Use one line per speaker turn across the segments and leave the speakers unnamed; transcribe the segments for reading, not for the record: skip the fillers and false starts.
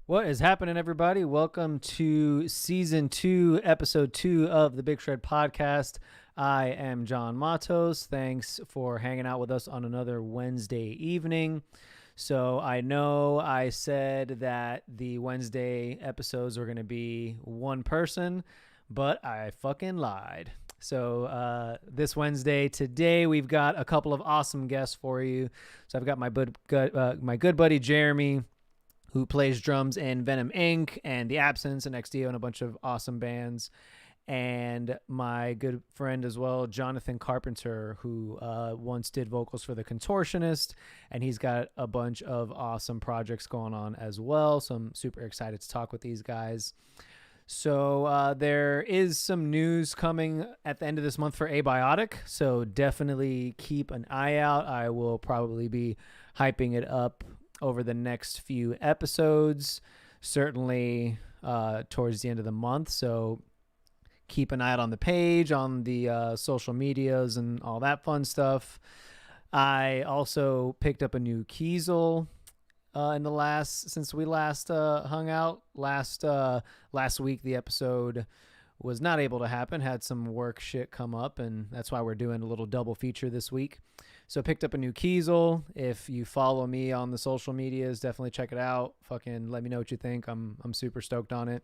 What is happening, everybody? Welcome to Season 2, Episode 2 of the Big Shred Podcast. I am John Matos. Thanks for hanging out with us on another Wednesday evening. So I know I said that the Wednesday episodes were going to be one person, but I fucking lied. So this Wednesday, today, we've got a couple of awesome guests for you. So I've got my good buddy Jeramie, who plays drums in Venomink and The Absence and XDO and a bunch of awesome bands. And my good friend as well, Jonathan Carpenter, who once did vocals for the Contortionist, and he's got a bunch of awesome projects going on as well. So I'm super excited to talk with these guys. So there is some news coming at the end of this month for Abiotic, so definitely keep an eye out. I will probably be hyping it up over the next few episodes, certainly towards the end of the month. So keep an eye out on the page, on the social medias and all that fun stuff. I also picked up a new Kiesel since we last hung out last week. The episode was not able to happen, had some work shit come up, and that's why we're doing a little double feature this week. So picked up a new Kiesel. If you follow me on the social medias, definitely check it out. Fucking let me know what you think. I'm super stoked on it.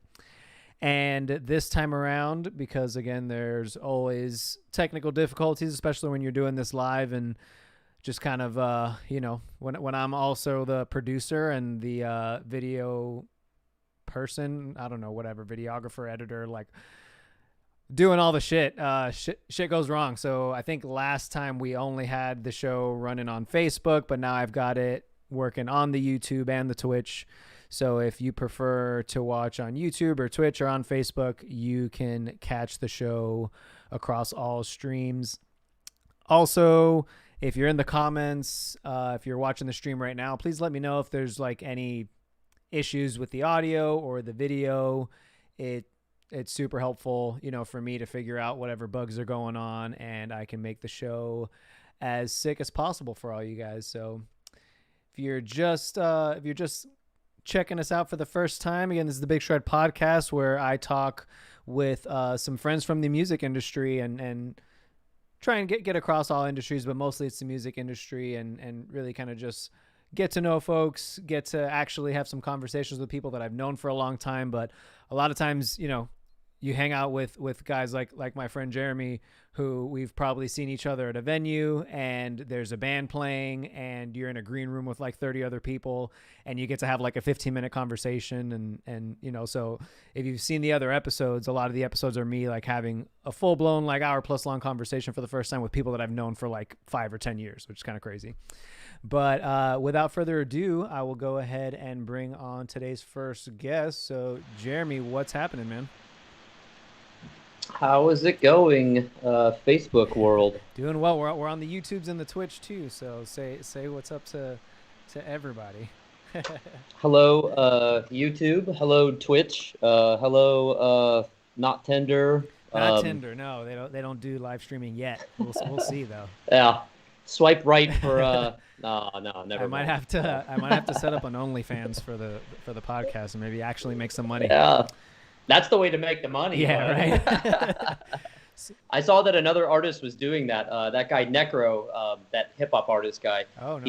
And this time around, because again, there's always technical difficulties, especially when you're doing this live and just kind of, when I'm also the producer and the video person, I don't know, whatever, videographer, editor, like doing all the shit goes wrong. So I think last time we only had the show running on Facebook, but now I've got it working on the YouTube and the Twitch. So if you prefer to watch on YouTube or Twitch or on Facebook, you can catch the show across all streams. Also, if you're in the comments, if you're watching the stream right now, please let me know if there's like any issues with the audio or the video. It's super helpful, for me to figure out whatever bugs are going on, and I can make the show as sick as possible for all you guys. So if you're just checking us out for the first time, again, this is the Big Shred Podcast, where I talk with some friends from the music industry and try and get across all industries, but mostly it's the music industry, and really kind of just get to know folks, get to actually have some conversations with people that I've known for a long time. But a lot of times, you hang out with guys like my friend Jeramie, who we've probably seen each other at a venue, and there's a band playing, and you're in a green room with like 30 other people, and you get to have like a 15-minute conversation. And so if you've seen the other episodes, a lot of the episodes are me like having a full-blown like hour-plus long conversation for the first time with people that I've known for like 5 or 10 years, which is kind of crazy. But without further ado, I will go ahead and bring on today's first guest. So Jeramie, what's happening, man?
How is it going, Facebook world?
Doing well. We're on the YouTubes and the Twitch too. So say what's up to everybody.
Hello, YouTube. Hello, Twitch. Hello, Not Tender.
Not Tinder. No, they don't do live streaming yet. We'll see though.
Yeah. Swipe right for no, never.
I might have to set up an OnlyFans for the podcast and maybe actually make some money.
Yeah. That's the way to make the money.
Yeah, right.
I saw that another artist was doing that. That guy Necro, that hip hop artist guy.
Oh, no.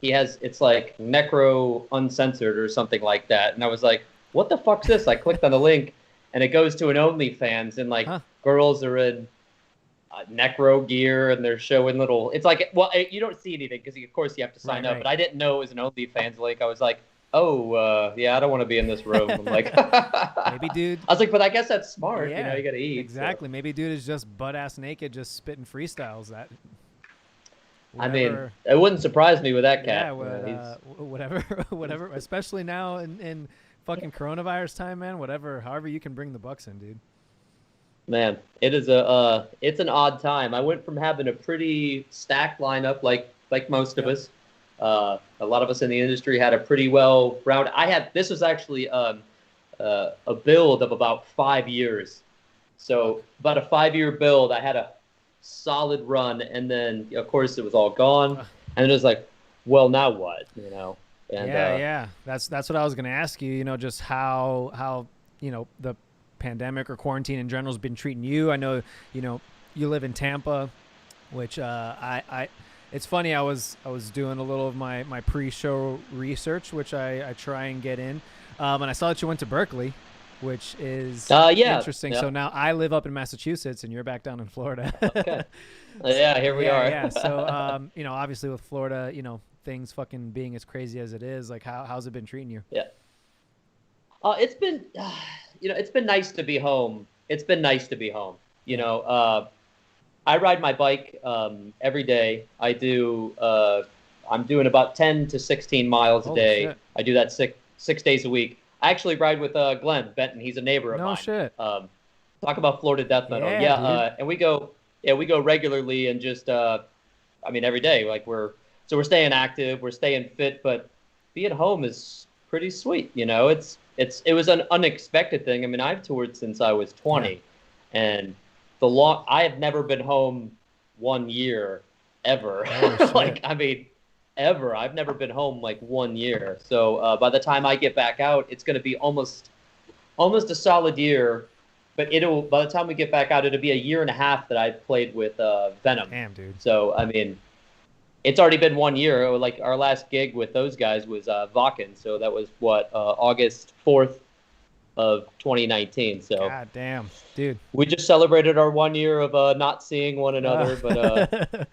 It's like Necro Uncensored or something like that. And I was like, what the fuck's this? I clicked on the link, and it goes to an OnlyFans, and like girls are in Necro gear, and they're showing little. It's like, well, you don't see anything because of course you have to sign up. Right. But I didn't know it was an OnlyFans link. I was like, oh, yeah, I don't want to be in this room. I'm like,
maybe dude.
I was like, but I guess that's smart.
Yeah,
you got to eat.
Exactly.
So.
Maybe dude is just butt ass naked, just spitting freestyles. That.
Whatever. I mean, it wouldn't surprise me with that cat.
Yeah, whatever. Especially now in fucking coronavirus time, man. However you can bring the bucks in, dude.
Man, it's an odd time. I went from having a pretty stacked lineup, like most of us. A lot of us in the industry had a pretty well round. This was actually a build of about 5 years. So about a 5-year build, I had a solid run, and then of course it was all gone. And it was like, well, now what? And
yeah. That's what I was gonna ask you. Just how the pandemic or quarantine in general has been treating you. I know you live in Tampa, which I it's funny. I was doing a little of my pre-show research, which I try and get in, and I saw that you went to Berkeley, which is interesting.
Yeah.
So now I live up in Massachusetts, and you're back down in Florida.
Okay. Yeah, here we are.
Yeah. So obviously with Florida, things fucking being as crazy as it is, like how's it been treating you?
Yeah. It's been, it's been nice to be home. It's been nice to be home. I ride my bike every day. I do. I'm doing about 10 to 16 miles a day.
Shit.
I do that six days a week. I actually ride with Glenn Benton. He's a neighbor of mine.
No shit.
Talk about Florida death metal.
Yeah,
and we go regularly and just every day. Like we're staying active, we're staying fit, but being home is pretty sweet. It was an unexpected thing. I mean, I've toured since I was 20, and I have never been home 1 year ever. Ever. I've never been home like 1 year. So by the time I get back out, it's going to be almost a solid year. But by the time we get back out, it'll be a year and a half that I've played with Venom.
Damn, dude.
So it's already been 1 year. Like our last gig with those guys was Vakken. So that was August 4th of 2019. So
God damn, dude.
We just celebrated our 1 year of not seeing one another, but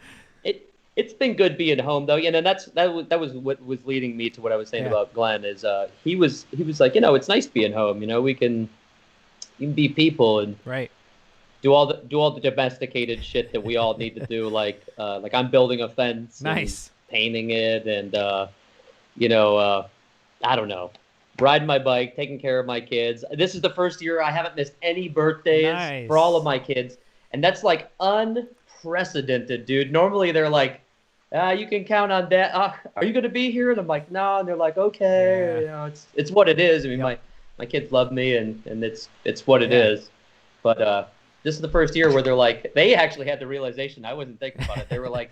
it's been good being home though. And that was what was leading me to what I was saying about Glenn is he was like, it's nice being home. We can be people and do all the domesticated shit that we all need to do. Like I'm building a fence,
nice,
and painting it, and I don't know, riding my bike, taking care of my kids. This is the first year I haven't missed any birthdays for all of my kids, and that's like unprecedented, dude. Normally they're like, you can count on that. Are you going to be here? And I'm like, no. And they're like, okay, it's what it is. I mean, my kids love me, and it's what it is. But this is the first year where they're like, they actually had the realization. I wasn't thinking about it. They were like,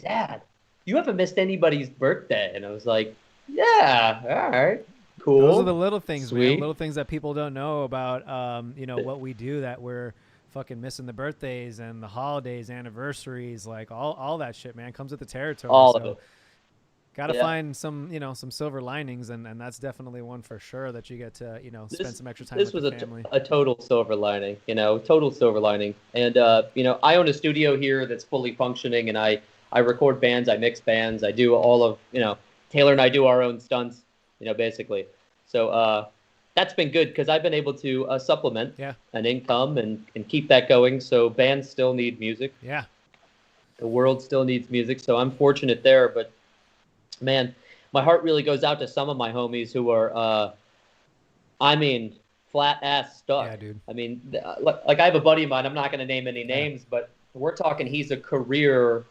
Dad, you haven't missed anybody's birthday. And I was like, yeah, all right, cool.
Those are the little things,
sweet.
Man. Little things that people don't know about, what we do, that we're fucking missing the birthdays and the holidays, anniversaries, like all that shit, man, comes with the territory.
All of it.
Gotta find some, some silver linings, and that's definitely one for sure that you get to, spend some extra time with the family.
This was a total silver lining, total silver lining. And, I own a studio here that's fully functioning, and I record bands, I mix bands, I do all of, Taylor and I do our own stunts, basically. So that's been good because I've been able to supplement an income and keep that going. So bands still need music.
Yeah.
The world still needs music. So I'm fortunate there, but man, my heart really goes out to some of my homies who are, flat ass stuck.
Yeah, dude.
I mean, like I have a buddy of mine, I'm not going to name any names, but we're talking, he's a career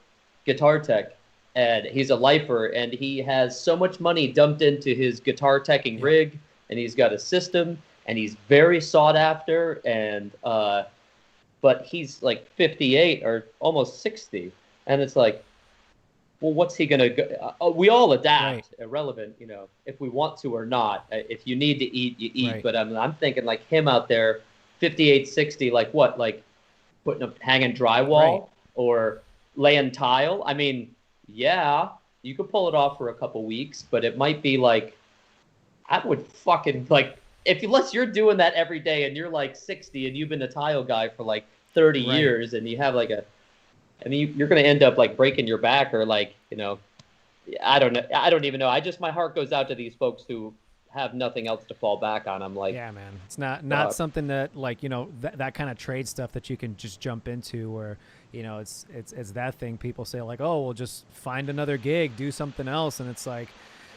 guitar tech, and he's a lifer, and he has so much money dumped into his guitar teching rig, and he's got a system, and he's very sought after, and, but he's like 58 or almost 60. And it's like, well, what's he going to go? We all adapt, irrelevant, if we want to or not. If you need to eat, you eat. But I'm thinking like him out there, 58, 60, like what? Like hanging drywall or laying tile? I mean, yeah, you could pull it off for a couple weeks, but it might be like, I would fucking like, unless you're doing that every day and you're like 60 and you've been a tile guy for like 30 years and you have like you're going to end up like breaking your back or like, I don't know. I don't even know. My heart goes out to these folks who have nothing else to fall back on. I'm like,
yeah, man, it's not something that like, that kind of trade stuff that you can just jump into where, it's that thing people say like, oh, well, just find another gig, do something else. And it's like,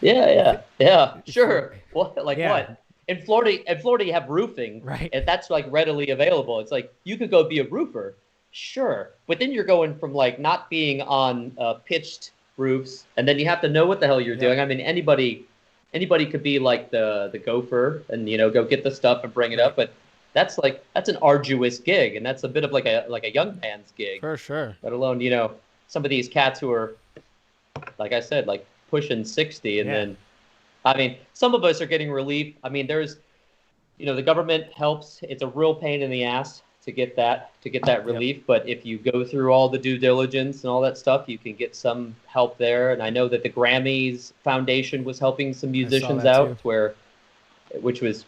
sure. Well, like what? In Florida, you have roofing, and that's like readily available. It's like you could go be a roofer. Sure, but then you're going from like not being on pitched roofs, and then you have to know what the hell you're doing. I mean, anybody could be like the gopher and go get the stuff and bring it up, but that's an arduous gig, and that's a bit of like a young man's gig
for sure.
Let alone some of these cats who are, like I said, like pushing 60, and then I mean, some of us are getting relief. I mean, there's, the government helps. It's a real pain in the ass to get that relief. Yep. But if you go through all the due diligence and all that stuff, you can get some help there. And I know that the Grammys Foundation was helping some musicians out, which was,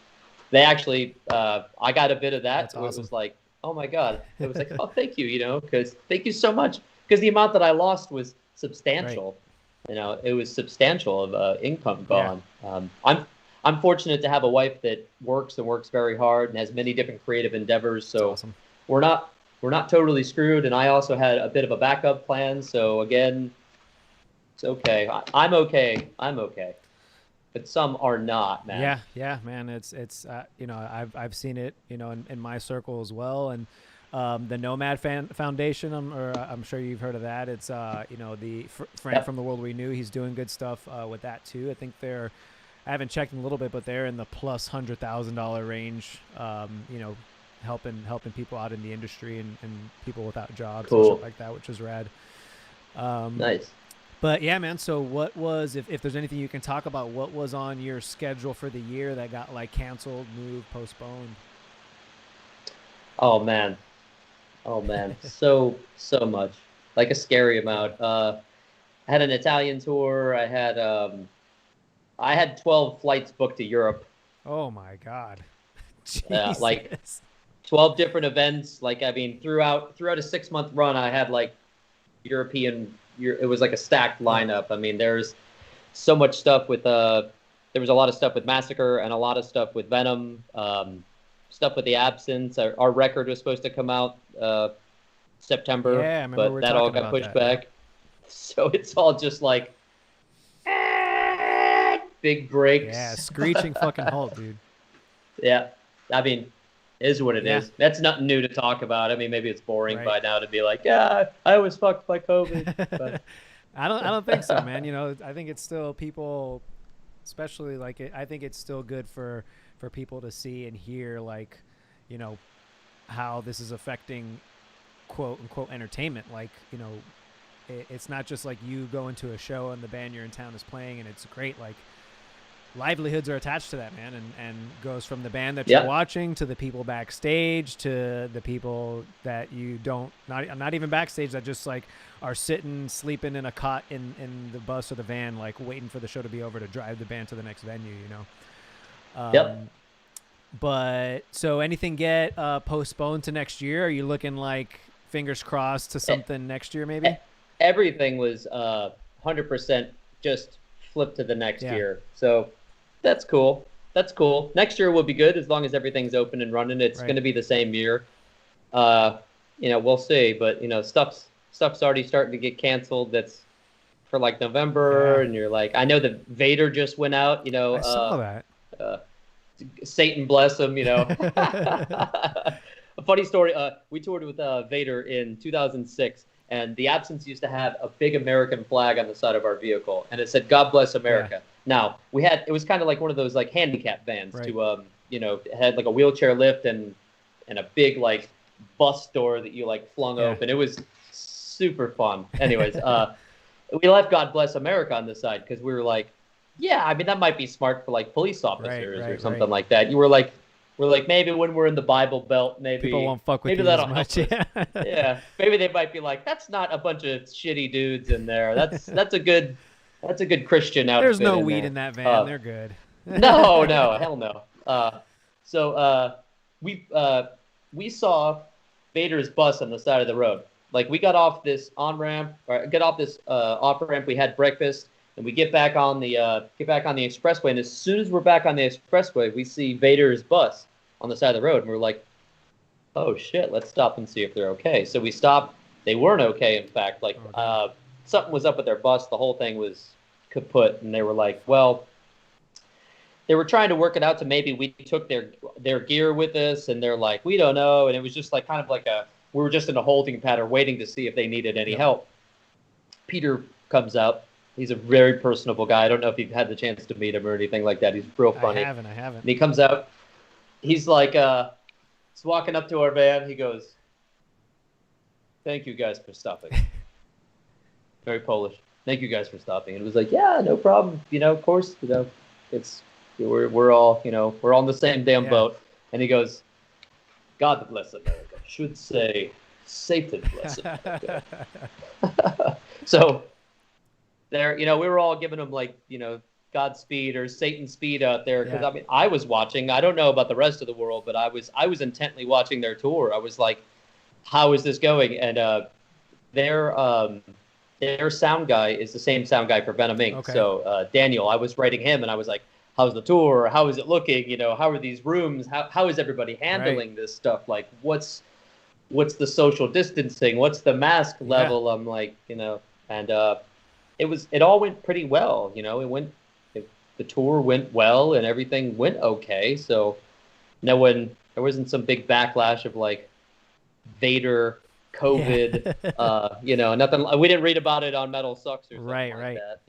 they actually, I got a bit of that.
That's
so
awesome.
It was like, oh my God. It was like, oh, thank you, because thank you so much. Because the amount that I lost was substantial. Right. It was substantial of income gone. Yeah. I'm fortunate to have a wife that works very hard and has many different creative endeavors. So awesome. we're not totally screwed. And I also had a bit of a backup plan. So again, it's okay. I'm okay. But some are not, man.
Yeah, man. It's I've seen it, in my circle as well. And the Nomad Foundation, I'm sure you've heard of that. It's the friend from the world we knew. He's doing good stuff with that too. I think I haven't checked in a little bit, but they're in the plus $100,000 range. Helping people out in the industry and people without jobs and stuff like that, which is rad.
Nice.
But yeah, man. So what was, if there's anything you can talk about, what was on your schedule for the year that got like canceled, moved, postponed?
Oh man. so much, like a scary amount. I had an Italian tour. I had 12 flights booked to Europe.
Oh my God.
Like 12 different events. Like, I mean, throughout a 6-month run, I had like it was like a stacked lineup. I mean, there's so much stuff with, there was a lot of stuff with Massacre and a lot of stuff with Venom, stuff with the Absence. Our record was supposed to come out September, but that all got pushed back. So it's all just like big breaks.
Yeah, screeching fucking halt, dude.
Yeah, I mean, it is what it is. That's nothing new to talk about. I mean, maybe it's boring by now to be like, yeah, I was fucked by COVID. But
I don't think so, man. I think it's still people, especially like I think it's still good for people to see and hear, like, how this is affecting quote unquote entertainment. Like, it's not just like you go into a show and the band you're in town is playing and it's great. Like, livelihoods are attached to that, man, and goes from the band that you're watching to the people backstage to the people that you not even backstage, that just like are sleeping in a cot in the bus or the van, like waiting for the show to be over to drive the band to the next venue, But so anything get postponed to next year? Are you looking like fingers crossed to something next year maybe?
Everything was 100% just flipped to the next year. So that's cool. Next year will be good as long as everything's open and running. It's going to be the same year. We'll see. But stuff's already starting to get canceled. That's for like November, and you're like, I know that Vader just went out.
I saw that.
Satan bless him. A funny story. We toured with Vader in 2006. And the Absence used to have a big American flag on the side of our vehicle, and it said "God Bless America." Yeah. Now it was kind of like one of those like handicap vans to it had like a wheelchair lift and a big like bus door that you like flung open. It was super fun. Anyways, we left "God Bless America" on the side because we were like, yeah, I mean that might be smart for like police officers or something like that. We're like, maybe when we're in the Bible Belt, maybe
people won't fuck with
maybe
you
that'll
as much.
Help us. Yeah, maybe they might be like, that's not a bunch of shitty dudes in there. That's a good Christian outfit.
There's no weed in that van. They're good.
No, hell no. So we saw Vader's bus on the side of the road. Like, we got off this off ramp. We had breakfast. And we get back on the expressway, and as soon as we're back on the expressway, we see Vader's bus on the side of the road, and we're like, "Oh shit, let's stop and see if they're okay." So we stopped. They weren't okay, in fact. Like, something was up with their bus. The whole thing was kaput, and they were like, "Well," they were trying to work it out to maybe we took their gear with us, and they're like, "We don't know," and it was just like kind of like we were just in a holding pattern, waiting to see if they needed any help. Peter comes out. He's a very personable guy. I don't know if you've had the chance to meet him or anything like that. He's real funny.
I haven't.
And he comes out. He's like, he's walking up to our van. He goes, "Thank you guys for stopping." Very Polish. "Thank you guys for stopping." And it was like, yeah, no problem. Of course, we're all, we're all in the same damn
Yeah.
boat. And he goes, God bless America. Should say Satan bless America. So there, we were all giving him like, Godspeed or Satan speed out there. Because I mean, I was watching. I don't know about the rest of the world, but I was intently watching their tour. I was like, how is this going? And their sound guy is the same sound guy for Venomink.
Okay.
So Daniel, I was writing him, and I was like, how's the tour? How is it looking? How are these rooms? How is everybody handling this stuff? Like, what's the social distancing? What's the mask level? I'm like, and it all went pretty well. The tour went well, and everything went okay. So there wasn't some big backlash of like Vader, COVID, nothing. We didn't read about it on Metal Sucks or something like that,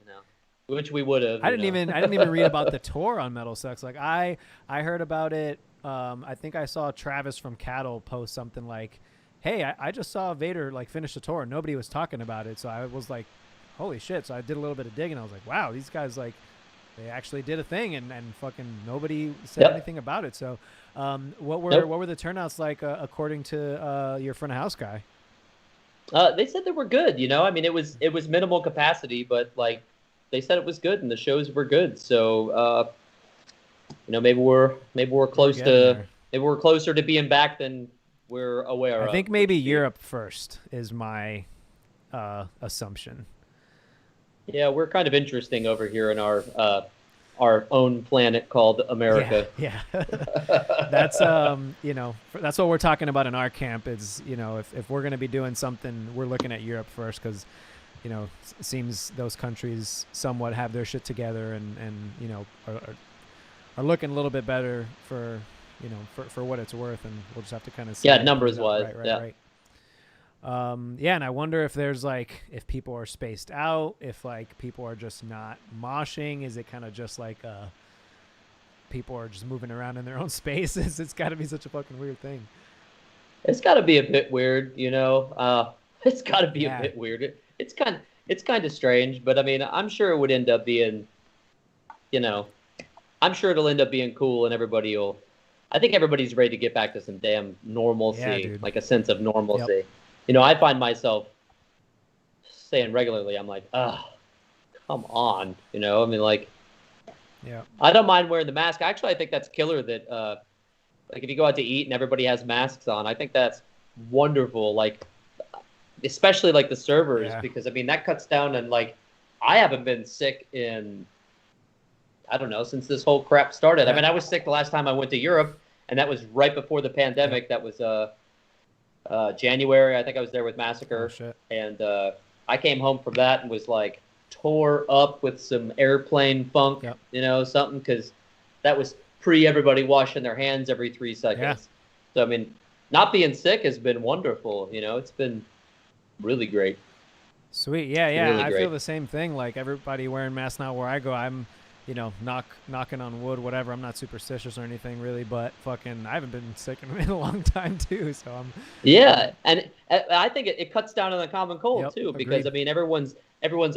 which we would have.
I didn't even read about the tour on Metal Sucks. Like I heard about it. I think I saw Travis from Cattle post something like, "Hey, I just saw Vader like finish the tour. Nobody was talking about it." So I was like, "Holy shit!" So I did a little bit of digging. I was like, "Wow, these guys like." They actually did a thing, and fucking nobody said anything about it. So, what were the turnouts like according to your front of house guy?
They said they were good. I mean, it was minimal capacity, but like they said it was good, and the shows were good. So, maybe we're closer to being back than we're aware of.
I think maybe Europe first is my assumption.
Yeah, we're kind of interesting over here in our own planet called America.
Yeah. That's that's what we're talking about in our camp is, if we're going to be doing something, we're looking at Europe first because, it seems those countries somewhat have their shit together and are looking a little bit better for what it's worth, and we'll just have to kind of see.
Yeah, numbers wise.
Right. And I wonder if there's like if people are spaced out, if like people are just not moshing. Is it kind of just like people are just moving around in their own spaces? It's got to be such a fucking weird thing.
It's got to be a bit weird, It's got to be a bit weird. It's kind of strange, but I mean, I'm sure it would end up being, I'm sure it'll end up being cool, and I think everybody's ready to get back to some damn normalcy, like a sense of normalcy. Yep. I find myself saying regularly, I'm like, come on, I mean, like, I don't mind wearing the mask. Actually, I think that's killer that, like, if you go out to eat and everybody has masks on, I think that's wonderful. Like, especially like the servers, because I mean, that cuts down on like, I haven't been sick in, I don't know, since this whole crap started. I mean, I was sick the last time I went to Europe, and that was right before the pandemic. That was, January. I think I was there with Massacre, and I came home from that and was like tore up with some airplane funk, something, because that was pre everybody washing their hands every 3 seconds. So I mean, not being sick has been wonderful. It's been really great.
Sweet, really I feel the same thing. Like everybody wearing masks now where I go. I'm knocking on wood, whatever. I'm not superstitious or anything really, but fucking I haven't been sick in a long time too. So I'm
and I think it cuts down on the common cold too, because I mean everyone's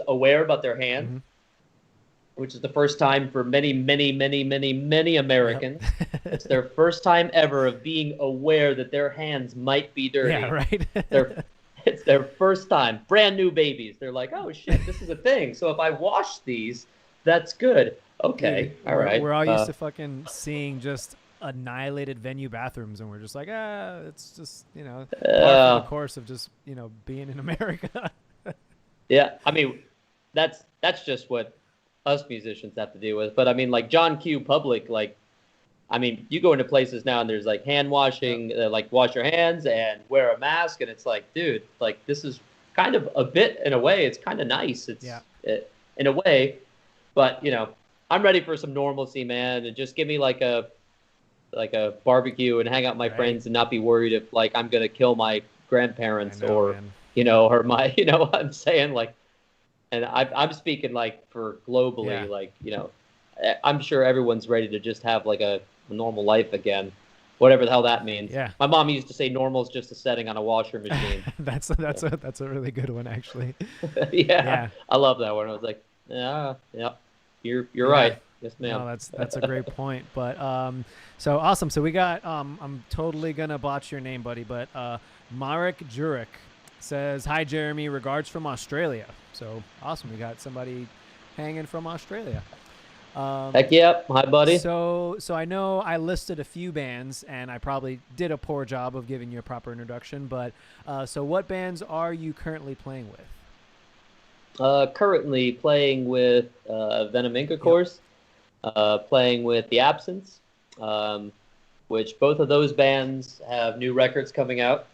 aware about their hand, which is the first time for many Americans. It's their first time ever of being aware that their hands might be dirty.
Yeah, right.
It's their first time, brand new babies. They're like, oh shit, this is a thing. So if I wash these, that's good. Okay.
Dude,
all right.
We're all used to fucking seeing just annihilated venue bathrooms, and we're just like, it's just, part of the course of just, being in America.
Yeah. I mean, that's just what us musicians have to deal with. But I mean, like John Q. Public, like, I mean, you go into places now and there's like hand washing, like wash your hands and wear a mask. And it's like, dude, like this is kind of a bit, in a way, it's kind of nice. It's in a way. But, I'm ready for some normalcy, man. And just give me like a barbecue and hang out with my friends and not be worried if like I'm going to kill my grandparents or my, I'm saying like, and I'm speaking like for globally, like, I'm sure everyone's ready to just have like a normal life again, whatever the hell that means.
Yeah.
My mom used to say normal is just a setting on a washer machine.
That's a really good one, actually.
Yeah. I love that one. I was like, yeah, you're right. Yes, ma'am.
No, that's a great point. But so awesome. So we got I'm totally gonna botch your name, buddy, but Marek Jurek says, "Hi Jeramie, regards from Australia." So awesome. We got somebody hanging from Australia.
Heck yeah. Hi, buddy.
So I know I listed a few bands, and I probably did a poor job of giving you a proper introduction. But so what bands are you currently playing with?
Currently playing with Venomink, of course. Playing with The Absence, which both of those bands have new records coming out.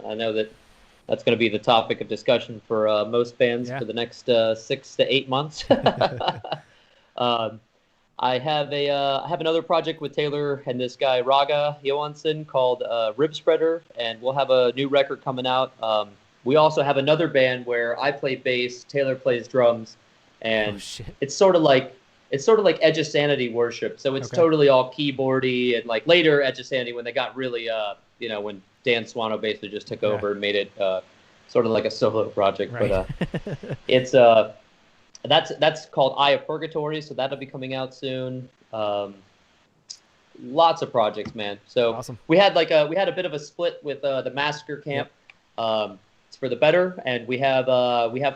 I know that's going to be the topic of discussion for most bands for the next 6 to 8 months. I have another project with Taylor and this guy Raga Johansson called Rib Spreader, and we'll have a new record coming out. We also have another band where I play bass, Taylor plays drums, and it's sort of like Edge of Sanity worship. So it's totally all keyboardy, and like later Edge of Sanity when they got really when Dan Swano basically just took over and made it sort of like a solo project. Right. But it's that's called Eye of Purgatory, so that'll be coming out soon. Lots of projects, man. So awesome. we had a bit of a split with the Massacre Camp. It's for the better, and we have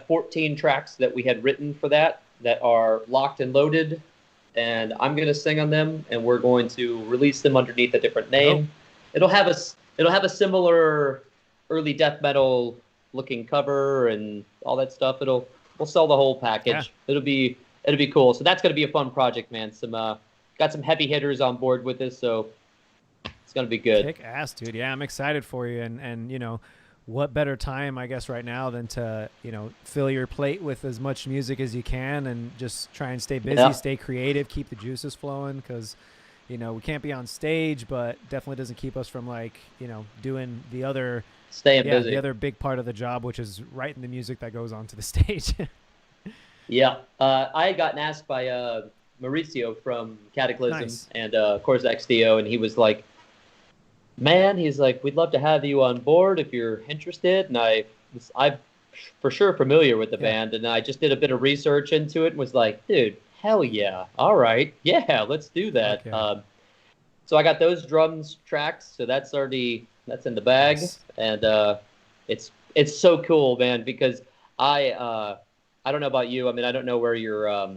14 tracks that we had written for that are locked and loaded, and I'm gonna sing on them, and we're going to release them underneath a different name. It'll have a similar early death metal looking cover and all that stuff. We'll sell the whole package. It'll be cool. So that's gonna be a fun project, man. Got some heavy hitters on board with this, so it's gonna be good.
Kick ass, dude. Yeah, I'm excited for you, and what better time, I guess, right now than to, fill your plate with as much music as you can and just try and stay busy, stay creative, keep the juices flowing, because, we can't be on stage, but definitely doesn't keep us from, doing the other
staying busy.
The other big part of the job, which is writing the music that goes onto the stage.
I had gotten asked by Mauricio from Cataclysm and, of course, XDO, and he was like, man, he's like, we'd love to have you on board if you're interested. And I'm for sure familiar with the band, and I just did a bit of research into it and was like, dude, hell yeah. All right. Yeah, let's do that. Okay. So I got those drums tracks, so that's in the bag. Nice. And it's so cool, man, because I don't know about you. I mean, I don't know where your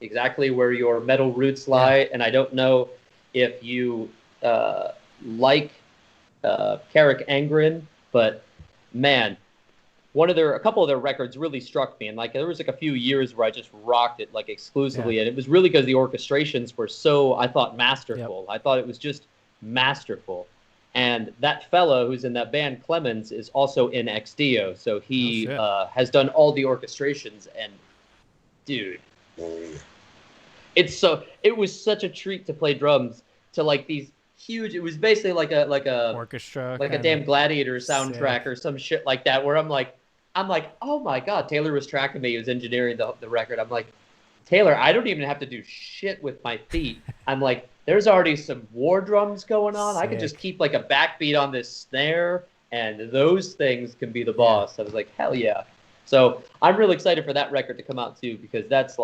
exactly where your metal roots lie, and I don't know if you like Carrick Angren, but man, a couple of their records really struck me, and there was a few years where I just rocked it exclusively, and it was really because the orchestrations were so, I thought, masterful. I thought it was just masterful. And that fellow who's in that band, Clemens, is also in XDO, so he has done all the orchestrations, and dude, it was such a treat to play drums to these huge. It was basically like a
orchestra,
a damn Gladiator soundtrack or some shit like that. Where I'm like, oh my god, Taylor was tracking me. He was engineering the record. I'm like, Taylor, I don't even have to do shit with my feet. I'm like, there's already some war drums going on. Sick. I could just keep a backbeat on this snare, and those things can be the boss. I was like, hell yeah. So I'm really excited for that record to come out too, because that's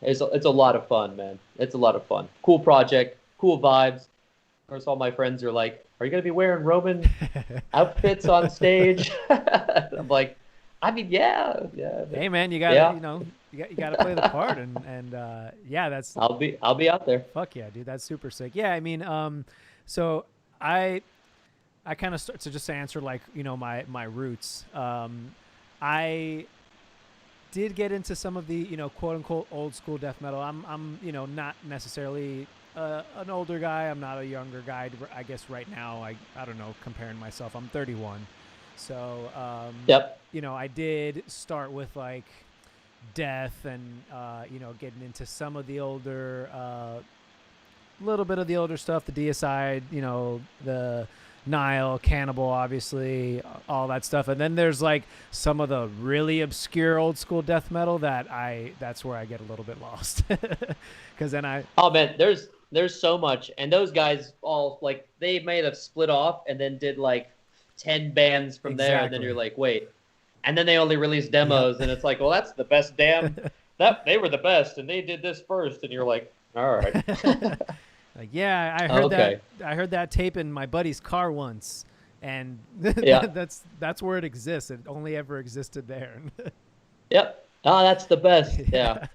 it's a lot of fun, man. It's a lot of fun. Cool project. Cool vibes. Of course, all my friends are like, are you going to be wearing Roman outfits on stage? I'm like, I mean, yeah.
Hey, man, you got to, you got to play the part. And that's.
I'll be out there.
Fuck yeah, dude. That's super sick. Yeah, I mean, so I kind of start to just answer my roots. I did get into some of the, quote unquote old school death metal. I'm not necessarily an older guy. I'm not a younger guy. I guess right now, I don't know, comparing myself, I'm 31. So, I did start with death and, getting into some of the older, little bit of the older stuff, the Deicide, the Nile, Cannibal, obviously, all that stuff. And then there's some of the really obscure old school death metal that's where I get a little bit lost. Cause then
oh man, there's so much. And those guys all they may have split off and then did 10 bands from there. And then you're like, wait, and then they only release demos. And it's well, that's the best damn they were the best, and they did this first, and you're like, all right.
Like, yeah, I heard that. I heard that tape in my buddy's car once, and
Yeah.
that's where it exists. It only ever existed there.
Yep. Oh, that's the best. Yeah.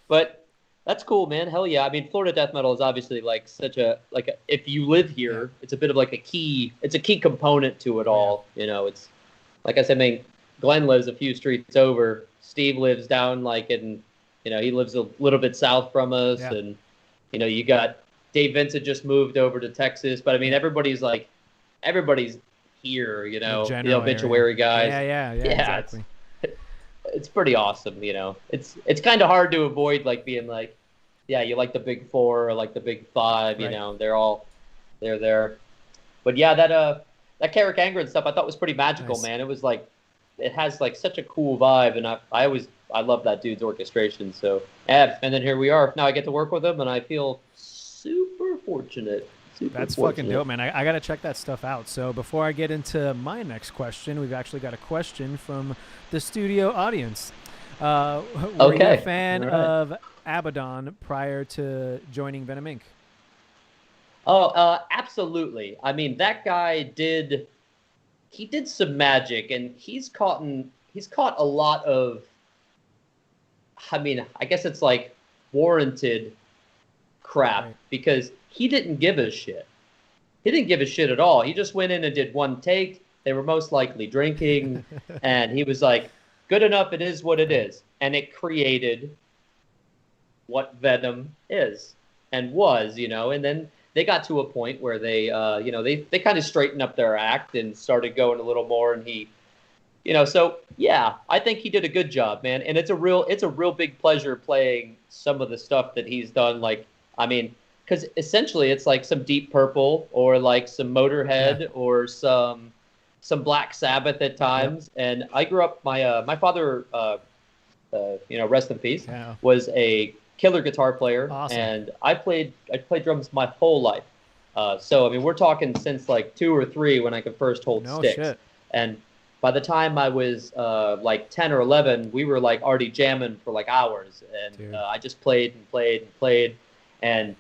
But that's cool, man. Hell yeah. I mean, Florida death metal is obviously like such a if you live here, it's a bit of like a key component to it all. You know, it's like I said, man, Glenn lives a few streets over. Steve lives down like in, he lives a little bit south from us, and you got Dave Vincent just moved over to Texas, but I mean everybody's here, the obituary guys.
Yeah, exactly.
It's pretty awesome, It's kind of hard to avoid like being like, yeah, you like the big four or like the big five,
right.
They're there. But yeah, that Carrick Angren stuff I thought was pretty magical,
nice.
Man. It was like, it has like such a cool vibe, and I love that dude's orchestration. So and then here we are. Now I get to work with him, and I feel super fortunate.
That's fucking dope, man. I got to check that stuff out. So before I get into my next question, we've actually got a question from the studio audience. Were you a fan of Abaddon prior to joining Venomink?
Oh, absolutely. I mean, that guy did some magic, and he's caught a lot of, I mean, I guess it's like warranted crap, because he didn't give a shit. He didn't give a shit at all. He just went in and did one take. They were most likely drinking, and he was like, good enough, it is what it is. And it created what Venom is and was, and then they got to a point where they, they kind of straightened up their act and started going a little more, and he, so yeah, I think he did a good job, man. And it's a real big pleasure playing some of the stuff that he's done. Like, I mean, because essentially it's like some Deep Purple or like some Motorhead or some Black Sabbath at times. And I grew up, my father, rest in peace, was a killer guitar player.
Awesome.
And I played drums my whole life. So I mean, we're talking since like 2 or 3 when I could first hold sticks.
Shit.
And by the time I was like 10 or 11, we were like already jamming for like hours, and I just played and played and played. And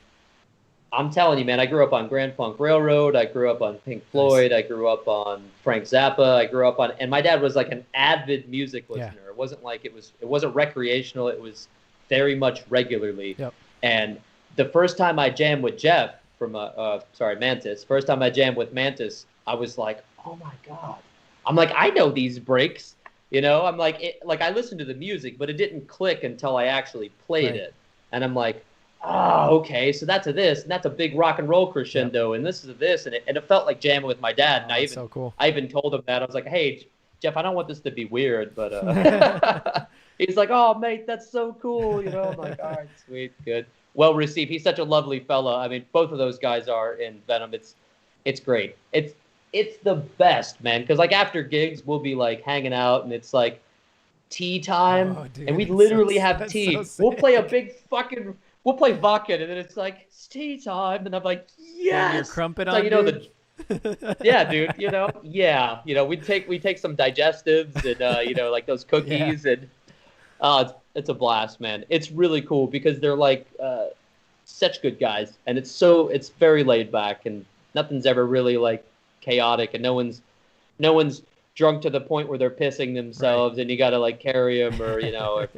I'm telling you, man, I grew up on Grand Funk Railroad. I grew up on Pink Floyd.
Nice.
I grew up on Frank Zappa. I grew up on, and my dad was like an avid music listener.
Yeah.
It wasn't like it wasn't recreational. It was very much regularly.
Yep.
And the first time I jammed with Jeff from Mantis. First time I jammed with Mantis, I was like, oh my God. I'm like, I know these breaks. I'm like, I listened to the music, but it didn't click until I actually played it. And I'm like, oh, okay, so that's a this, and that's a big rock and roll crescendo, and this is a this, and it felt like jamming with my dad. And I even told him that. I was like, hey, Jeff, I don't want this to be weird, but he's like, oh, mate, that's so cool. I'm like, all right, sweet, good. Well received. He's such a lovely fella. I mean, both of those guys are in Venom. It's great. It's the best, man, because like after gigs, we'll be like hanging out, and it's like tea time, and we literally have tea. We'll play a big fucking... We'll play Vakken, and then it's like, it's tea time, and I'm like, yes.
Your crumpet
on, yeah, dude. Yeah. We take some digestives and like those cookies, and it's a blast, man. It's really cool because they're like such good guys, and it's very laid back, and nothing's ever really like chaotic, and no one's drunk to the point where they're pissing themselves, and you got to like carry them, or or,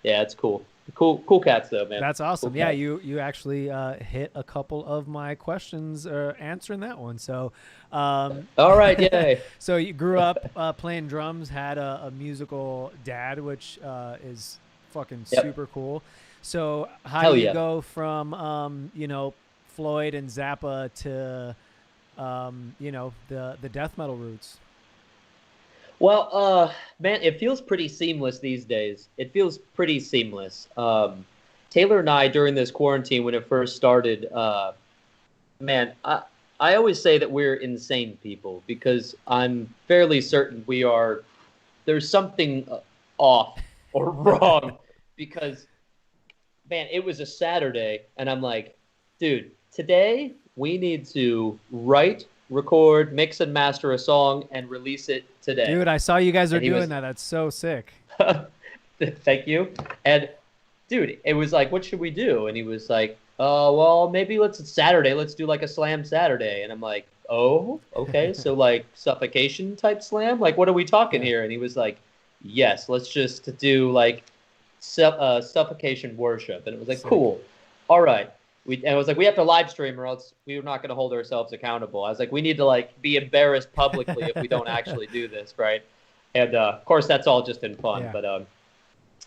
yeah, it's cool. Cool cats though, man.
That's awesome.
Cool
yeah, you actually hit a couple of my questions answering that one. So,
all right, yay.
So you grew up playing drums, had a musical dad, which is fucking super cool. So how do you go from Floyd and Zappa to the death metal roots?
Well, man, it feels pretty seamless these days. It feels pretty seamless. Taylor and I, during this quarantine, when it first started, man, I always say that we're insane people because I'm fairly certain there's something off or wrong because, man, it was a Saturday, and I'm like, dude, today we need to write, record, mix and master a song, and release it today.
Dude, I saw you guys are doing that. That's so sick.
Thank you. And dude, it was like, what should we do? And he was like, well, maybe it's Saturday. Let's do like a slam Saturday. And I'm like, oh, okay. So like suffocation type slam? Like, what are we talking here? And he was like, yes, let's just do like suffocation worship. And it was like, cool. All right. And it was like, we have to live stream or else we're not going to hold ourselves accountable. I was like, we need to like be embarrassed publicly if we don't actually do this. Right. And of course, that's all just in fun. Yeah. But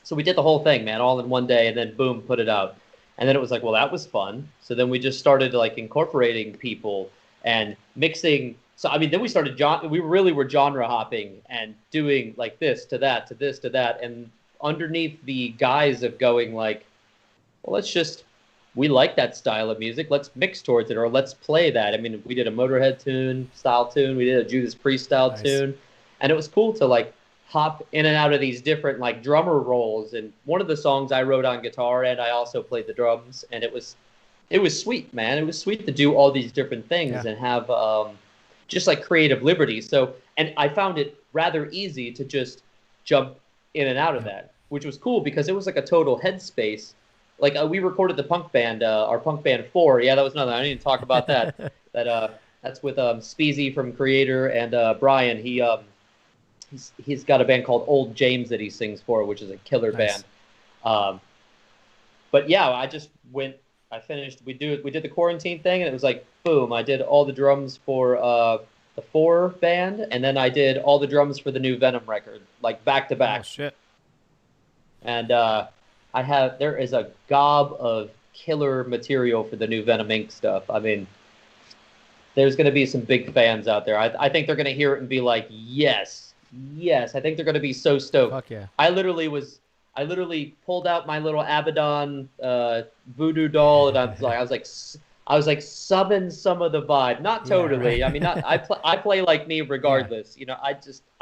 so we did the whole thing, man, all in one day, and then boom, put it out. And then it was like, well, that was fun. So then we just started like incorporating people and mixing. So I mean, then we started we really were genre hopping and doing like this to that to this to that, and underneath the guise of going like, well, we like that style of music. Let's mix towards it, or let's play that. I mean, we did a Motorhead style tune. We did a Judas Priest style tune. And it was cool to like hop in and out of these different like drummer roles. And one of the songs I wrote on guitar, and I also played the drums. And it was sweet, man. It was sweet to do all these different things and have just like creative liberty. So, and I found it rather easy to just jump in and out of that, which was cool because it was like a total headspace. Like we recorded the punk band, our punk band 4. Yeah, that was another. I didn't even talk about that. That's with Speezy from Creator and Brian. He's got a band called Old James that he sings for, which is a killer band. But yeah, I just went. I finished. We did the quarantine thing, and it was like boom. I did all the drums for the 4 band, and then I did all the drums for the new Venom record, like back to back.
Oh shit!
And there is a gob of killer material for the new Venomink stuff. I mean, there's going to be some big fans out there. I think they're going to hear it and be like, yes. I think they're going to be so stoked.
Fuck yeah.
I literally pulled out my little Abaddon voodoo doll, and I was like, summon some of the vibe. Not totally. Yeah, right. I mean, I play like me regardless. Yeah. You know,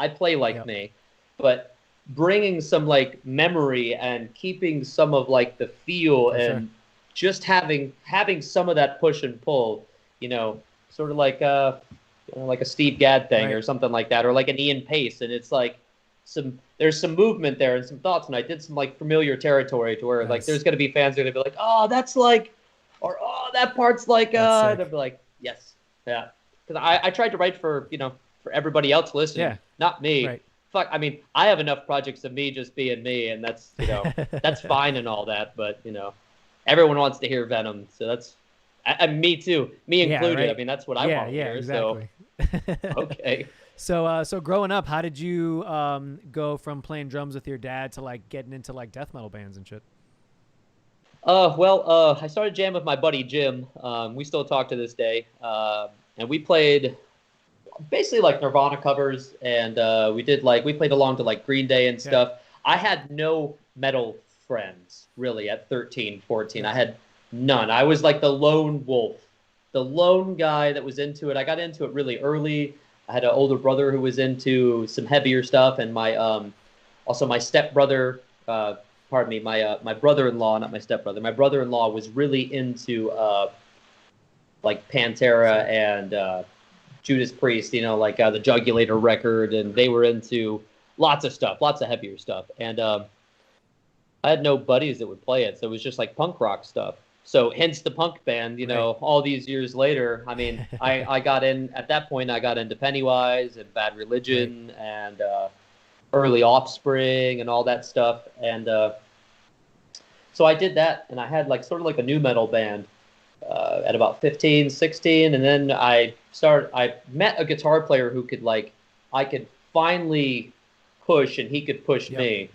I play like me, but bringing some like memory and keeping some of like the feel and just having some of that push and pull, you know, sort of like a Steve Gadd thing or something like that, or like an Ian Pace. And it's like there's some movement there and some thoughts. And I did some like familiar territory to where like there's going to be fans that are going to be like, oh, that's like, or oh, that part's like, and they'll be like, yes. Yeah. Because I tried to write for everybody else listening, not me. Right. Fuck, I mean, I have enough projects of me just being me, and that's, that's fine and all that, but, everyone wants to hear Venom, so that's, and me too, me included. Right. I mean, that's what I want to hear,
exactly.
So, okay.
So growing up, how did you go from playing drums with your dad to, like, getting into, like, death metal bands and shit?
I started jamming with my buddy Jim. We still talk to this day, and we played basically like Nirvana covers, and we played along to like Green Day and stuff. I had no metal friends really at 13, 14. I had none. I was like the lone wolf, the lone guy that was into it. I got into it really early. I had an older brother who was into some heavier stuff, and my also my stepbrother, my brother-in-law, not my stepbrother. My brother-in-law was really into like Pantera and Judas Priest, like the Jugulator record, and they were into lots of stuff, lots of heavier stuff. And I had no buddies that would play it, so it was just like punk rock stuff. So hence the punk band, all these years later. I mean, I got in, at that point, I got into Pennywise and Bad Religion and early Offspring and all that stuff. And so I did that, and I had like sort of like a new metal band at about 15, 16, and then I met a guitar player who could I could finally push and he could push me.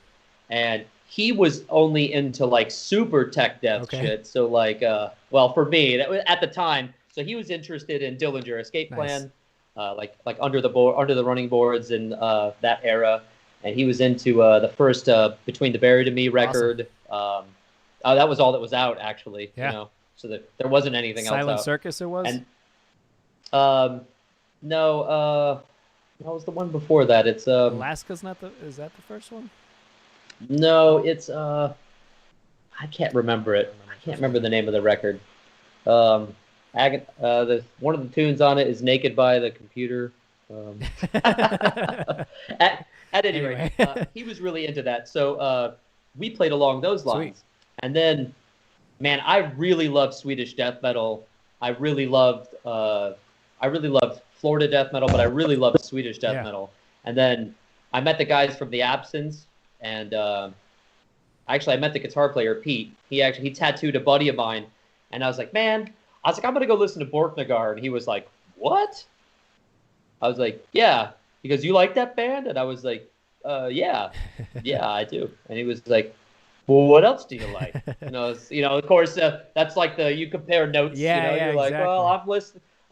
And he was only into like super tech death shit. So for me at the time, so he was interested in Dillinger Escape Plan, like under the running boards in that era. And he was into the first Between the Buried and Me record. Awesome. That was all that was out actually, so that there wasn't anything else out.
Silent Circus it was?
And no, that was the one before that. It's
Alaska's is that the first one?
No, it's I can't remember it. I can't remember the name of the record. One of the tunes on it is Naked by the Computer. At any rate, he was really into that. So we played along those lines. Sweet. And then, man, I really loved Swedish death metal. I really loved Florida death metal, but I really loved Swedish death metal. And then I met the guys from The Absence, and actually I met the guitar player Pete. He tattooed a buddy of mine, and I was like, I'm gonna go listen to Borknagar, and he was like, what? I was like, yeah. He goes, you like that band? And I was like, yeah, I do. And he was like, well, what else do you like? Of course, that's like you compare notes. You're like,
exactly.
well,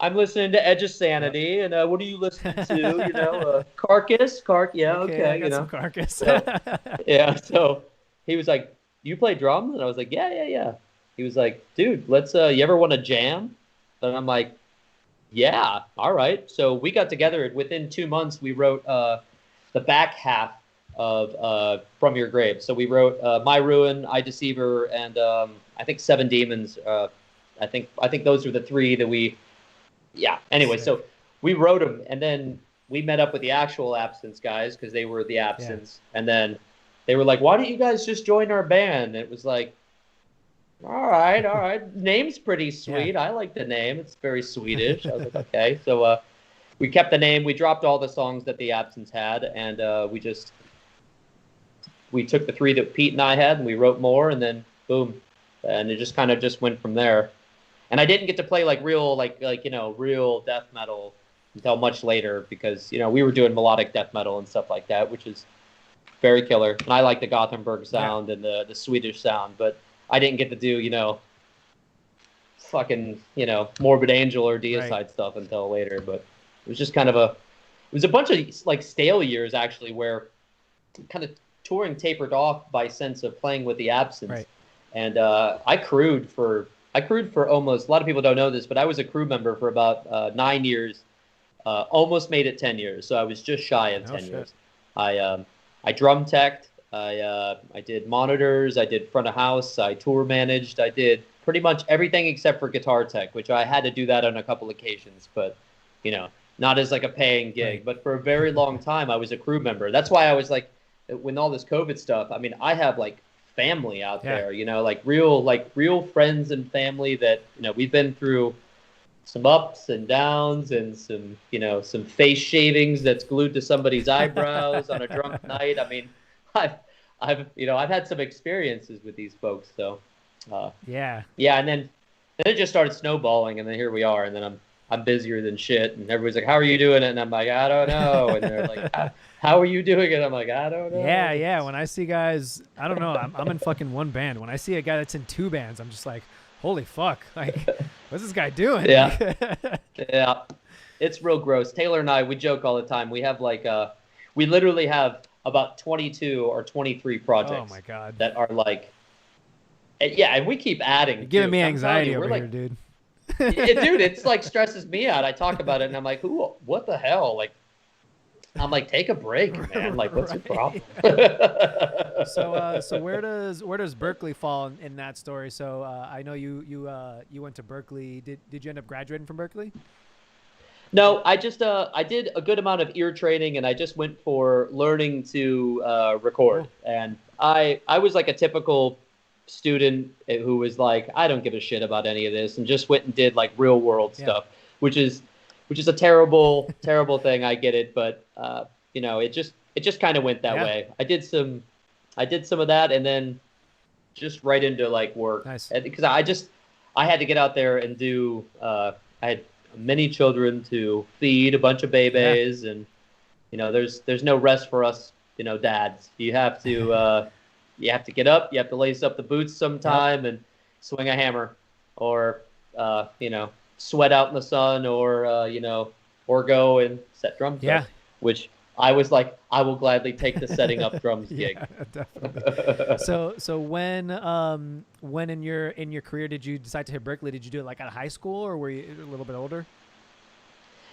I'm listening to Edge of Sanity, and what are you listening to? Carcass, okay.
I got some Carcass.
So he was like, you play drums? And I was like, yeah. He was like, dude, let's. You ever want to jam? And I'm like, yeah, all right. So we got together, and within 2 months, we wrote the back half of From Your Grave. So we wrote My Ruin, I Deceiver, and I think Seven Demons. I think those were the three that we. Yeah. Anyway, so we wrote them, and then we met up with the actual Absence guys because they were the Absence, and then they were like, "Why don't you guys just join our band?" And it was like, all right. Name's pretty sweet. I like the name. It's very Swedish. I was like, okay. So we kept the name. We dropped all the songs that the Absence had, and we took the three that Pete and I had, and we wrote more, and then boom, and it just kind of just went from there. And I didn't get to play like real real death metal until much later because we were doing melodic death metal and stuff like that, which is very killer. And I like the Gothenburg sound and the Swedish sound, but I didn't get to do, fucking, Morbid Angel or Deicide stuff until later. But it was just kind of it was a bunch of like stale years actually where kind of touring tapered off by sense of playing with the Absence.
Right.
And I crewed for almost, a lot of people don't know this, but I was a crew member for about 9 years, almost made it 10 years. So I was just shy of 10 years. I drum teched. I did monitors, I did front of house, I tour managed, I did pretty much everything except for guitar tech, which I had to do that on a couple occasions, but not as like a paying gig. Right. But for a very long time, I was a crew member. That's why I was like, when all this COVID stuff, I mean, I have like family out there, like real friends and family that, we've been through some ups and downs and some face shavings that's glued to somebody's eyebrows on a drunk night. I mean, I've had some experiences with these folks, so and then it just started snowballing, and then here we are, and then I'm busier than shit, and everybody's like, how are you doing it? And I'm like, I don't know. And they're like, how are you doing it? I'm like, I don't know.
Yeah. When I see guys, I don't know, I'm in fucking one band. When I see a guy that's in two bands, I'm just like, holy fuck, like, what's this guy doing?
Yeah, it's real gross. Taylor and I, we joke all the time. We have like we literally have about 22 or 23 projects.
Oh my god,
that are like, and we keep adding.
You're giving me anxiety over here, dude.
Dude, it's like stresses me out. I talk about it and I'm like, what the hell? Like, I'm like, take a break, man. Like, what's your problem?
So where does Berkeley fall in that story? So I know you went to Berkeley. Did you end up graduating from Berkeley?
No, I just I did a good amount of ear training, and I just went for learning to record. Cool. And I was like a typical student who was like, I don't give a shit about any of this, and just went and did like real world stuff, which is a terrible thing. I get it, but it just kind of went that way. I did some of that, and then just right into like work.
Nice.
Because I had to get out there and do. I had many children to feed, a bunch of babies, and there's no rest for us, dads. You have to get up, you have to lace up the boots sometime and swing a hammer, or sweat out in the sun, or go and set drums up, which I was like, I will gladly take the setting up drums gig.
Definitely. So when in your career did you decide to hit Berkeley? Did you do it like out of high school, or were you a little bit older?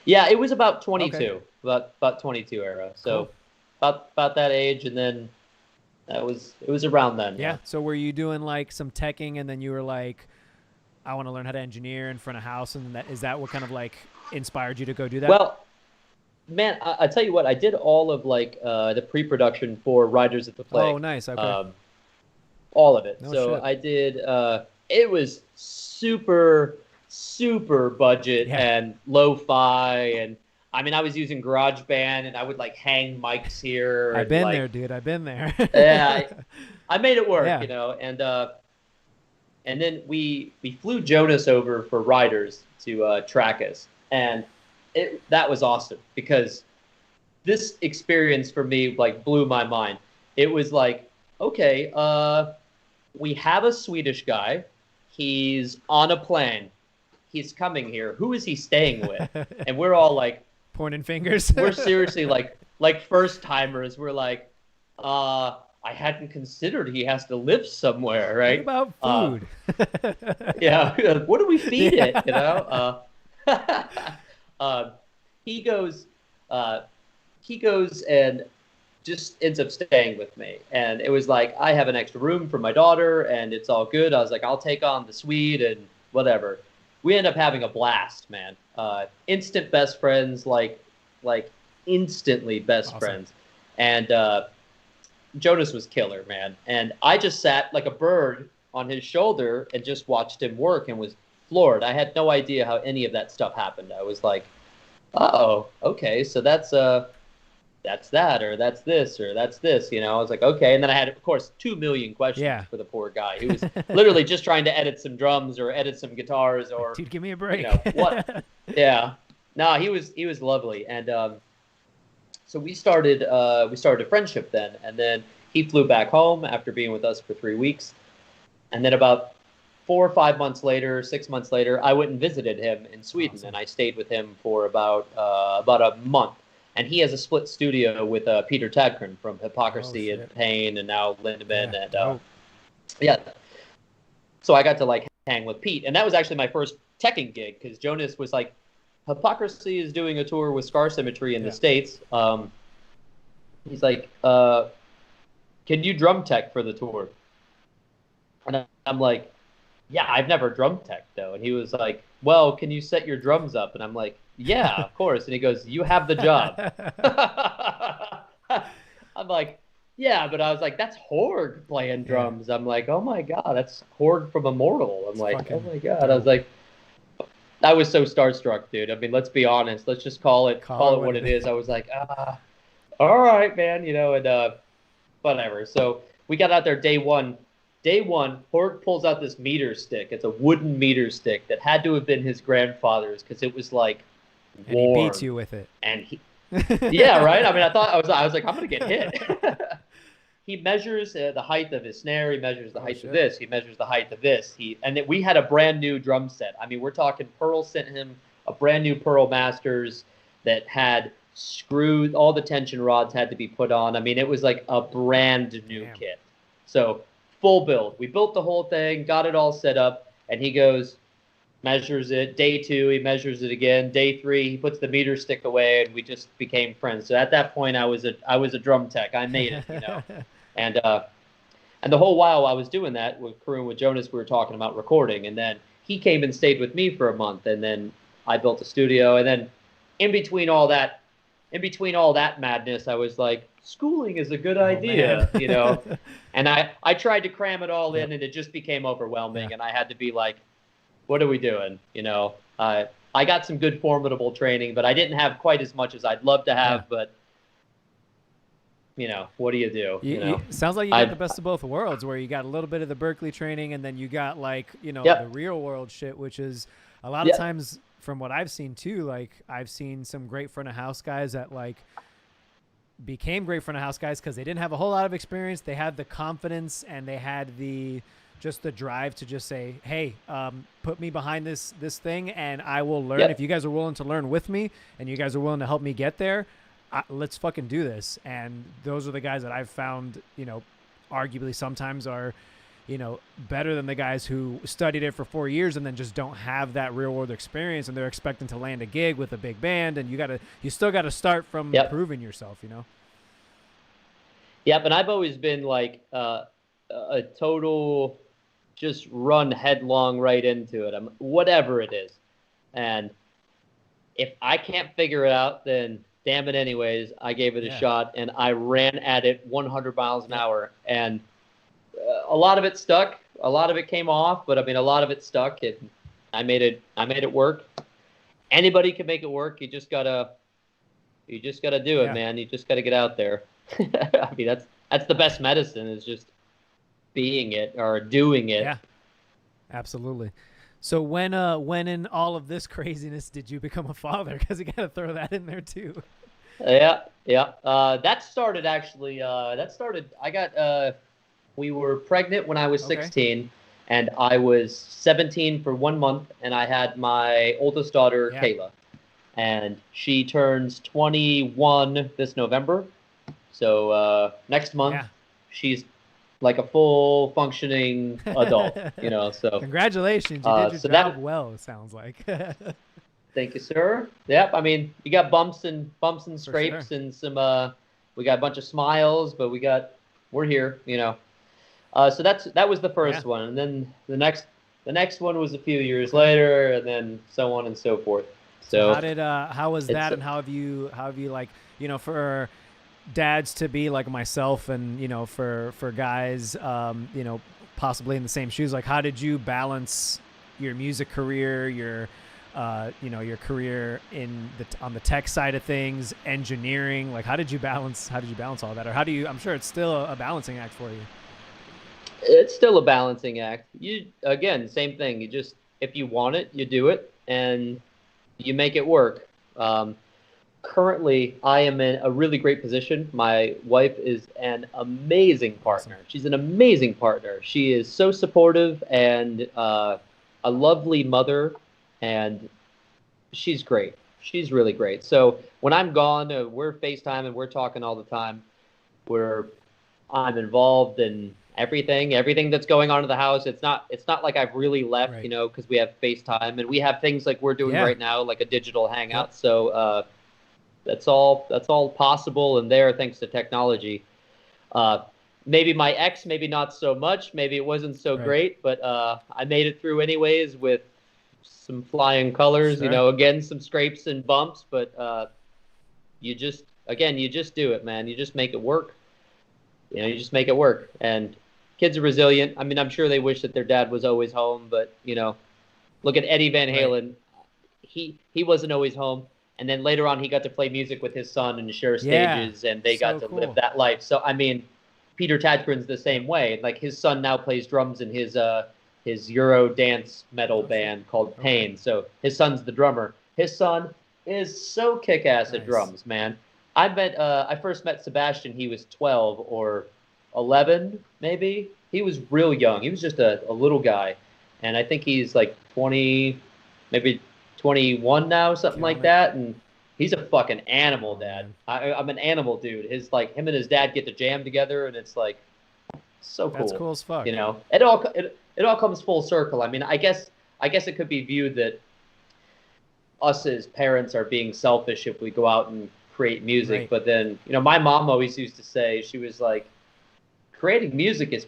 Yeah, it was about 22, about 22 era. So about that age, and then it was around then.
Yeah. So were you doing like some teching, and then you were like, I want to learn how to engineer in front of house, and is that what kind of like inspired you to go do that?
Well, man, I tell you what, I did all of like the pre-production for Riders at the Plague.
Oh, nice. Okay.
all of it.
No
So
shit.
I did. It was super budget and lo-fi, and I mean I was using GarageBand, and I would like hang mics here,
I've
and
been there,
like
dude. I've been there.
yeah, I made it work,
Yeah.
you know, and then we flew Jonas over for riders to track us, and that was awesome because this experience for me like blew my mind. It was like, okay, we have a Swedish guy. He's on a plane. He's coming here. Who is he staying with? And we're all like
pointing fingers.
We're seriously like first timers. We're like, I hadn't considered he has to live somewhere, right?
What about food?
Yeah. What do we feed it? You know? He goes and just ends up staying with me. And it was like, I have an extra room for my daughter and it's all good. I was like, I'll take on the Swede and whatever. We end up having a blast, man. Instant best friends, like instantly best friends. And Jonas was killer, man. And I just sat like a bird on his shoulder and just watched him work and was floored. I had no idea how any of that stuff happened. I was like, oh, okay, so that's that, or that's this, or that's this, you know. I was like, okay. And then I had, of course, 2 million questions for the poor guy who was literally just trying to edit some drums or edit some guitars or,
dude, give me a break.
You know, what? Yeah. No, he was lovely. And so we started a friendship then. And then he flew back home after being with us for 3 weeks. And then about 4 or 5 months later, 6 months later, I went and visited him in Sweden. And I stayed with him for about a month. And he has a split studio with Peter Tadkern from Hypocrisy and Pain, and now Lindemann. And so I got to like hang with Pete, and that was actually my first teching gig because Jonas was like, Hypocrisy is doing a tour with Scar Symmetry in the States. He's like, can you drum tech for the tour? And I'm like, yeah, I've never drum tech though. And he was like, well, can you set your drums up? And I'm like, yeah, of course. And he goes, you have the job. I'm like, yeah, but I was like, that's Horde playing drums. I'm like, oh my God, that's Horde from Immortal. I'm like, oh my God. I was like, I was so starstruck, dude. I mean, let's be honest. Let's just call it what it is. I was like, all right, man, you know, and whatever. So we got out there day one. Day one, Horde pulls out this meter stick. It's a wooden meter stick that had to have been his grandfather's because it was like
warm. And he beats you with it.
And he, yeah, right. I mean, I was like, I'm gonna get hit. He measures the height of his snare. He measures the height of this. He measures the height of this. We had a brand new drum set. I mean, we're talking Pearl sent him a brand new Pearl Masters that had screws. All the tension rods had to be put on. I mean, it was like a brand new kit. So full build. We built the whole thing, got it all set up, and he goes, measures it. Day 2, he measures it again. Day 3, he puts the meter stick away, and we just became friends. So at that point, I was a drum tech. I made it, you know. And the whole while I was doing that with Karun, with Jonas, we were talking about recording, and then he came and stayed with me for a month, and then I built a studio, and then in between all that madness, I was like, schooling is a good idea, you know. And I tried to cram it all in, and it just became overwhelming, and I had to be like, what are we doing? You know, I got some good formidable training, but I didn't have quite as much as I'd love to have. But you know, what do you do? You know?
Sounds like you got the best of both worlds, where you got a little bit of the Berkeley training, and then you got like, you know, the real world shit, which is a lot of times, from what I've seen too, like I've seen some great front of house guys that like became great front of house guys because they didn't have a whole lot of experience. They had the confidence and they had the drive to just say, hey, put me behind this thing and I will learn. If you guys are willing to learn with me and you guys are willing to help me get there, let's fucking do this. And those are the guys that I've found, you know, arguably sometimes are, you know, better than the guys who studied it for 4 years and then just don't have that real world experience, and they're expecting to land a gig with a big band, and you still got to start from proving yourself, you know?
Yep. And I've always been like a total just run headlong right into it. Whatever it is. And if I can't figure it out, then damn it anyways. I gave it a shot, and I ran at it 100 miles an hour. And a lot of it stuck. A lot of it came off, but I mean, a lot of it stuck. And I made it work. Anybody can make it work. You just gotta do it, man. You just gotta get out there. I mean, that's the best medicine, is just being it or doing it.
Yeah, absolutely. So when in all of this craziness did you become a father? Because you got to throw that in there too.
Yeah. That started actually. We were pregnant when I was 16, and I was 17 for 1 month, and I had my oldest daughter, Kayla, and she turns 21 this November. So next month, she's like a full functioning adult, so
congratulations. You did your job well, it sounds like.
Thank you, sir. Yep. I mean, you got bumps and scrapes and some, we got a bunch of smiles, but we're here, so that was the first one. And then the next one was a few years later, and then so on and so forth. So
how was that? And how have you like, for dads to be like myself, and for guys possibly in the same shoes, like how did you balance your music career, your career on the tech side of things, engineering? Like how did you balance all that? Or I'm sure it's still a balancing act for you.
It's still a balancing act. Again, same thing. If you want it, you do it, and you make it work. Currently, I am in a really great position. My wife is an amazing partner. Awesome. She's an amazing partner. She is so supportive and a lovely mother, and she's great. She's really great. So when I'm gone, we're FaceTime and we're talking all the time. I'm involved in everything that's going on in the house. It's not like I've really left, right, because we have FaceTime and we have things like we're doing right now, like a digital hangout. Yep. So that's all possible and there thanks to technology. Maybe my ex, maybe not so much. Maybe it wasn't so great, but I made it through anyways with some flying colors. Again, some scrapes and bumps, but you just do it, man. You just make it work. You just make it work. And kids are resilient. I mean, I'm sure they wish that their dad was always home, but look at Eddie Van Halen. Right. He wasn't always home. And then later on, he got to play music with his son and share stages, and they got to live that life. So, I mean, Peter Tägtgren's the same way. Like, his son now plays drums in his Euro dance metal band called Pain. So his son's the drummer. His son is so kick-ass at drums, man. I first met Sebastian. He was 12 or 11, maybe. He was real young. He was just a little guy, and I think he's like 20, maybe 21 now, something like that. And he's a fucking animal, Dad. I'm an animal dude. Him and his dad get to jam together, and it's like so cool.
That's cool as fuck.
It all comes full circle. I mean, I guess it could be viewed that us as parents are being selfish if we go out and create music. Right. But then, my mom always used to say, she was like, creating music is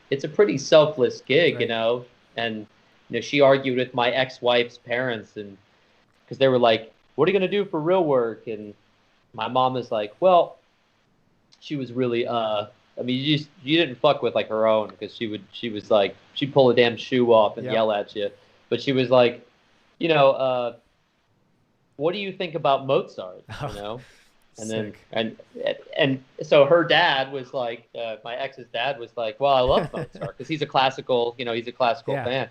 it's a pretty selfless gig, right. And she argued with my ex-wife's parents, and because they were like, what are you going to do for real work? And my mom is like, well, she was really, I mean, you didn't fuck with like her own, because she was like, she'd pull a damn shoe off and yell at you. But she was like, what do you think about Mozart? And then, and so her dad was like, my ex's dad was like, well, I love Mozart because he's a classical fan.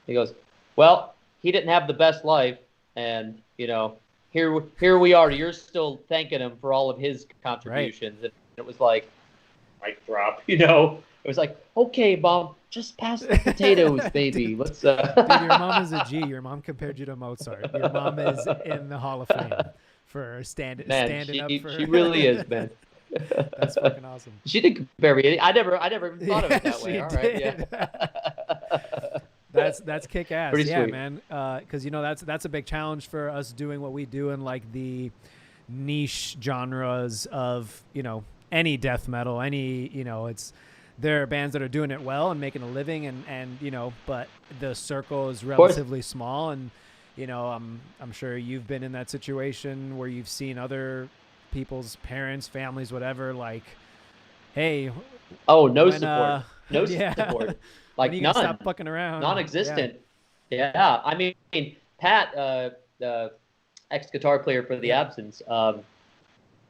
He goes, well, he didn't have the best life, and here we are. You're still thanking him for all of his contributions, and it was like, mic drop. It was like, okay, Mom, just pass the potatoes, baby. Let's.
Dude, your mom is a G. Your mom compared you to Mozart. Your mom is in the Hall of Fame for standing up for.
She really is, man.
That's fucking awesome.
She did compare me. I never even thought of it that way. All right,
yeah. That's kick ass.
Pretty
yeah,
sweet.
Man. Because that's a big challenge for us doing what we do in like the niche genres of any death metal, any there are bands that are doing it well and making a living, and but the circle is relatively small, and I'm sure you've been in that situation where you've seen other people's parents, families, whatever, like, hey,
no support. no
Yeah.
support, like
When you
none,
gonna stop fucking around?
non-existent. Yeah. I mean, Pat, the ex-guitar player for the Absence,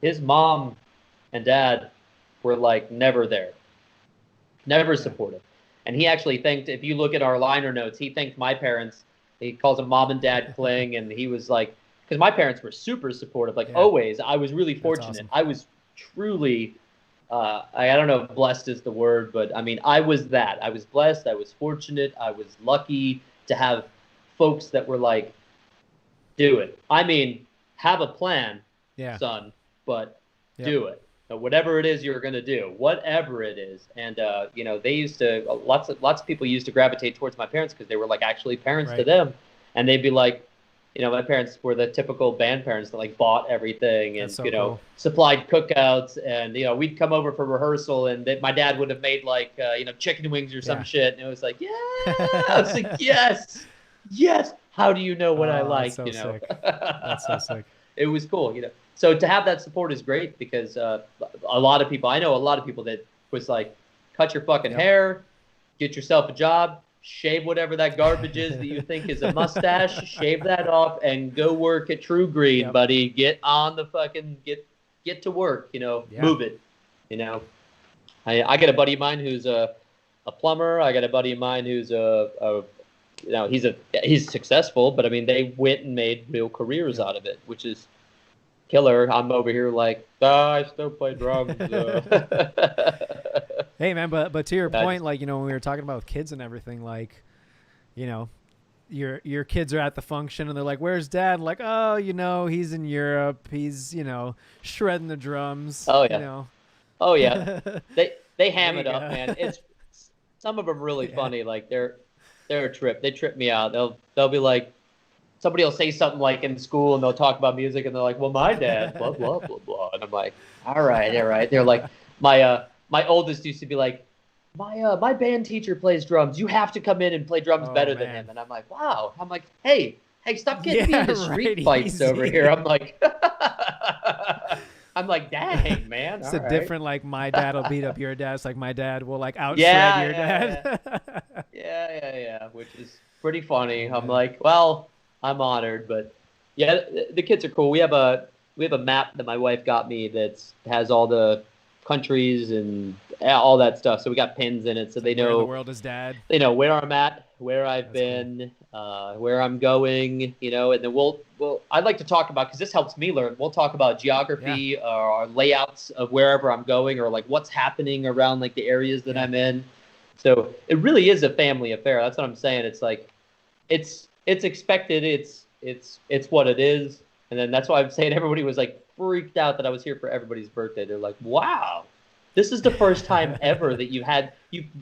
his mom and dad were like never there, never supportive. And he actually thanked, if you look at our liner notes, he thanked my parents. He calls them Mom and Dad Kling, and he was like, because my parents were super supportive, like always. I was really fortunate. Awesome. I was truly, I don't know if blessed is the word, but I mean, I was that. I was blessed. I was fortunate. I was lucky to have folks that were like, do it. I mean, have a plan, son, but do it. Whatever it is you're going to do, whatever it is. And, you know, they used to, lots of people used to gravitate towards my parents because they were like actually parents to them. And they'd be like, you know, my parents were the typical band parents that like bought everything and, you know, supplied cookouts. And, you know, we'd come over for rehearsal and my dad would have made like, you know, chicken wings or some shit. And it was like, I was like, yes. How do you know what I like?
That's so
sick.
That's so sick.
It was cool, you know. So to have that support is great because a lot of people, I know a lot of people that was like, cut your fucking hair, get yourself a job, shave whatever that garbage is that you think is a mustache, shave that off, and go work at True Green, buddy. Get on the fucking get to work, you know, move it, you know. I got a buddy of mine who's a plumber. I got a buddy of mine who's you know, he's successful, but I mean, they went and made real careers out of it, which is killer. I'm over here like, I still play drums.
Hey man, but to your point, like, you know, when we were talking about with kids and everything, like, you know, your kids are at the function and they're like, where's dad? Like, oh, you know, he's in Europe. He's, you know, shredding the drums.
Oh yeah.
You know.
Oh yeah. They ham it up, man. It's some of them really funny. Like they're a trip. They trip me out. They'll be like, somebody will say something like in school and they'll talk about music and they're like, well, my dad, blah, blah, blah, blah. And I'm like, all right. They're like, my oldest used to be like, my band teacher plays drums. You have to come in and play drums better than him. And I'm like, wow. I'm like, hey, stop getting me into street fights over here. I'm like, dang, man.
It's different, like, my dad will beat up your dad. It's like my dad will, like, out-shred your dad.
Yeah, which is pretty funny. I'm like, well, I'm honored, but yeah, the kids are cool. We have a map that my wife got me that has all the countries and all that stuff. So we got pins in it, so they know
where the world is dad.
They know where I'm at, where I've been, where I'm going. You know, and then we'll. I'd like to talk about, because this helps me learn. We'll talk about geography, or layouts of wherever I'm going, or like what's happening around like the areas that I'm in. So it really is a family affair. That's what I'm saying. It's like, it's expected. It's what it is. And then that's why I'm saying everybody was like freaked out that I was here for everybody's birthday. They're like, wow, this is the first time ever that you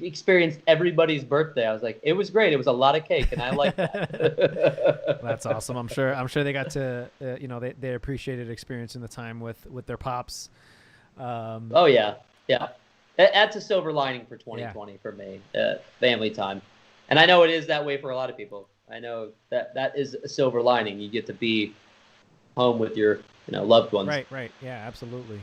experienced everybody's birthday. I was like, it was great. It was a lot of cake, and I like that.
That's awesome. I'm sure they got to, you know, they appreciated experiencing the time with their pops.
Oh yeah. That's a silver lining for 2020 for me, family time. And I know it is that way for a lot of people. I know that is a silver lining. You get to be home with your, you know, loved ones.
Right. Yeah, absolutely.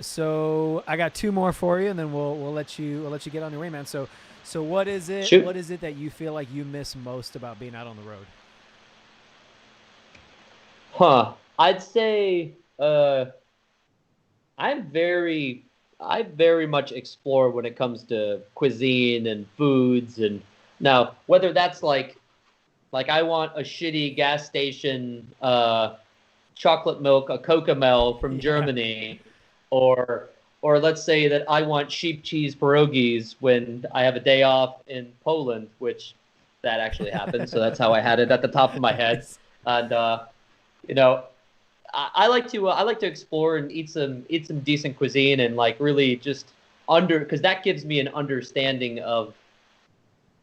So I got two more for you, and then we'll let you get on your way, man. So what is it?
Shoot.
What is it that you feel like you miss most about being out on the road?
I'd say I very much explore when it comes to cuisine and foods, and now whether that's like I want a shitty gas station chocolate milk, a Cocomel from Germany, or let's say that I want sheep cheese pierogies when I have a day off in Poland, which that actually happened. So that's how I had it at the top of my head. And you know, I like to explore and eat some decent cuisine, and like really just because that gives me an understanding of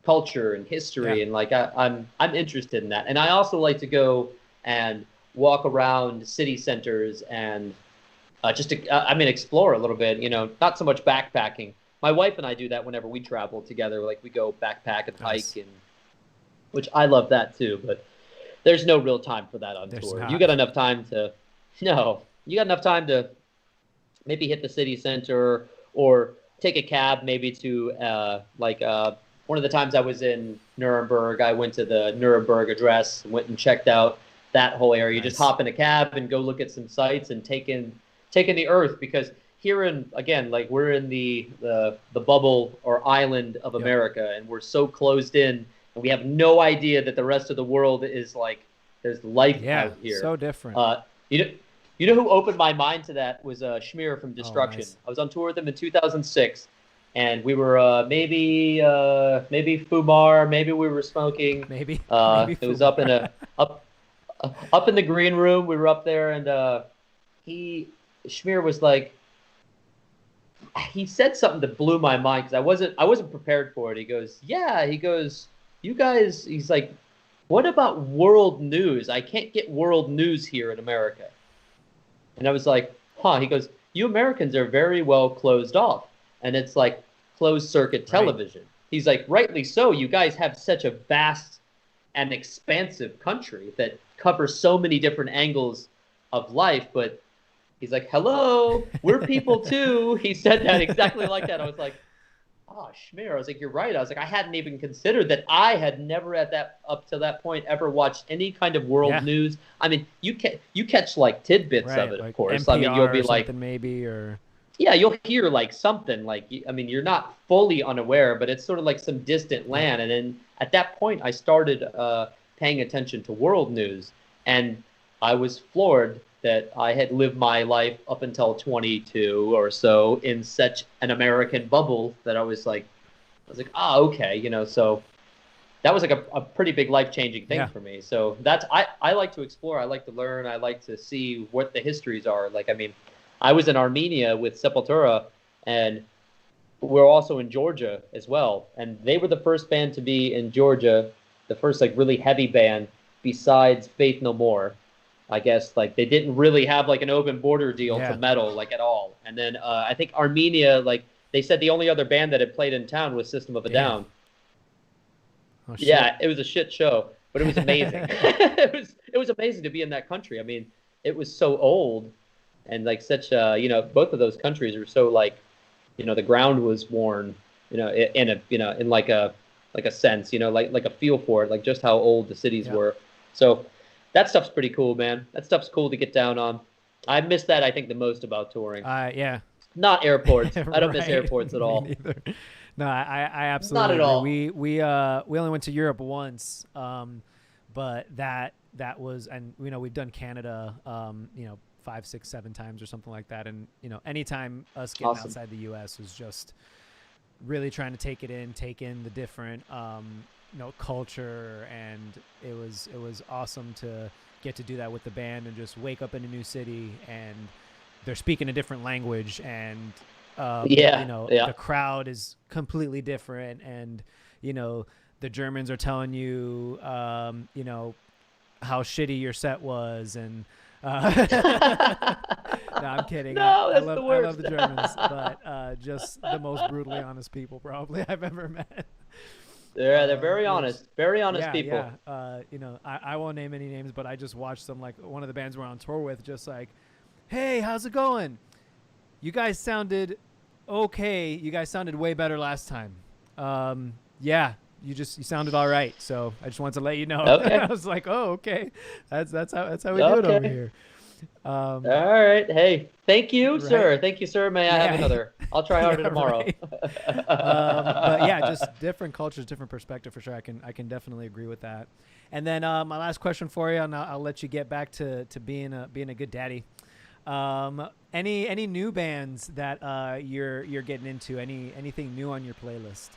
culture and history, and like I'm interested in that. And I also like to go and walk around city centers and just to explore a little bit, you know, not so much backpacking. My wife and I do that whenever we travel together. Like we go backpack and hike, and which I love that too, but there's no real time for that on tour. You got enough time to maybe hit the city center, or take a cab maybe to one of the times I was in Nuremberg, I went to the Nuremberg address, went and checked out that whole area.
Nice.
Just hop in a cab and go look at some sites and take in the earth, because here in, again, like we're in the bubble or island of America, and we're so closed in, and we have no idea that the rest of the world is like there's life out here.
So different.
You know who opened my mind to that was Schmear from Destruction.
Nice.
I was on tour with them in 2006, and we were maybe Fumar, maybe we were smoking.
Maybe
it was up in up in the green room. We were up there, and Schmear was like, he said something that blew my mind, because I wasn't prepared for it. He goes, you guys, he's like, what about world news? I can't get world news here in America. And I was like, huh. He goes, you Americans are very well closed off, and it's like closed circuit television. Right. He's like, rightly so. You guys have such a vast and expansive country that covers so many different angles of life, but he's like, hello, we're people too. He said that exactly like that. I was like, oh, Schmear. I was like, you're right. I was like, I hadn't even considered that. I had never up to that point ever watched any kind of world news. I mean, you catch like tidbits of it,
like
of course.
NPR,
I mean, you'll be like,
maybe, or
you'll hear like something like, I mean, you're not fully unaware, but it's sort of like some distant land. And then at that point, I started paying attention to world news, and I was floored that I had lived my life up until 22 or so in such an American bubble that I was like, okay, so that was like a pretty big life-changing thing for me. So that's, I like to explore, I like to learn, I like to see what the histories are. Like, I mean, I was in Armenia with Sepultura, and we're also in Georgia as well. And they were the first band to be in Georgia, the first like really heavy band besides Faith No More. I guess like they didn't really have like an open border deal to metal like at all. And then I think Armenia, like they said the only other band that had played in town was System of a Down.
Oh, shit.
Yeah, it was a shit show, but it was amazing. it was amazing to be in that country. I mean, it was so old, and like such both of those countries were so like, the ground was worn, in like a sense, like a feel for it, like just how old the cities were. So that stuff's pretty cool, man. That stuff's cool to get down on. I miss that, I think, the most about touring. Not airports. I don't miss airports at all.
Me neither. No, I absolutely
not at
agree.
all.
We only went to Europe once, but that was, and we've done Canada, 5, 6, 7 times or something like that, and anytime us getting outside the U.S. was just really trying to take in the different culture, and it was awesome to get to do that with the band and just wake up in a new city and they're speaking a different language, and the crowd is completely different, and the Germans are telling you how shitty your set was, and no, I'm kidding.
No, that's the worst.
I love the Germans, but just the most brutally honest people probably I've ever met.
They're very honest people.
Yeah. I won't name any names, but I just watched them, like one of the bands we're on tour with, just like, hey, how's it going? You guys sounded okay. You guys sounded way better last time. You sounded all right. So I just wanted to let you know.
Okay.
I was like, oh, okay. That's how we do it over here.
All right. Hey, thank you, sir. Thank you, sir. May I have another? I'll try harder tomorrow.
Right. But yeah, just different cultures, different perspective for sure. I can definitely agree with that. And then my last question for you, and I'll let you get back to being a good daddy. Any new bands that you're getting into? Anything new on your playlist?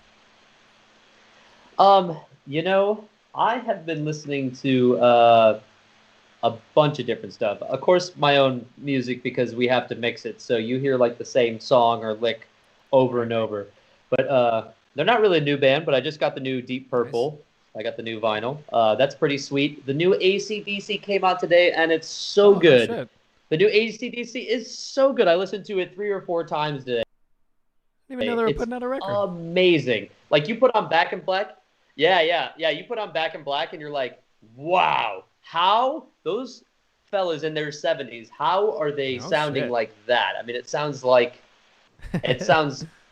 I have been listening to a bunch of different stuff. Of course, my own music, because we have to mix it, so you hear like the same song or lick over and over. But they're not really a new band, but I just got the new Deep Purple. Nice. I got the new vinyl. That's pretty sweet. The new AC/DC came out today, and it's so good. Shit. The new AC/DC is so good. I listened to it 3 or 4 times today.
I didn't even know they were putting out a record.
Amazing. Like, you put on Back in Black. Yeah. You put on Back in Black, and you're like, wow. How those fellas in their 70s, how are they sounding like that? I mean, it sounds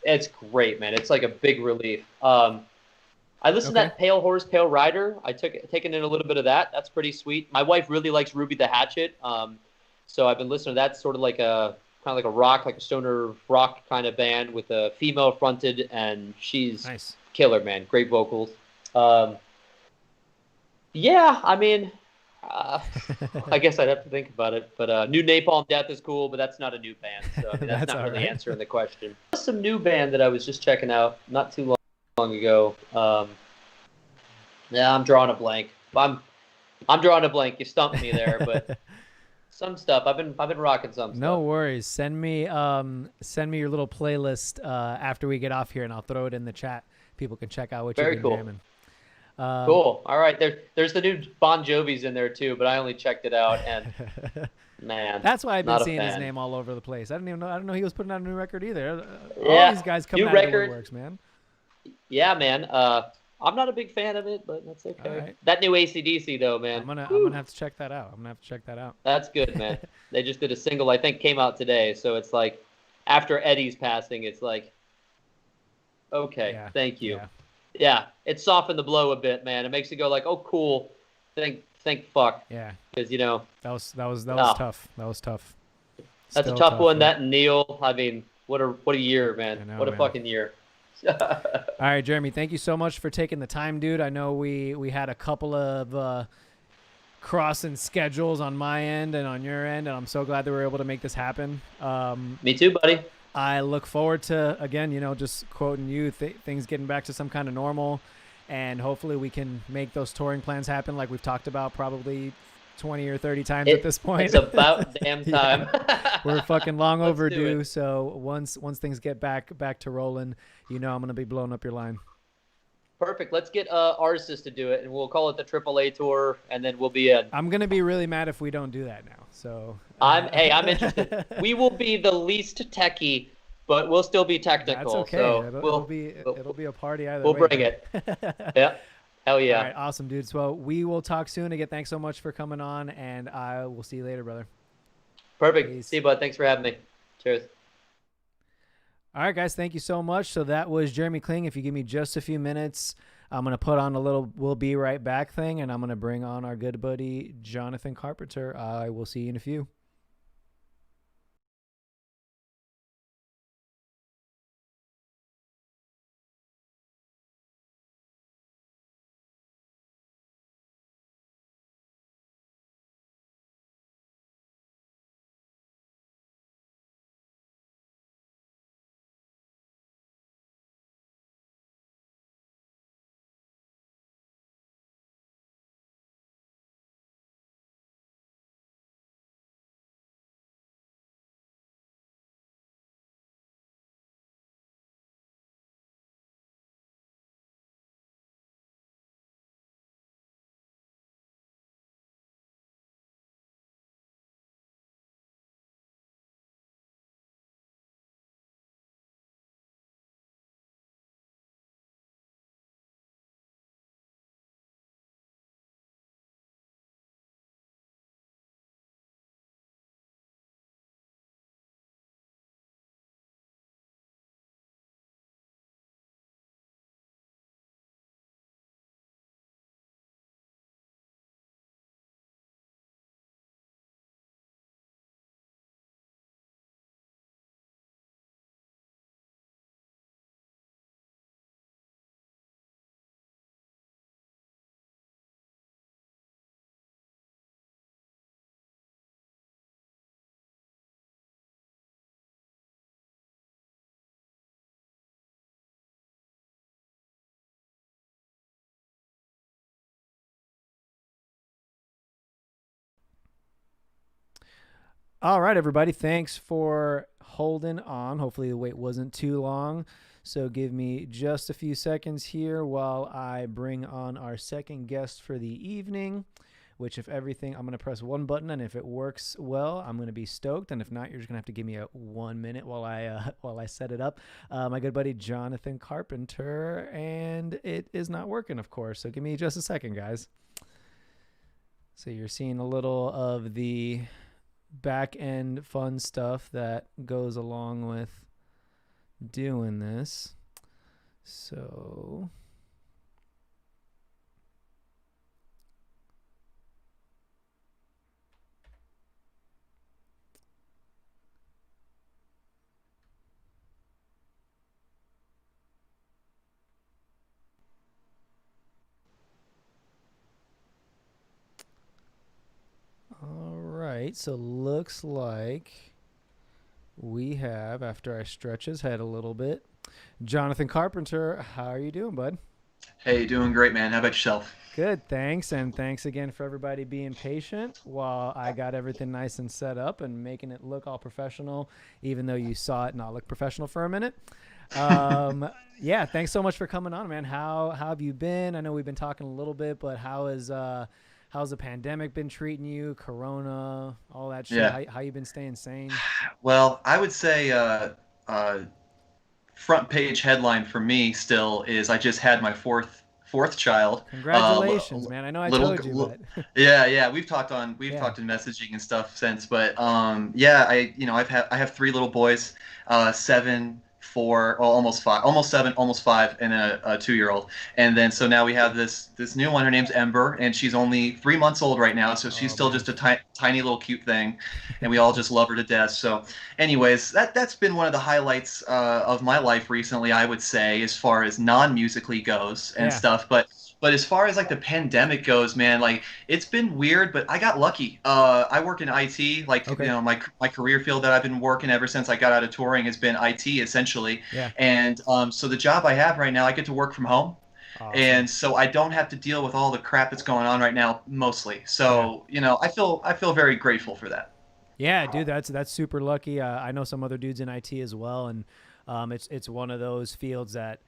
It's great, man. It's like a big relief. I listened to
Okay.
that Pale Horse, Pale Rider. I taken in a little bit of that. That's pretty sweet. My wife really likes Ruby the Hatchet. So I've been listening to that, sort of like a kind of like a rock, like a stoner rock kind of band with a female fronted, and she's
Nice.
killer, man. Great vocals. Um, yeah, I mean, I guess I'd have to think about it. But New Napalm Death is cool, but that's not a new band, so I mean that's
That's
not
all
really
right.
answering the question. There's some new band that I was just checking out not too long ago. Yeah, I'm drawing a blank. I'm drawing a blank. You stumped me there, but some stuff I've been rocking some
No
stuff.
worries. Send me your little playlist after we get off here, and I'll throw it in the chat. People can check out what you've
Very
been
cool.
jamming.
Cool. All right. There's the new Bon Jovi's in there too, but I only checked it out and man,
That's why I've been
not a
seeing his
fan.
name all over the place. I didn't know he was putting out a new record either. All these
Yeah,
guys coming
new
out of the
record.
woodworks, man.
Yeah, man. I'm not a big fan of it, but that's
All
okay.
right.
That new AC/DC though, man.
I'm gonna have to check that out.
That's good, man. They just did a single, I think, came out today. So it's like after Eddie's passing, it's like, okay,
Yeah.
thank you.
Yeah.
Yeah, it softened the blow a bit, man. It makes you go like, oh, cool. Think fuck,
Yeah.
because
That was
oh,
tough. That was tough.
that's a
Still
tough one.
man.
That and Neil. I mean, what a year, man.
I know,
What a
man.
fucking year.
All right, Jeramie, thank you so much for taking the time, dude. I know we had a couple of crossing schedules on my end and on your end, and I'm so glad that we were able to make this happen.
Me too, buddy.
I look forward to, again, just quoting you, things getting back to some kind of normal, and hopefully we can make those touring plans happen like we've talked about probably 20 or 30 times at this point.
It's about damn time.
We're fucking long
Let's do
overdue.
it.
So once things get back to rolling, I'm gonna be blowing up your line.
Perfect. Let's get Arsis to do it, and we'll call it the AAA tour, and then we'll be in.
I'm gonna be really mad if we don't do that now. So
I'm interested. We will be the least techie, but we'll still be technical.
That's okay.
So
It'll be a party either
we'll
way.
bring it. Yeah. Hell yeah.
All right, awesome, dudes. Well, we will talk soon. Again, thanks so much for coming on, and I will see you later, brother.
Perfect.
Peace.
See you, bud. Thanks for having me. Cheers.
All right, guys, thank you so much. So that was Jeramie Kling. If you give me just a few minutes, I'm going to put on a little "we'll be right back" thing, and I'm going to bring on our good buddy, Jonathan Carpenter. I will see you in a few. All right, everybody. Thanks for holding on. Hopefully the wait wasn't too long. So give me just a few seconds here while I bring on our second guest for the evening, which if everything, I'm going to press one button, and if it works well, I'm going to be stoked. And if not, you're just going to have to give me a 1 minute while I set it up. My good buddy, Jonathan Carpenter, and it is not working, of course. So give me just a second, guys. So you're seeing a little of the back end fun stuff that goes along with doing this. So all right, so looks like we have, after I stretch his head a little bit, Jonathan Carpenter. How are you doing, bud?
Hey, doing great, man. How about yourself?
Good, thanks. And thanks again for everybody being patient while I got everything nice and set up and making it look all professional, even though you saw it not look professional for a minute. Yeah, thanks so much for coming on, man. How have you been? I know we've been talking a little bit, but how's the pandemic been treating you? Corona, all that shit.
Yeah.
How you been staying sane?
Well, I would say front page headline for me still is I just had my fourth child.
Congratulations, man. I know I told you, but
Yeah. We've
yeah.
talked in messaging and stuff since, but yeah, I have three little boys, 7, 4, well, almost 5, almost 7, almost 5, and a 2-year-old. And then so now we have this new one. Her name's Ember, and she's only 3 months old right now, so she's
Oh,
still
man.
just a tiny little cute thing, and we all just love her to death. So, anyways, that's been one of the highlights of my life recently, I would say, as far as non-musically goes and
Yeah.
stuff. But as far as like the pandemic goes, man, like it's been weird, but I got lucky. I work in IT, like
Okay.
my career field that I've been working ever since I got out of touring has been IT essentially.
Yeah.
And so the job I have right now, I get to work from home,
Awesome.
and so I don't have to deal with all the crap that's going on right now, mostly.
Yeah.
So I feel very grateful for that.
Yeah, dude, that's super lucky. I know some other dudes in IT as well, and it's one of those fields that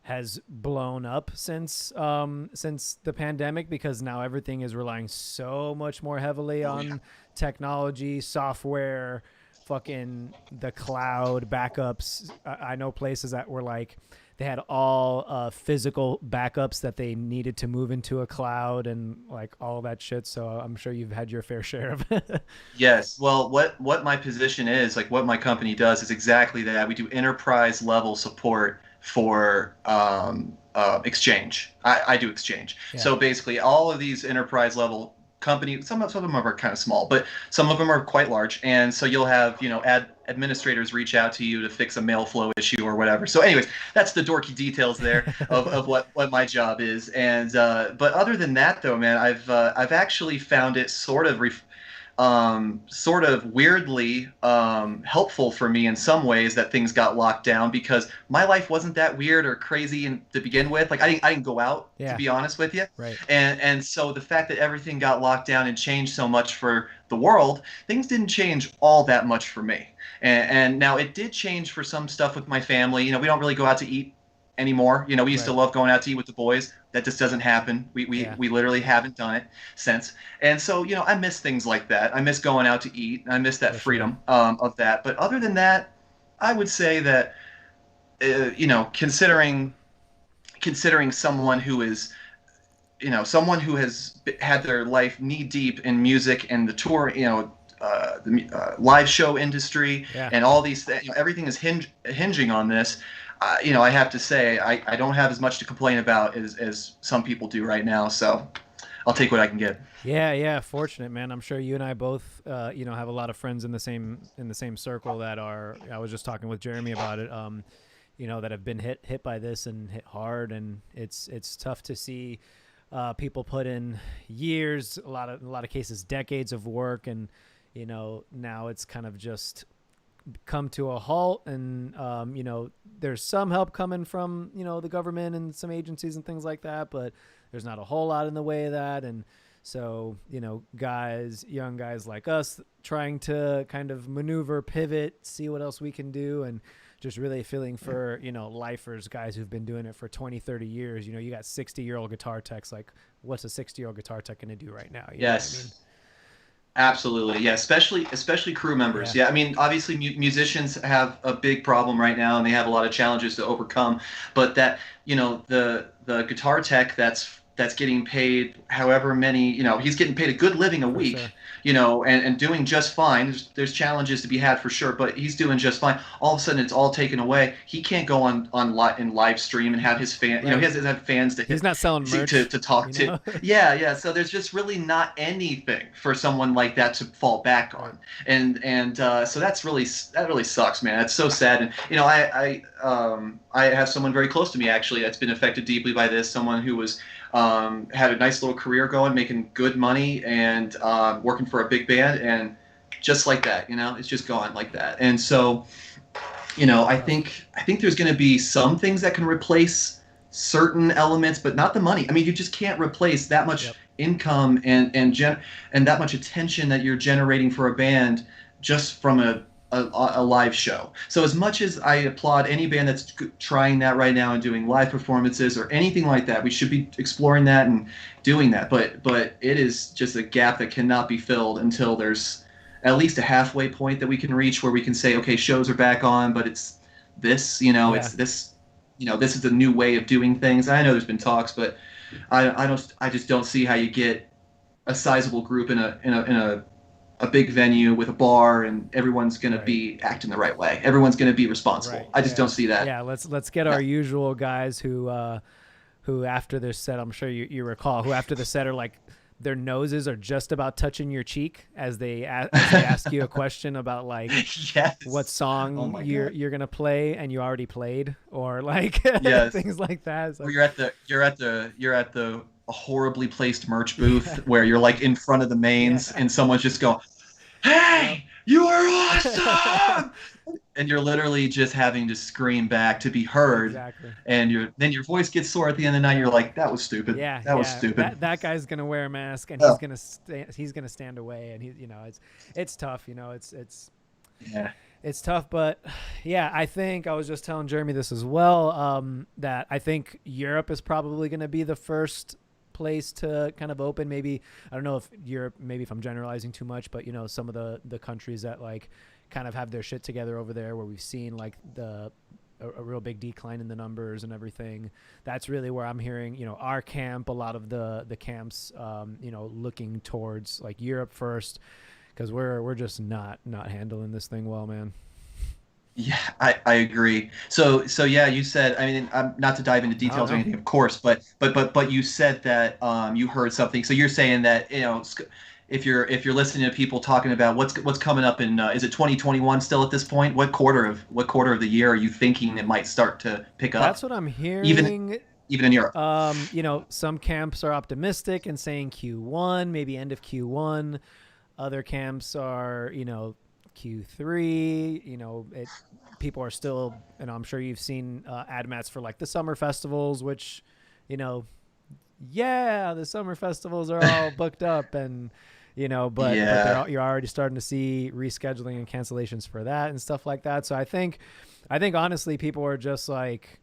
has blown up since the pandemic, because now everything is relying so much more heavily
Oh yeah.
on technology, software, fucking the cloud backups. I know places that were like they had all physical backups that they needed to move into a cloud and like all that shit. So I'm sure you've had your fair share of it.
Yes. Well, what my position is, like what my company does, is exactly that. We do enterprise level support for Exchange. I do Exchange.
Yeah.
So basically, all of these enterprise level companies, some of them are kind of small, but some of them are quite large. And so you'll have administrators reach out to you to fix a mail flow issue or whatever. So, anyways, that's the dorky details there of what my job is. And but other than that, though, man, I've actually found it sort of weirdly helpful for me in some ways that things got locked down, because my life wasn't that weird or crazy to begin with. Like I didn't go out, to
Yeah.
be honest with you.
Right.
And so the fact that everything got locked down and changed so much for the world, things didn't change all that much for me. And now it did change for some stuff with my family. We don't really go out to eat anymore. We used to
Right.
love going out to eat with the boys. That just doesn't happen.
Yeah.
We literally haven't done it since. And so, I miss things like that. I miss going out to eat. I miss that
For sure.
freedom of that. But other than that, I would say that, considering someone who has had their life knee deep in music and the tour, the live show industry
Yeah.
and all these things, everything is hinging on this. I have to say I don't have as much to complain about as some people do right now. So I'll take what I can get.
Yeah, fortunate, man. I'm sure you and I both, have a lot of friends in the same circle that are. I was just talking with Jeramie about it. That have been hit by this and hit hard, and it's tough to see people put in years, a lot of cases, decades of work, and now it's kind of just come to a halt. And there's some help coming from the government and some agencies and things like that, but there's not a whole lot in the way of that. And so young guys like us trying to kind of maneuver, pivot, see what else we can do, and just really feeling for lifers, guys who've been doing it for 20-30 years. You got 60-year-old guitar techs. Like, what's a 60-year-old guitar tech going to do right now? You know what I mean?
Yes. Absolutely, yeah. Especially crew members.
Yeah.
Yeah, I mean, obviously musicians have a big problem right now, and they have a lot of challenges to overcome. But that, the guitar tech that's that's getting paid however many, he's getting paid a good living a week,
sure.
And doing just fine. There's challenges to be had for sure, but he's doing just fine. All of a sudden, it's all taken away. He can't go on in live stream and have his fan,
Right.
he has to have fans to
He's not selling merch,
to talk to. Yeah. So there's just really not anything for someone like that to fall back on, and so that really sucks, man. It's so sad. And I have someone very close to me actually that's been affected deeply by this. Someone who was had a nice little career going, making good money, and working for a big band, and just like that, it's just gone like that. And so, I think there's going to be some things that can replace certain elements, but not the money. I mean, you just can't replace that much income and that much attention that you're generating for a band just from a live show. So as much as I applaud any band that's trying that right now and doing live performances or anything like that, we should be exploring that and doing that. But it is just a gap that cannot be filled until there's at least a halfway point that we can reach where we can say, okay, shows are back on, but it's this, it's this, this is a new way of doing things. I know there's been talks, but I just don't see how you get a sizable group in a big venue with a bar and everyone's going to be acting the right way. Everyone's going to be responsible.
Right.
I just don't see that.
Yeah, let's get our usual guys who after their set, I'm sure you recall, who after the set are like their noses are just about touching your cheek as they ask you a question about like what song you're going to play and you already played, or like things like that. So,
or you're at the horribly placed merch booth where you're like in front of the mains and someone's just going, "Hey, you are awesome!" and you're literally just having to scream back to be heard.
Exactly.
And then your voice gets sore at the end of the night. You're like, "That was stupid. That was stupid."
That guy's gonna wear a mask and he's gonna stand away, and it's tough. It's tough, but I think I was just telling Jeramie this as well, that I think Europe is probably going to be the first place to kind of open. Maybe, I don't know if Europe, maybe if I'm generalizing too much, but some of the countries that like kind of have their shit together over there, where we've seen like a real big decline in the numbers and everything. That's really where I'm hearing, our camp, a lot of the camps, looking towards like Europe first, because we're just not handling this thing well, man.
Yeah, I agree. So yeah, you said, I mean, not to dive into details or anything, of course, but you said that you heard something. So you're saying that if you're listening to people talking about what's coming up in is it 2021 still at this point? What quarter of the year are you thinking it might start to pick up?
That's what I'm hearing.
Even in Europe.
Some camps are optimistic and saying Q1, maybe end of Q1. Other camps are, Q3, people are still, and I'm sure you've seen ad mats for like the summer festivals, which, the summer festivals are all booked up, and but you're already starting to see rescheduling and cancellations for that and stuff like that. So I think honestly, people are just like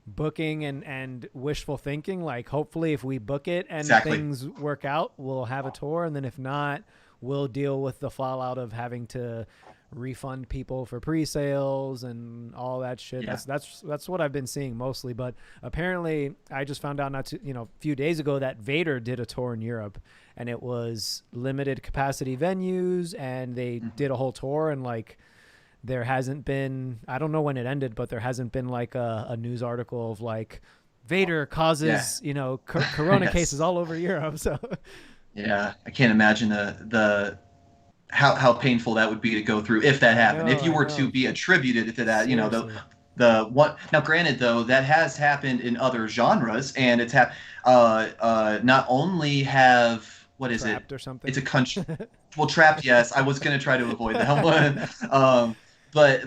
booking and wishful thinking, like hopefully if we book it and things work out, we'll have a tour, and then if not, we'll deal with the fallout of having to refund people for pre-sales and all that shit. Yeah. That's what I've been seeing mostly. But apparently, I just found out a few days ago that Vader did a tour in Europe, and it was limited capacity venues, and they did a whole tour, and like there hasn't been, I don't know when it ended, but there hasn't been like a news article of like Vader causes corona cases all over Europe. So.
Yeah, I can't imagine the how painful that would be to go through if that happened. If you were to be attributed to that,
Seriously.
the what. Now, granted, though, that has happened in other genres, and it's not only have what is
Trapped
it?
Or something.
It's a country. Well, Trapped, yes. I was going to try to avoid that one, but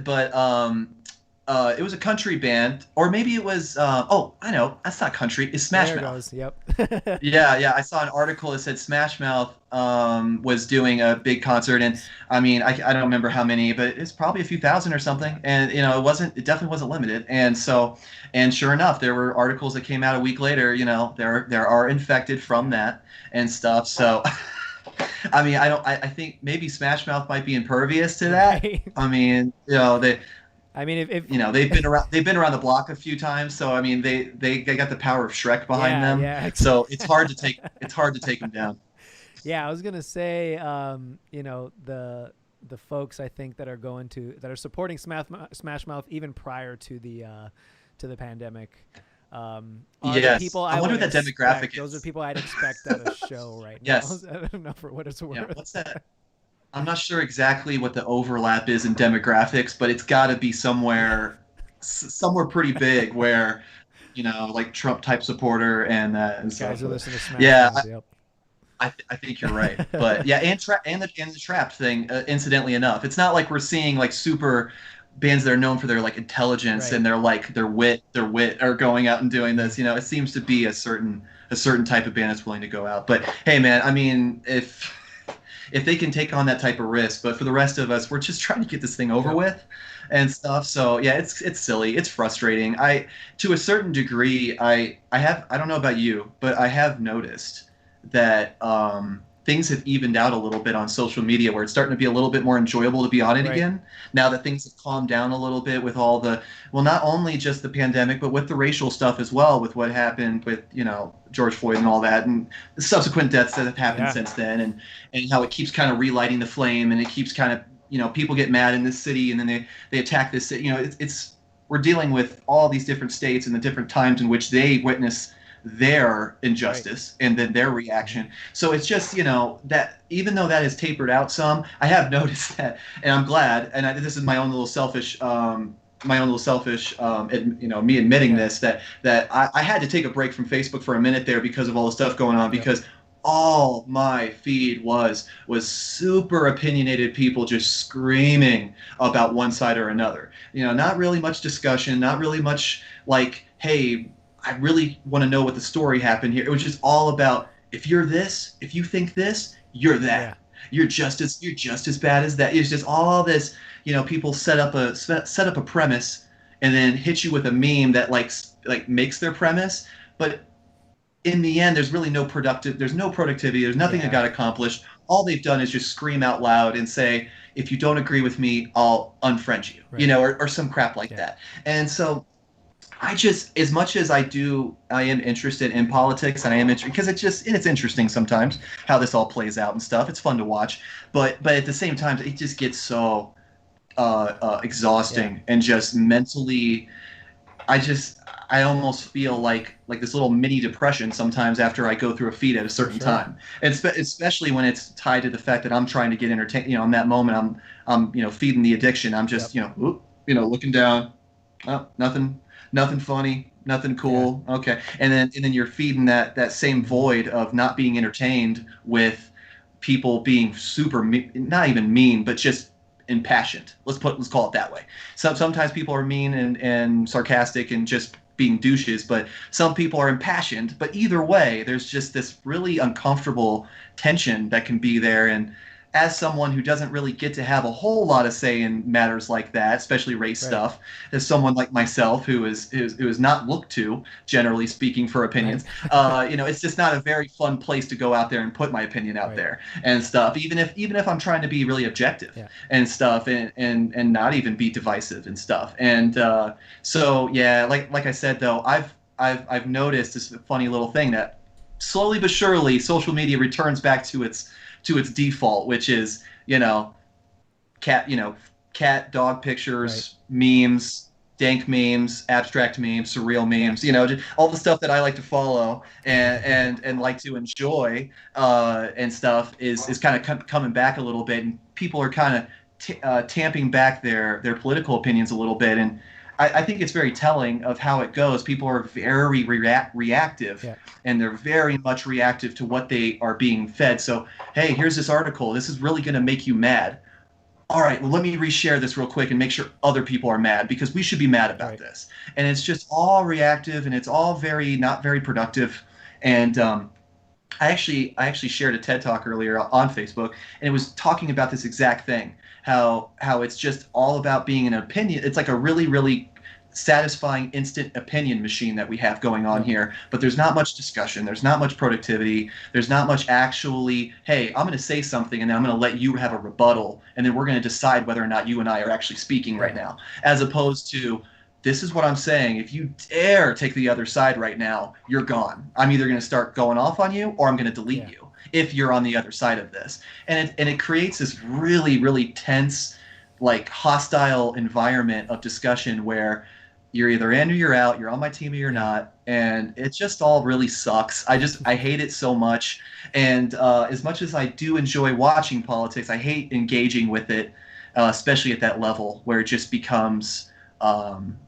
it was a country band, or maybe it was. I know that's not country. It's Smash
there
Mouth.
It goes. Yep.
Yeah. I saw an article that said Smash Mouth was doing a big concert, and I mean, I don't remember how many, but it's probably a few thousand or something. And it definitely wasn't limited. And sure enough, there were articles that came out a week later. There are infected from that and stuff. So. I mean, I think maybe Smash Mouth might be impervious to that.
Right.
I mean,
I mean, if
you know, they've been around the block a few times, so I mean, they got the power of Shrek behind them.
Yeah.
So it's hard to take them down.
Yeah, I was gonna say, you know, the folks I think that are supporting Smash Mouth even prior to the pandemic. Are the people
I wonder what that demographic is.
Those are people I'd expect at a show right now.
Yes.
I don't know for what it's worth.
Yeah, what's that? I'm not sure exactly what the overlap is in demographics, but it's got to be somewhere pretty big where, you know, like Trump type supporter and
guys
stuff.
who listen to Smash
Yeah,
Mouth, yep.
I think you're right, but yeah, and the Trapped thing. Incidentally enough, it's not like we're seeing like super bands that are known for their like intelligence and their wit are going out and doing this. You know, it seems to be a certain type of band that's willing to go out. But hey, man, I mean, if they can take on that type of risk, but for the rest of us, we're just trying to get this thing over with and stuff. So yeah, it's silly, it's frustrating. To a certain degree, I don't know about you, but I have noticed that things have evened out a little bit on social media, where it's starting to be a little bit more enjoyable to be on it again. Now that things have calmed down a little bit with all the, well, not only just the pandemic, but with the racial stuff as well, with what happened with, you know, George Floyd and all that, and the subsequent deaths that have happened since then, and how it keeps kind of relighting the flame, and it keeps kind of, you know, people get mad in this city, and then they attack this city. You know, we're dealing with all these different states and the different times in which they witness their injustice and then their reaction. So it's just, you know, that even though that has tapered out some, I have noticed that, and I'm glad, and this is my own little selfish you know, me admitting this, that I had to take a break from Facebook for a minute there because of all the stuff going on, because all my feed was super opinionated people just screaming about one side or another. You know, not really much discussion, not really much like, hey, I really want to know what the story happened here. It was just all about, if you're this, if you think this, you're that. Yeah. You're just as bad as that. It's just all this, you know, people set up a premise and then hit you with a meme that like makes their premise, but in the end there's really no productivity, there's nothing that got accomplished. All they've done is just scream out loud and say, if you don't agree with me, I'll unfriend you. You know, or some crap like that. And so I just, as much as I am interested in politics, and I am interested because it's interesting sometimes how this all plays out and stuff. It's fun to watch, but at the same time, it just gets so exhausting and just mentally. I almost feel like this little mini depression sometimes after I go through a feed at a certain time, and especially when it's tied to the fact that I'm trying to get entertained. You know, in that moment, I'm you know, feeding the addiction. I'm just you know, looking down, oh, nothing funny, nothing cool. Okay. And then you're feeding that same void of not being entertained with people being super not even mean, but just impassioned. Let's call it that way. Sometimes people are mean and sarcastic and just being douches, but some people are impassioned. But either way, there's just this really uncomfortable tension that can be there. And as someone who doesn't really get to have a whole lot of say in matters like that, especially race stuff, as someone like myself who is not looked to, generally speaking, for opinions, you know, it's just not a very fun place to go out there and put my opinion out there and stuff. Even if I'm trying to be really objective and stuff, and not even be divisive and stuff. And so yeah, like I said though, I've noticed this funny little thing that slowly but surely social media returns back to its default, which is, you know, cat dog pictures, memes, dank memes, abstract memes, surreal memes, you know, just all the stuff that I like to follow and like to enjoy and stuff is kind of coming back a little bit, and people are kind of tamping back their political opinions a little bit, and I think it's very telling of how it goes. People are very reactive, and they're very much reactive to what they are being fed. So, hey, here's this article. This is really going to make you mad. All right, well, let me reshare this real quick and make sure other people are mad, because we should be mad about this. And it's just all reactive, and it's all not very productive. And I actually shared a TED Talk earlier on Facebook, and it was talking about this exact thing. How it's just all about being an opinion. It's like a really, really satisfying instant opinion machine that we have going on here, but there's not much discussion, there's not much productivity, there's not much actually, hey, I'm going to say something and then I'm going to let you have a rebuttal, and then we're going to decide whether or not you and I are actually speaking right now, as opposed to, this is what I'm saying, if you dare take the other side right now, you're gone. I'm either going to start going off on you or I'm going to delete you if you're on the other side of this. And it creates this really, really tense, like hostile environment of discussion where you're either in or you're out, you're on my team or you're not, and it just all really sucks. I hate it so much, and as much as I do enjoy watching politics, I hate engaging with it, especially at that level where it just becomes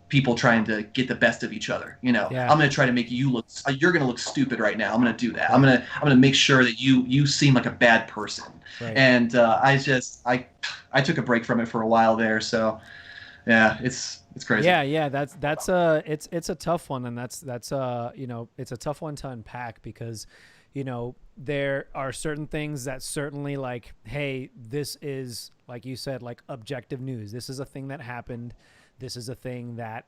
people trying to get the best of each other. I'm going to try to make you look. You're going to look stupid right now. I'm going to do that. I'm going to make sure that you seem like a bad person. Right. And I took a break from it for a while there. So yeah, it's crazy.
Yeah. It's a tough one, and that's it's a tough one to unpack because, there are certain things that certainly, like, hey, this is, like you said, like objective news. This is a thing that happened. This is a thing that,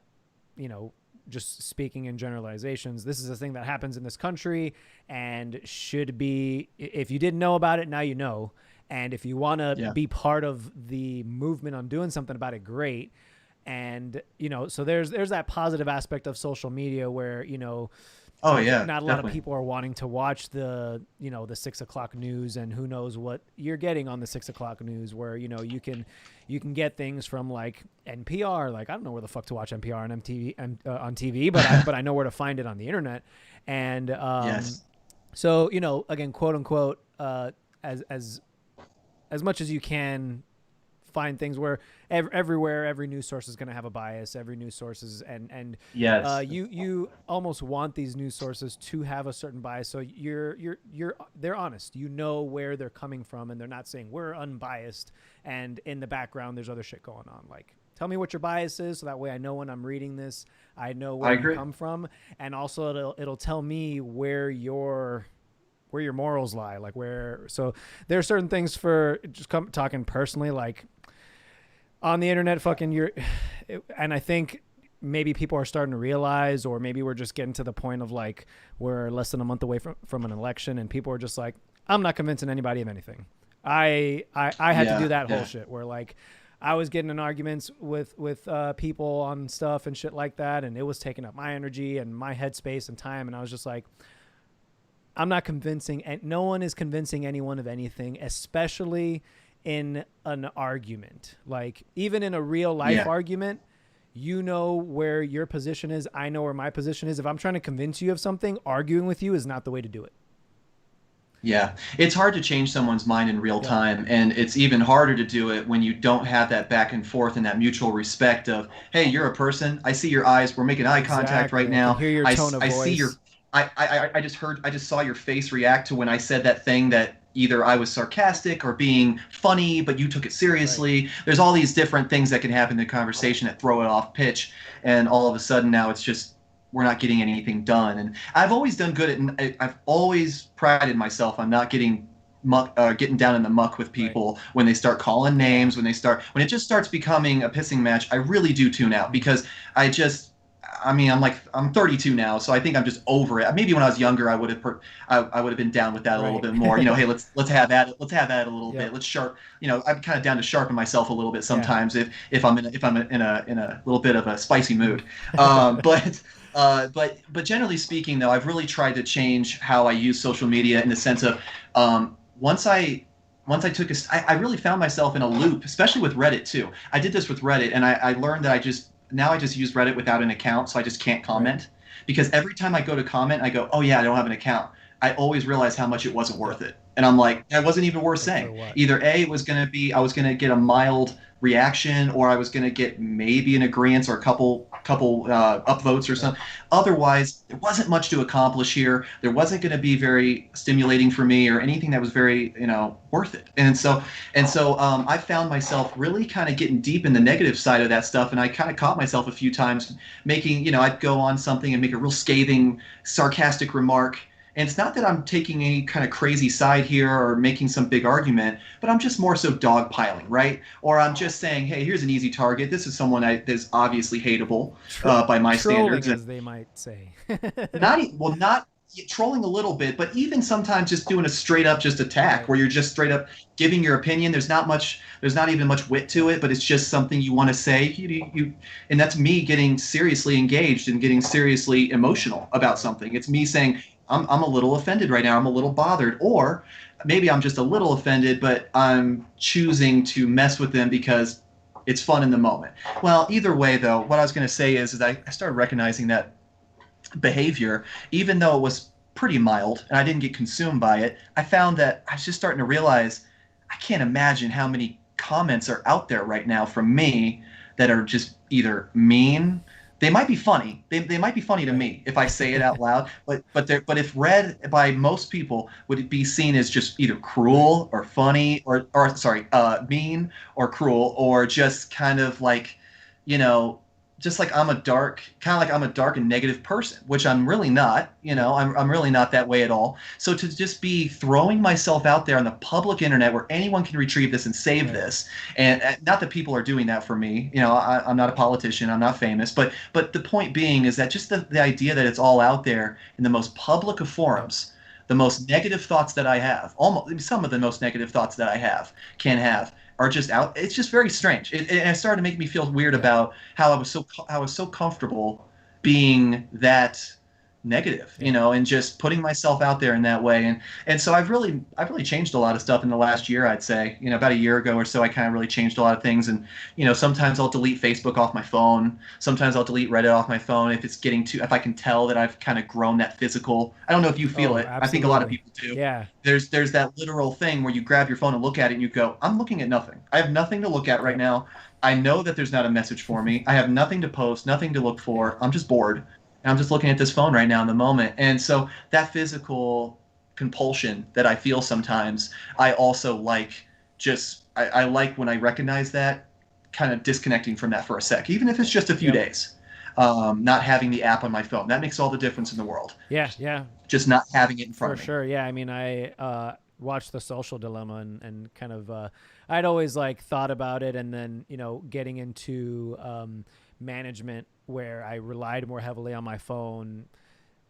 just speaking in generalizations, this is a thing that happens in this country and should be, if you didn't know about it, now you know. And if you want to be part of the movement on doing something about it, great. And, so there's that positive aspect of social media where, not a lot of people are wanting to watch the 6 o'clock news, and who knows what you're getting on the 6 o'clock news, where, you can get things from like NPR. Like, I don't know where the fuck to watch NPR and MTV and on TV, but I know where to find it on the internet. And, so, again, quote unquote, as much as you can find things where everywhere, every news source is going to have a bias. Every news source is, and you almost want these news sources to have a certain bias. So they're honest. Where they're coming from, and they're not saying we're unbiased. And in the background, there's other shit going on. Like, tell me what your bias is, so that way I know when I'm reading this, I know where you come from, and also it'll tell me where your morals lie. Like so there are certain things, for just talking personally, like on the internet, and I think maybe people are starting to realize, or maybe we're just getting to the point of like, we're less than a month away from an election, and people are just like, I'm not convincing anybody of anything. I had to do that whole shit where, like, I was getting in arguments with people on stuff and shit like that, and it was taking up my energy and my headspace and time, and I was just like, I'm not convincing, and no one is convincing anyone of anything, especially in an argument. Like, even in a real life argument, where your position is, I know where my position is. If I'm trying to convince you of something, arguing with you is not the way to do it.
Yeah, it's hard to change someone's mind in real time, and it's even harder to do it when you don't have that back and forth and that mutual respect of, hey, you're a person, I see your eyes, we're making eye contact right now. I hear your tone of voice. See your I just saw your face react to when I said that thing that either I was sarcastic or being funny, but you took it seriously. Right. There's all these different things that can happen in the conversation that throw it off pitch, and all of a sudden now it's just, we're not getting anything done. And I've always done good I've always prided myself on not getting down in the muck with people when they start calling names, when it just starts becoming a pissing match. I really do tune out, because I'm 32 now, so I think I'm just over it. Maybe when I was younger, I would have been down with that a little bit more. Hey, let's have that a little bit. Let's I'm kind of down to sharpen myself a little bit sometimes if I'm in a little bit of a spicy mood. But generally speaking, though, I've really tried to change how I use social media, in the sense of once I took I really found myself in a loop, especially with Reddit too. I did this with Reddit, and I learned that I just use Reddit without an account, so I just can't comment. Because every time I go to comment, I go, oh yeah, I don't have an account. I always realize how much it wasn't worth it. And I'm like, that wasn't even worth saying. Either A, it was going to be, I was going to get a mild reaction, or I was going to get maybe an agreement or a couple upvotes or something. Otherwise, there wasn't much to accomplish here. There wasn't going to be very stimulating for me, or anything that was very, worth it. And so I found myself really kind of getting deep in the negative side of that stuff. And I kind of caught myself a few times making, I'd go on something and make a real scathing, sarcastic remark, And it's not that I'm taking any kind of crazy side here or making some big argument, but I'm just more so dogpiling, right? Or I'm just saying, hey, here's an easy target. This is someone that's obviously hateable by my
trolling,
standards.
as they might say.
not trolling a little bit, but even sometimes just doing a straight up just attack where you're just straight up giving your opinion. There's not even much wit to it, but it's just something you want to say. And that's me getting seriously engaged and getting seriously emotional about something. It's me saying, I'm a little offended right now. I'm a little bothered, or maybe I'm just a little offended, but I'm choosing to mess with them because it's fun in the moment. Well, either way, though, what I was going to say is I started recognizing that behavior, even though it was pretty mild and I didn't get consumed by it, I found that I was just starting to realize I can't imagine how many comments are out there right now from me that are just either mean. They might be funny. They might be funny to me if I say it out loud, but if read by most people, would it be seen as just either cruel or funny or mean or cruel, or just kind of like, just like I'm a dark and negative person, which I'm really not. I'm really not that way at all. So to just be throwing myself out there on the public internet where anyone can retrieve this and save this, and not that people are doing that for me. I'm not a politician. I'm not famous. But the point being is that just the idea that it's all out there in the most public of forums, the most negative thoughts that I have, some of the most negative thoughts that I can have, are just out. It's just very strange. It started to make me feel weird about how I was so comfortable being that negative, and just putting myself out there in that way. And so I've really changed a lot of stuff in the last year, I'd say. About a year ago or so, I kind of really changed a lot of things. And sometimes I'll delete Facebook off my phone. Sometimes I'll delete Reddit off my phone if I can tell that I've kind of grown that physical. I don't know if you feel it.
Absolutely.
I think a lot of people do.
Yeah.
There's that literal thing where you grab your phone and look at it and you go, I'm looking at nothing. I have nothing to look at right now. I know that there's not a message for me. I have nothing to post, nothing to look for. I'm just bored. And I'm just looking at this phone right now in the moment. And so that physical compulsion that I feel sometimes, I also like I like when I recognize that, kind of disconnecting from that for a sec, even if it's just a few days. Not having the app on my phone. That makes all the difference in the world.
Yeah.
Just not having it in front of me.
For sure, yeah. I mean, I watched The Social Dilemma and kind of, I'd always thought about it, and then, getting into management where I relied more heavily on my phone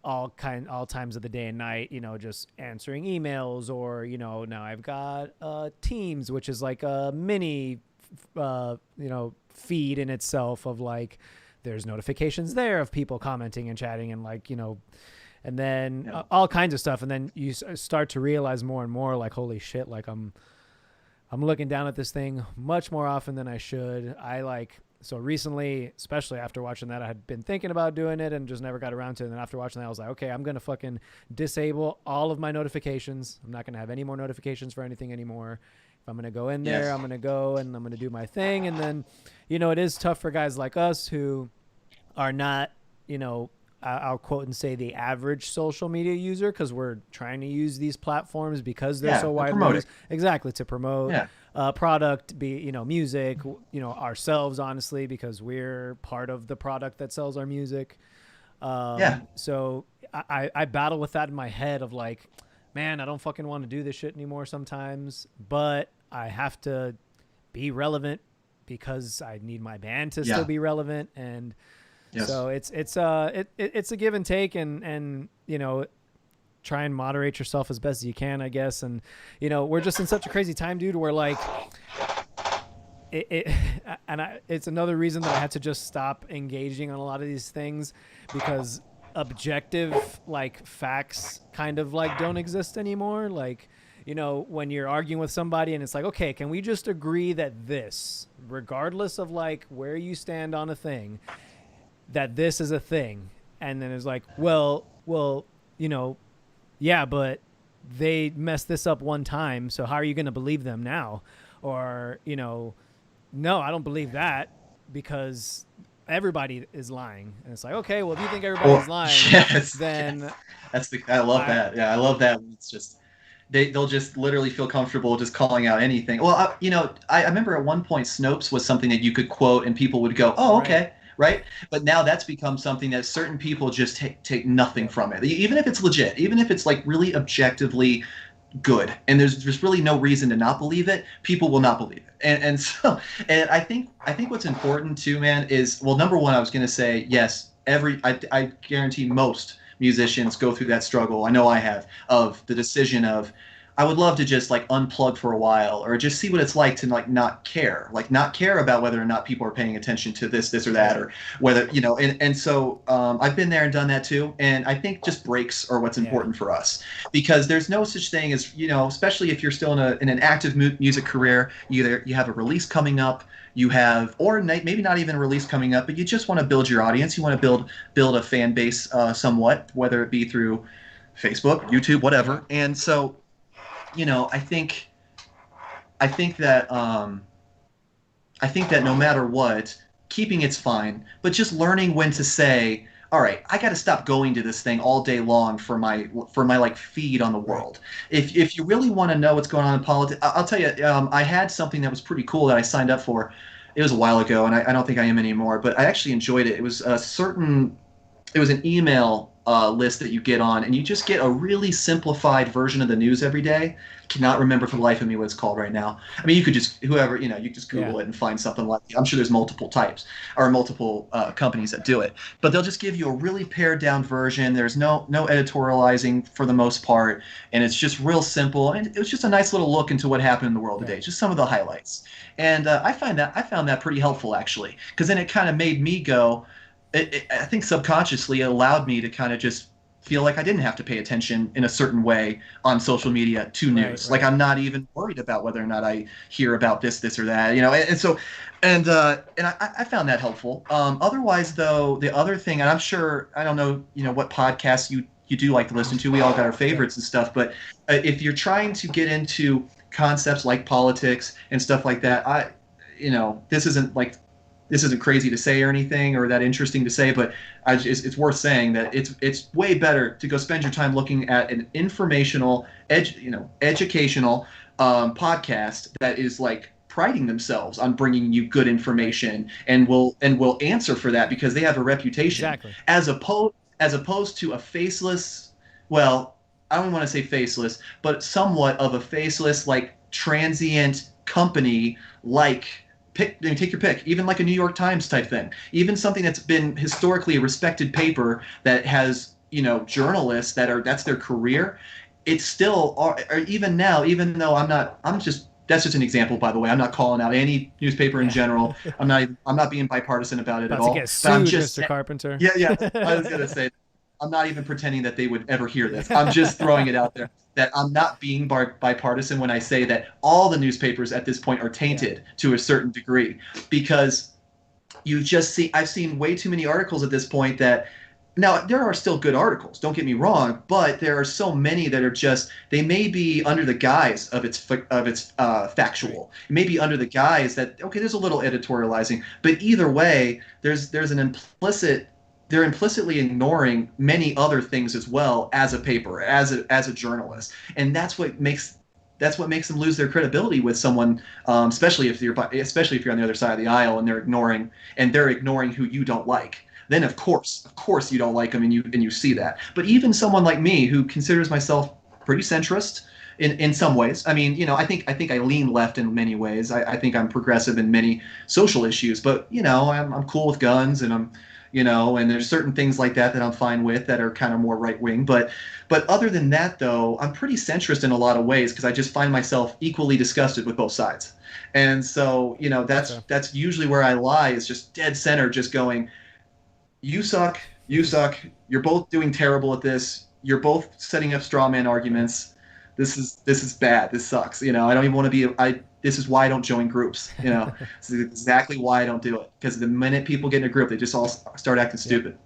all times of the day and night, just answering emails, or, now I've got Teams, which is like a mini, feed in itself of there's notifications there of people commenting and chatting and and then all kinds of stuff. And then you start to realize more and more holy shit, I'm looking down at this thing much more often than I should. So recently, especially after watching that, I had been thinking about doing it and just never got around to it. And then after watching that, I was like, okay, I'm going to fucking disable all of my notifications. I'm not going to have any more notifications for anything anymore. If I'm going to go in there, I'm going to go and I'm going to do my thing. And then, it is tough for guys like us who are not, I'll quote and say the average social media user, because we're trying to use these platforms because they're so widely used. Exactly, to promote product, music, ourselves, honestly, because we're part of the product that sells our music. So I battle with that in my head of man, I don't fucking want to do this shit anymore sometimes, but I have to be relevant because I need my band to still be relevant. And so it's a give and take, and try and moderate yourself as best as you can, I guess. And we're just in such a crazy time, dude, where it's another reason that I had to just stop engaging on a lot of these things, because objective facts kind of don't exist anymore. When you're arguing with somebody and it's okay, can we just agree that this, regardless of where you stand on a thing, that this is a thing? And then it's well, yeah, but they messed this up one time, so how are you going to believe them now? Or, no, I don't believe that because everybody is lying. And it's okay, well, if you think everybody's lying, then...
I love that. Yeah, I love that. It's just... They'll just literally feel comfortable just calling out anything. Well, I remember at one point Snopes was something that you could quote and people would go, oh, okay. right? But now that's become something that certain people just take nothing from it, even if it's legit, even if it's like really objectively good, and there's really no reason to not believe it. People will not believe it, and so, and I think what's important too, man, is, well, number one, I was going to say, yes, I guarantee most musicians go through that struggle. I know I have, of the decision of, I would love to just like unplug for a while, or just see what it's like to like not care about whether or not people are paying attention to this or that, or whether, you know, and so I've been there and done that too. And I think just breaks are what's important for us, because there's no such thing as, you know, especially if you're still in an active music career, either you have a release coming up, you have, or maybe not even a release coming up, but you just want to build your audience, you want to build a fan base somewhat, whether it be through Facebook, YouTube, whatever. And so, you know, I think that no matter what, keeping it's fine, but just learning when to say, all right, I got to stop going to this thing all day long for my like feed on the world. If you really want to know what's going on in politics, I'll tell you, I had something that was pretty cool that I signed up for. It was a while ago, and I don't think I am anymore, but I actually enjoyed it. It was an email list that you get on, and you just get a really simplified version of the news every day. Cannot remember for the life of me what it's called right now. I mean, you could just, whoever, you know, you just Google it and find something like it. I'm sure there's multiple types or multiple companies that do it, but they'll just give you a really pared down version. There's no editorializing for the most part, and it's just real simple. And it was just a nice little look into what happened in the world today, just some of the highlights. And I found that pretty helpful, actually, because then it kind of made me go, I think subconsciously it allowed me to kind of just feel like I didn't have to pay attention in a certain way on social media to news. Right. Like, I'm not even worried about whether or not I hear about this or that, you know. And so, and I found that helpful. Otherwise, though, the other thing, and I'm sure, I don't know, you know, what podcasts you do like to listen to. We all got our favorites and stuff, but if you're trying to get into concepts like politics and stuff like that, this isn't crazy to say or anything, or that interesting to say, but it's worth saying that it's way better to go spend your time looking at an informational, educational podcast that is like priding themselves on bringing you good information and will answer for that, because they have a reputation. Exactly. As opposed to a faceless, well, I don't want to say faceless, but somewhat of a faceless, like transient company, like, take your pick, even like a New York Times type thing, even something that's been historically a respected paper that has, you know, journalists that's their career. It's still, or even now, even though that's just an example, by the way. I'm not calling out any newspaper in general. I'm not being bipartisan about it at all.
To get sued, Mr. Carpenter.
Yeah. I was gonna say, I'm not even pretending that they would ever hear this. I'm just throwing it out there that I'm not being bipartisan when I say that all the newspapers at this point are tainted to a certain degree, because I've seen way too many articles at this point that, now there are still good articles, don't get me wrong, but there are so many that are just, they may be under the guise of its factual. It may be under the guise that, okay, there's a little editorializing, but either way, there's an implicit, they're implicitly ignoring many other things as well as a paper, as a journalist, and that's what makes them lose their credibility with someone, especially if you're on the other side of the aisle and they're ignoring who you don't like. Then of course you don't like them, and you see that. But even someone like me, who considers myself pretty centrist in some ways, I mean, you know, I think I lean left in many ways. I think I'm progressive in many social issues, but you know, I'm cool with guns, and I'm, you know, and there's certain things like that I'm fine with that are kind of more right wing. But other than that, though, I'm pretty centrist in a lot of ways, because I just find myself equally disgusted with both sides. And so, you know, that's usually where I lie, is just dead center, just going, you suck, you're both doing terrible at this, you're both setting up straw man arguments. This is bad. This sucks. You know, I don't even want to be. This is why I don't join groups. You know, this is exactly why I don't do it. Because the minute people get in a group, they just all start acting stupid.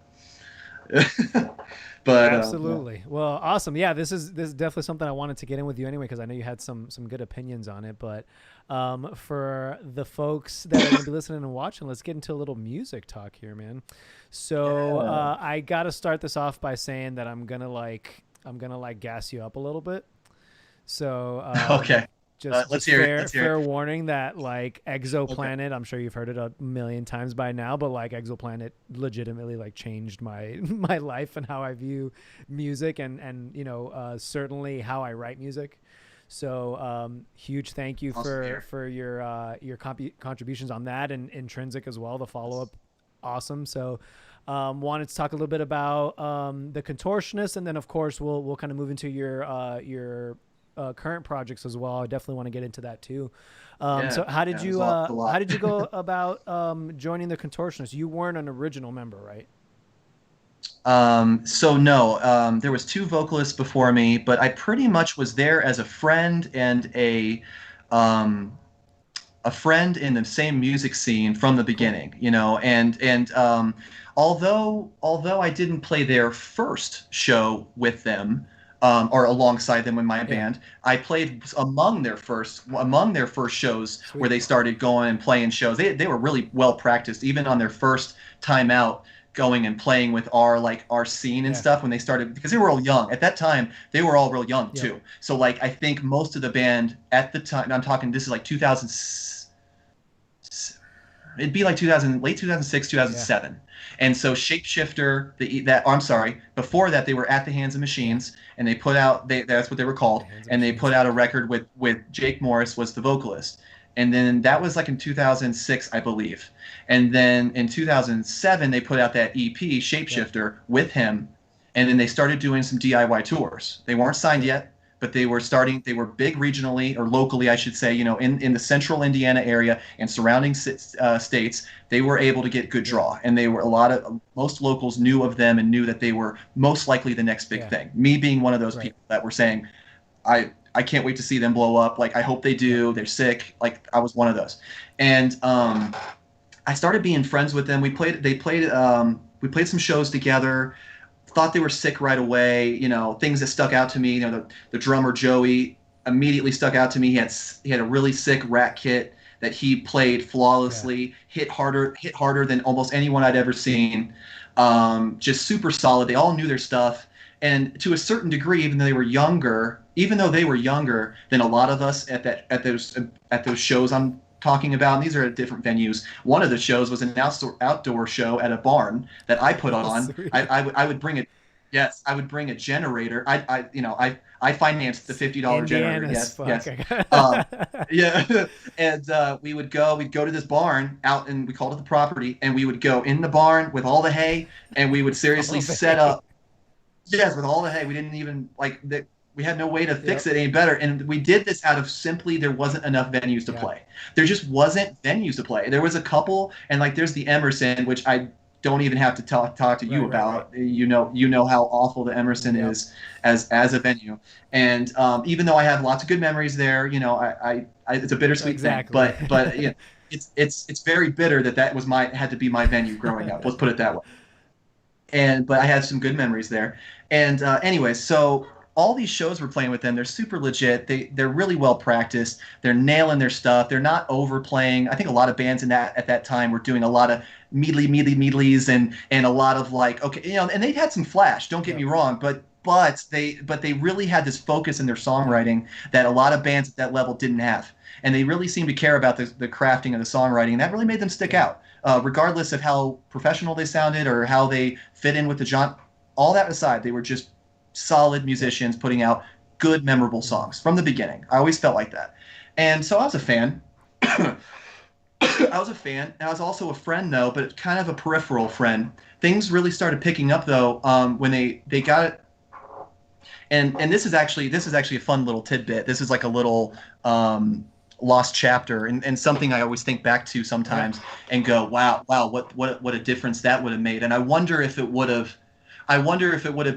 But
absolutely. Well, awesome. Yeah, this is definitely something I wanted to get in with you anyway, because I know you had some good opinions on it. But for the folks that are going to be listening and watching, let's get into a little music talk here, man. So I got to start this off by saying that I'm gonna gas you up a little bit. So
okay. let's hear it.
Fair warning that like Exoplanet, okay. I'm sure you've heard it a million times by now, but like Exoplanet legitimately like changed my life and how I view music and certainly how I write music. So huge thank you for your contributions on that, and Intrinsic as well, the follow-up. Awesome. So wanted to talk a little bit about the Contortionist, and then of course we'll kind of move into your current projects as well. I definitely want to get into that too. So how did you go about joining the Contortionist? You weren't an original member, right?
So no, there was 2 vocalists before me, but I pretty much was there as a friend and a friend in the same music scene from the beginning, and although I didn't play their first show with them, or alongside them in my band, I played among their first shows. Sweet. Where they started going and playing shows. They were really well practiced, even on their first time out, going and playing with our scene and stuff when they started, because they were all young at that time. They were all real young too. So like I think most of the band at the time, I'm talking, this is like 2000, it'd be like late 2006, 2007. And so Shapeshifter, before that they were At the Hands of Machines, and they put out, that's what they were called, and they put out a record with Jake Morris was the vocalist. And then that was like in 2006, I believe. And then in 2007, they put out that EP, Shapeshifter, with him. And then they started doing some DIY tours. They weren't signed yet, but they were big regionally, or locally, I should say, in the central Indiana area and surrounding states. They were able to get good draw. And most locals knew of them and knew that they were most likely the next big thing. Me being one of those people that were saying, I can't wait to see them blow up. Like, I hope they do. They're sick. Like, I was one of those. And I started being friends with them. We played some shows together. Thought they were sick right away. Things that stuck out to me. The drummer Joey immediately stuck out to me. He had a really sick Rat kit that he played flawlessly. Hit harder than almost anyone I'd ever seen. Just super solid. They all knew their stuff. And to a certain degree, even though they were younger than a lot of us at those shows I'm talking about, and these are at different venues. One of the shows was an outdoor show at a barn that I put on. I would bring a generator. I financed the $50 generator. Yes. And we'd go to this barn out, and we called it the property, and we would go in the barn with all the hay, and we would seriously set up. Yes, with all the hay. We didn't even we had no way to fix it any better. And we did this out of simply there wasn't enough venues to play. There just wasn't venues to play. There was a couple, and there's the Emerson, which I don't even have to talk to you about. Right. You know how awful the Emerson is as a venue. And even though I have lots of good memories there, I it's a bittersweet thing. But it's very bitter that was had to be my venue growing up. Let's put it that way. But I had some good memories there. And anyway, so all these shows we're playing with them, they're super legit. They're really well practiced. They're nailing their stuff. They're not overplaying. I think a lot of bands at that time were doing a lot of medleys and a lot of and they had some flash, don't get me wrong, but they really had this focus in their songwriting that a lot of bands at that level didn't have. And they really seemed to care about the crafting of the songwriting, and that really made them stick out. Regardless of how professional they sounded or how they fit in with the genre, all that aside, they were just solid musicians putting out good, memorable songs from the beginning. I always felt like that. And so I was a fan. And I was also a friend, though, but kind of a peripheral friend. Things really started picking up, though, when they got it. And this is actually a fun little tidbit. This is like a little lost chapter and something I always think back to sometimes and go, wow, what a difference that would have made. And I wonder if it would have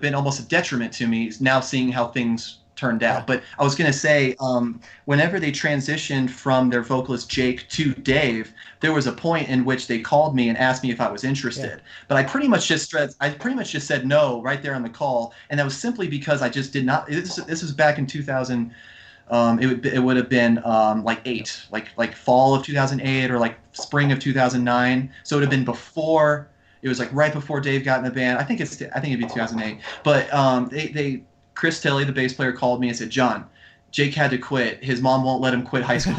been almost a detriment to me now seeing how things turned out. But I was going to say, whenever they transitioned from their vocalist Jake to Dave, there was a point in which they called me and asked me if I was interested. But I pretty much just said no right there on the call, and that was simply because I just did not. This was back in 2000. It would have been like fall of 2008 or like spring of 2009. So it would have been before. It was like right before Dave got in the band. I think it'd be 2008. But Chris Tilley, the bass player, called me and said, "John, Jake had to quit. His mom won't let him quit high school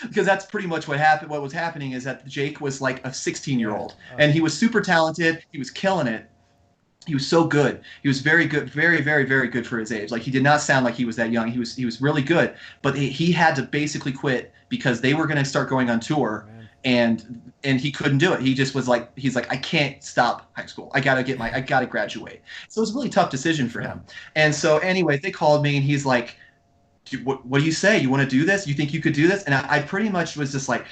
because that's pretty much what happened. What was happening is that Jake was like a 16-year-old, and he was super talented. He was killing it. He was so good. He was very good, very, very, very good for his age. Like, he did not sound like he was that young. He was really good, but he had to basically quit because they were going to start going on tour, and he couldn't do it. He just was like, he's like, I can't stop high school. I gotta graduate. So it was a really tough decision for him. And so anyway, they called me, and he's like, what do you say? You want to do this? You think you could do this? And I pretty much was just like,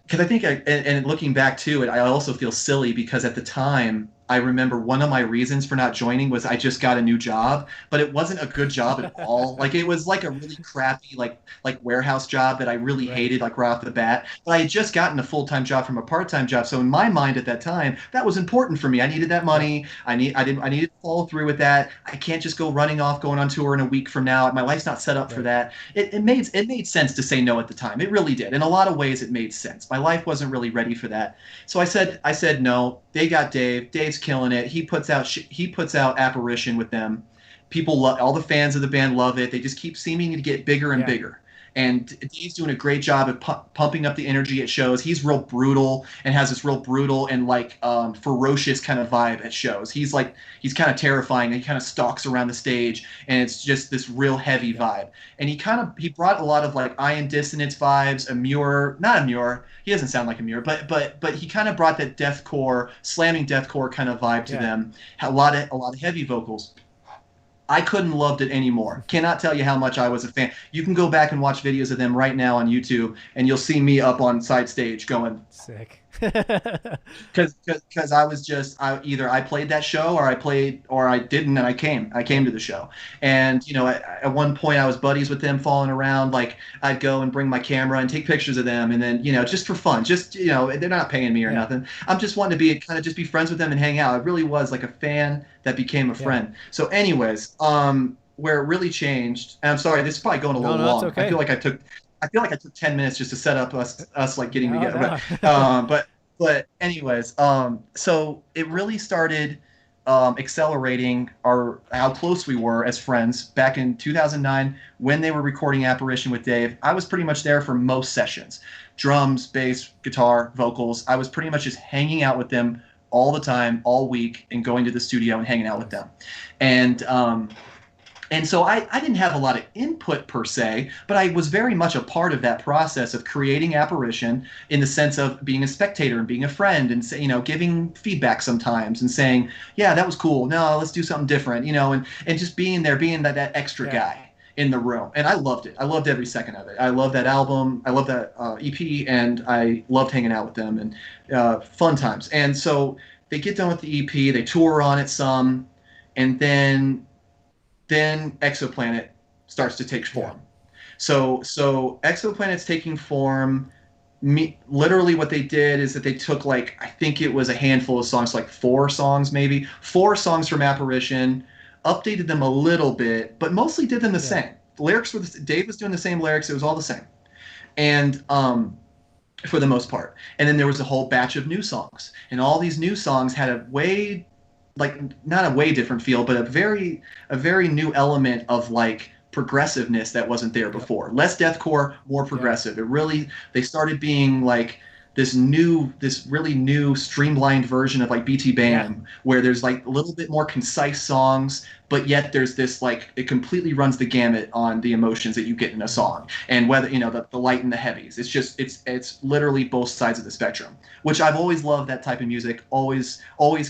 because I think, and looking back to it, I also feel silly because at the time, I remember one of my reasons for not joining was I just got a new job, but it wasn't a good job at all. Like, it was like a really crappy, like warehouse job that I really hated, like, right off the bat. But I had just gotten a full-time job from a part-time job. So in my mind at that time, that was important for me. I needed that money. I needed to follow through with that. I can't just go running off, going on tour in a week from now. My life's not set up for that. It made sense to say no at the time. It really did. In a lot of ways, it made sense. My life wasn't really ready for that. So I said no. They got Dave. Dave's killing it. He puts out Apparition with them. People love, all the fans of the band love it. They just keep seeming to get bigger and bigger. And Dave's doing a great job at pumping up the energy at shows. He's real brutal and has this real brutal and like ferocious kind of vibe at shows. He's kind of terrifying. And he kind of stalks around the stage, and it's just this real heavy vibe. And he brought a lot of like Iron Dissonance vibes, not Amur. He doesn't sound like Amur, but he kind of brought that deathcore, slamming deathcore kind of vibe to them. A lot of heavy vocals. I couldn't loved it anymore. Cannot tell you how much I was a fan. You can go back and watch videos of them right now on YouTube, and you'll see me up on side stage going
sick.
Because I was just either I played that show or I didn't, and I came to the show. And at one point I was buddies with them, following around. Like, I'd go and bring my camera and take pictures of them, and then just for fun, they're not paying me or nothing. I'm just wanting to be friends with them and hang out. I really was like a fan that became a friend. So anyways, where it really changed, and I'm sorry, this is probably going a little long.
It's okay.
I feel like I took 10 minutes just to set up us like getting together. No. But anyways, so it really started accelerating how close we were as friends back in 2009 when they were recording Apparition with Dave. I was pretty much there for most sessions. Drums, bass, guitar, vocals. I was pretty much just hanging out with them all the time, all week, and going to the studio and hanging out with them. And so I didn't have a lot of input per se, but I was very much a part of that process of creating Apparition in the sense of being a spectator and being a friend and giving feedback sometimes and saying, yeah, that was cool. No, let's do something different, and just being there, being that extra guy in the room. And I loved it. I loved every second of it. I love that album. I love that EP, and I loved hanging out with them and fun times. And so they get done with the EP, they tour on it some, and then Exoplanet starts to take form. So Exoplanet's taking form. Literally what they did is that they took I think it was a handful of songs, like 4 songs maybe, 4 songs from Apparition, updated them a little bit, but mostly did them the same. The lyrics were Dave was doing the same lyrics. It was all the same. And for the most part. And then there was a whole batch of new songs. And all these new songs had a way, not a way different feel, but a very new element of progressiveness that wasn't there before. Less deathcore, more progressive. They started being this really new streamlined version of BT Bam, where there's a little bit more concise songs, but yet there's this it completely runs the gamut on the emotions that you get in a song, and whether the light and the heavies. It's literally both sides of the spectrum, which I've always loved. That type of music always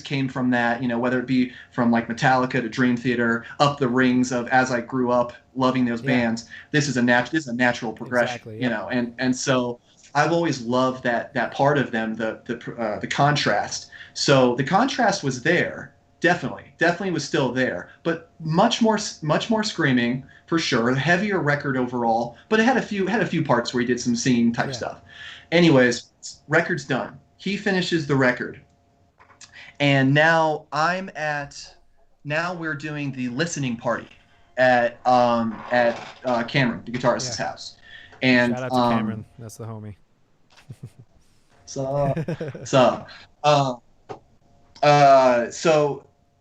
came from that, whether it be from Metallica to Dream Theater, up the rings of as I grew up loving those bands. This is a natural progression.
Exactly,
and so I've always loved that part of them, the contrast. So the contrast was there, definitely was still there, but much more screaming for sure. A heavier record overall, but it had a few parts where he did some singing type stuff. Anyways, record's done. He finishes the record, and now we're doing the listening party at Cameron, the guitarist's house. And
shout out to Cameron, that's the homie.
So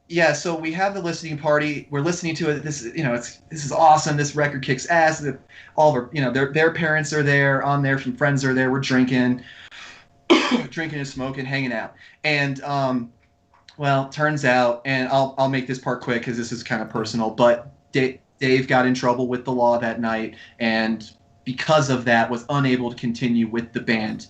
yeah, so we have the listening party. We're listening to it. This, this is awesome. This record kicks ass. All of our, their parents are there. I'm there. Some friends are there. We're drinking, drinking and smoking, hanging out. And well, turns out, and I'll make this part quick because this is kind of personal. But Dave got in trouble with the law that night, and because of that, was unable to continue with the band.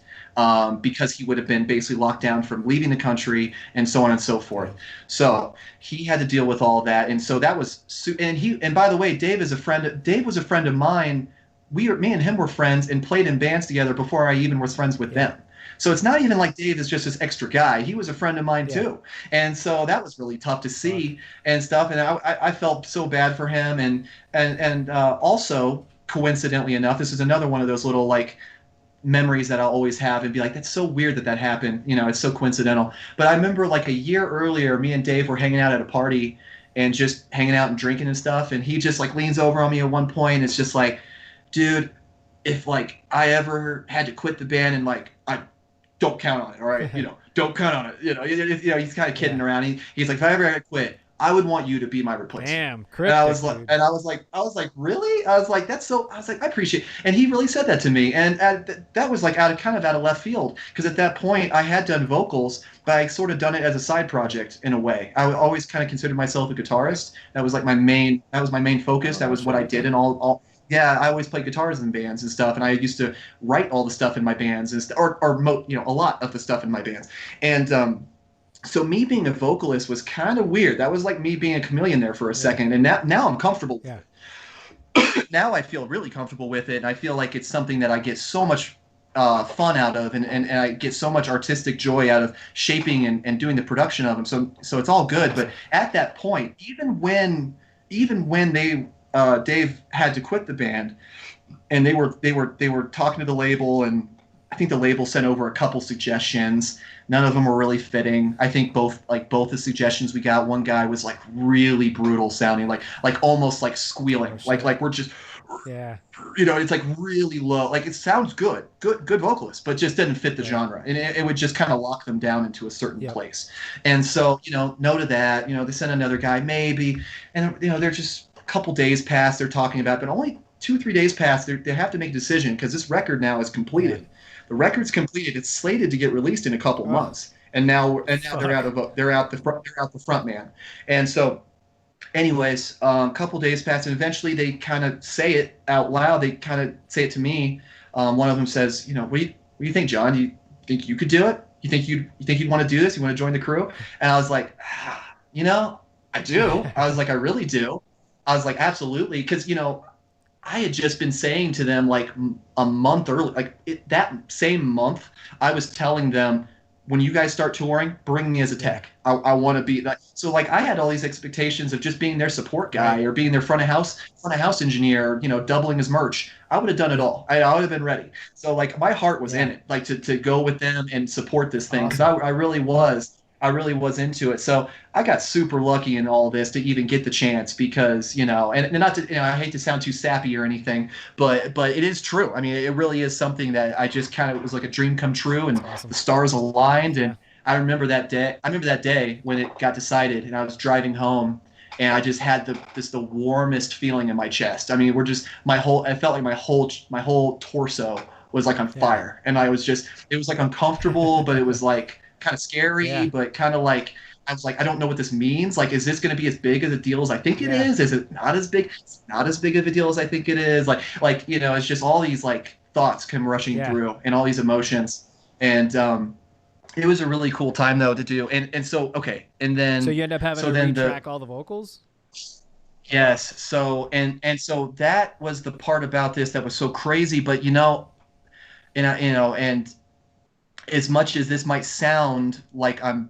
Because he would have been basically locked down from leaving the country and so on and so forth. So he had to deal with all that, and so that was. And by the way, Dave was a friend of mine. Me and him were friends and played in bands together before I even was friends with them. So it's not even like Dave is just this extra guy. He was a friend of mine too, and so that was really tough to see and stuff. And I felt so bad for him, and also coincidentally enough, this is another one of those little like memories that I'll always have and be like, that's so weird that happened. It's so coincidental. But I remember like a year earlier, me and Dave were hanging out at a party and just hanging out and drinking and stuff. And he just like leans over on me at one point. It's just like, dude, if like I ever had to quit the band and like, I don't count on it. All right. Don't count on it. He's kind of kidding around. He's like, if I ever had to quit, I would want you to be my replacement.
Damn,
cryptic, and I was like, really? I was like, I appreciate it. And he really said that to me. And that was like out of left field. Because at that point I had done vocals, but I sort of done it as a side project in a way. I always kind of considered myself a guitarist. That was like my main focus. That was what I did in all. Yeah, I always played guitars in bands and stuff, and I used to write all the stuff in my bands, or a lot of the stuff in my bands. And so me being a vocalist was kind of weird. That was like me being a chameleon there for a second, and now I'm comfortable. Yeah. Now I feel really comfortable with it, and I feel like it's something that I get so much fun out of, and I get so much artistic joy out of shaping and doing the production of them. So it's all good. But at that point, even when Dave had to quit the band, and they were talking to the label, and I think the label sent over a couple suggestions. None of them were really fitting. I think both the suggestions we got, one guy was like really brutal sounding, like almost like squealing, like we're just, it's like really low. Like it sounds good vocalist, but just didn't fit the genre, and it would just kind of lock them down into a certain place. And so no to that. They sent another guy maybe, and they're just a couple days past. They're talking about, but only 2-3 days past. They have to make a decision because this record now is completed. The record's completed. It's slated to get released in a couple months, and now they're out the front man. And so, anyways, a couple days pass, and eventually they kind of say it out loud. They kind of say it to me. One of them says, what do you think, John? Do you think you could do it? You think you'd want to do this? You want to join the crew? And I was like, I do. I was like, I really do. I was like, absolutely, because I had just been saying to them like a month early, that same month, I was telling them, when you guys start touring, bring me as a tech. I want to be that. So like I had all these expectations of just being their support guy or being their front of house engineer, doubling his merch. I would have done it all. I would have been ready. So like my heart was in it, like to go with them and support this thing, because I really was into it. So I got super lucky in all this to even get the chance, because, and not to, I hate to sound too sappy or anything, but it is true. I mean, it really is something that I just kind of, it was like a dream come true, and the stars aligned. And I remember that day when it got decided, and I was driving home, and I just had the warmest feeling in my chest. I mean, I felt like my whole torso was like on fire. And it was like uncomfortable, but it was like kind of scary, but kind of like, I was like, I don't know what this means. Like, is this going to be as big of a deal as I think it is? Is it not as big? It's not as big of a deal as I think it is. Like, it's just all these like thoughts come rushing through, and all these emotions. And it was a really cool time though to do. And so, okay. And then,
so you end up having to retrack all the vocals?
Yes. So, and so that was the part about this that was so crazy, but and as much as this might sound like I'm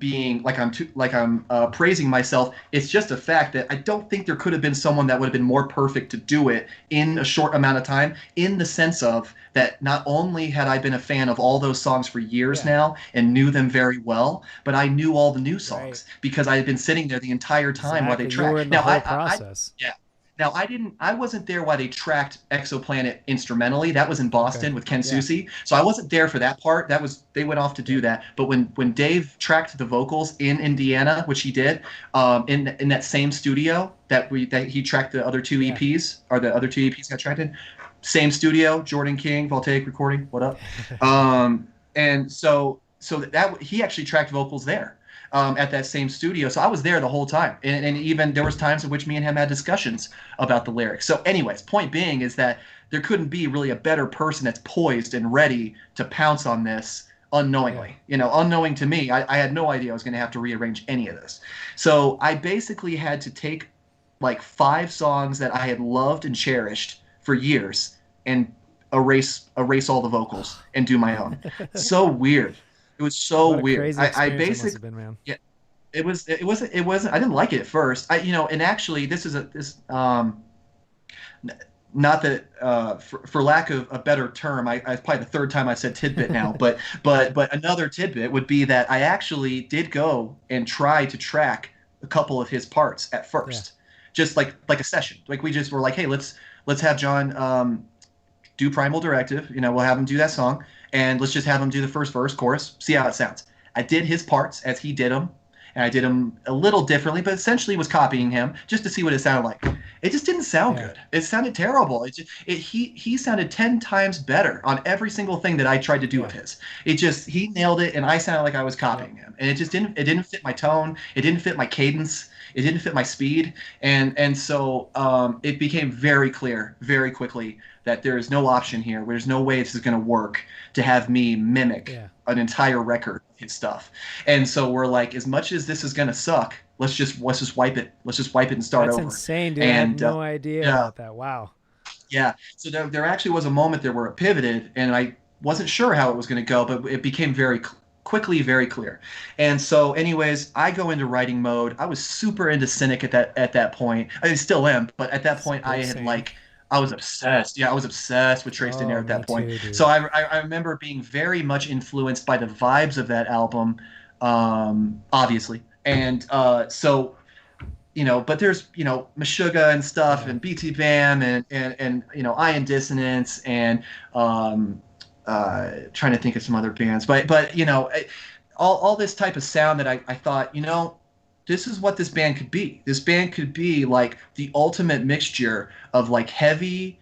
praising myself, it's just a fact that I don't think there could have been someone that would have been more perfect to do it in a short amount of time, in the sense of that not only had I been a fan of all those songs for years now and knew them very well, but I knew all the new songs because I had been sitting there the entire time while they tracked.
You were in the whole process.
Now, I wasn't there while they tracked Exoplanet instrumentally. That was in Boston with Ken Susi. So I wasn't there for that part. They went off to do that. But when Dave tracked the vocals in Indiana, which he did, in that same studio that he tracked the other two EPs, or the other two EPs got tracked in, same studio, Jordan King, Voltaic Recording, what up? And so that he actually tracked vocals there. At that same studio. So I was there the whole time. And even there was times in which me and him had discussions about the lyrics. So anyways, point being is that there couldn't be really a better person that's poised and ready to pounce on this unknowingly. Unknowing to me, I had no idea I was going to have to rearrange any of this. So I basically had to take like 5 songs that I had loved and cherished for years and erase all the vocals and do my own. So weird. It was so weird. I basically, been, man. Yeah, it wasn't. I didn't like it at first. And actually, this is not that for lack of a better term, I probably the third time I said tidbit now, but another tidbit would be that I actually did go and try to track a couple of his parts at first, just like a session. Like we just were like, hey, let's have John do Primal Directive. We'll have him do that song. And let's just have him do the first verse, chorus, see how it sounds. I did his parts as he did them, and I did them a little differently, but essentially was copying him just to see what it sounded like. It just didn't sound good. It sounded terrible. He sounded 10 times better on every single thing that I tried to do with his. He nailed it, and I sounded like I was copying him. And it just didn't fit my tone. It didn't fit my cadence. It didn't fit my speed. And so it became very clear very quickly that there is no option here. There's no way this is going to work to have me mimic an entire record of his stuff. And so we're like, as much as this is going to suck, let's just wipe it. Let's just wipe it and start over.
That's insane, dude. And, I had no idea about that. Wow.
Yeah. So there actually was a moment there where it pivoted, and I wasn't sure how it was going to go, but it became very quickly very clear. And so anyways, I go into writing mode. I was super into Cynic at that point. I still am, but at that point I had I was obsessed. Yeah, I was obsessed with Trace Denier at that point. Too, so I remember being very much influenced by the vibes of that album, obviously. And so, but there's, Meshuggah and stuff and BT Bam and Ion Dissonance and trying to think of some other bands. But all this type of sound that I thought, this is what this band could be. This band could be like the ultimate mixture of like heavy,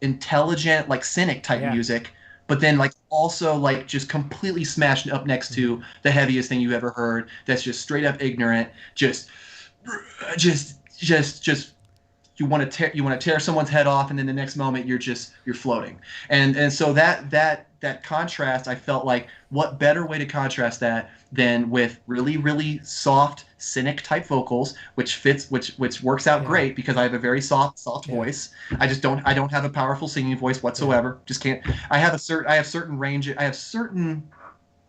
intelligent, like Cynic type music, but then like also like just completely smashed up next to the heaviest thing you ever heard. That's just straight up ignorant. Just you want to tear someone's head off, and then the next moment you're floating. And so that contrast, I felt like, what better way to contrast that than with really, really soft Cynic type vocals, which works out great because I have a very soft voice. I don't have a powerful singing voice whatsoever. Just can't. I have certain range. I have certain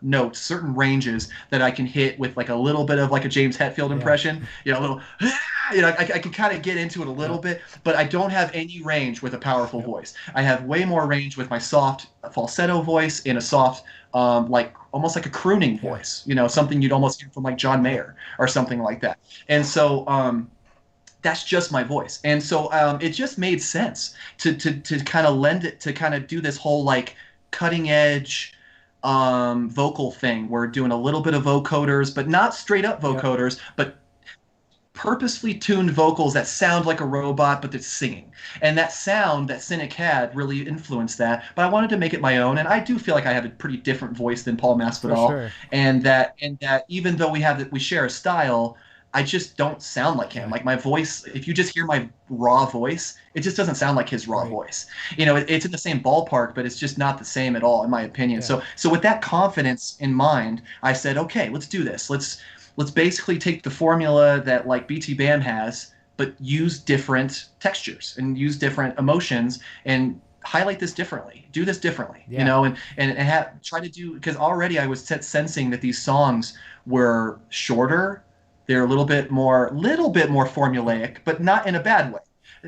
notes, certain ranges that I can hit with like a little bit of like a James Hetfield impression. A little. I can kind of get into it a little bit, but I don't have any range with a powerful voice. I have way more range with my soft falsetto voice in a soft, like almost like a crooning voice, something you'd almost hear from like John Mayer or something like that. And so that's just my voice. And so it just made sense to kind of lend it, to kind of do this whole like cutting edge vocal thing. We're doing a little bit of vocoders, but not straight up vocoders, but purposefully tuned vocals that sound like a robot, but that's singing. And that sound that Cynic had really influenced that. But I wanted to make it my own, and I do feel like I have a pretty different voice than Paul Masvidal. Sure. And that even though we share a style, I just don't sound like him. Like my voice, if you just hear my raw voice, it just doesn't sound like his raw voice. It's in the same ballpark, but it's just not the same at all, in my opinion. So with that confidence in mind, I said, okay, let's do this. Let's basically take the formula that like BT Bam has, but use different textures and use different emotions and highlight this differently. Do this differently, and try to do, because already I was sensing that these songs were shorter. They're a little bit more formulaic, but not in a bad way.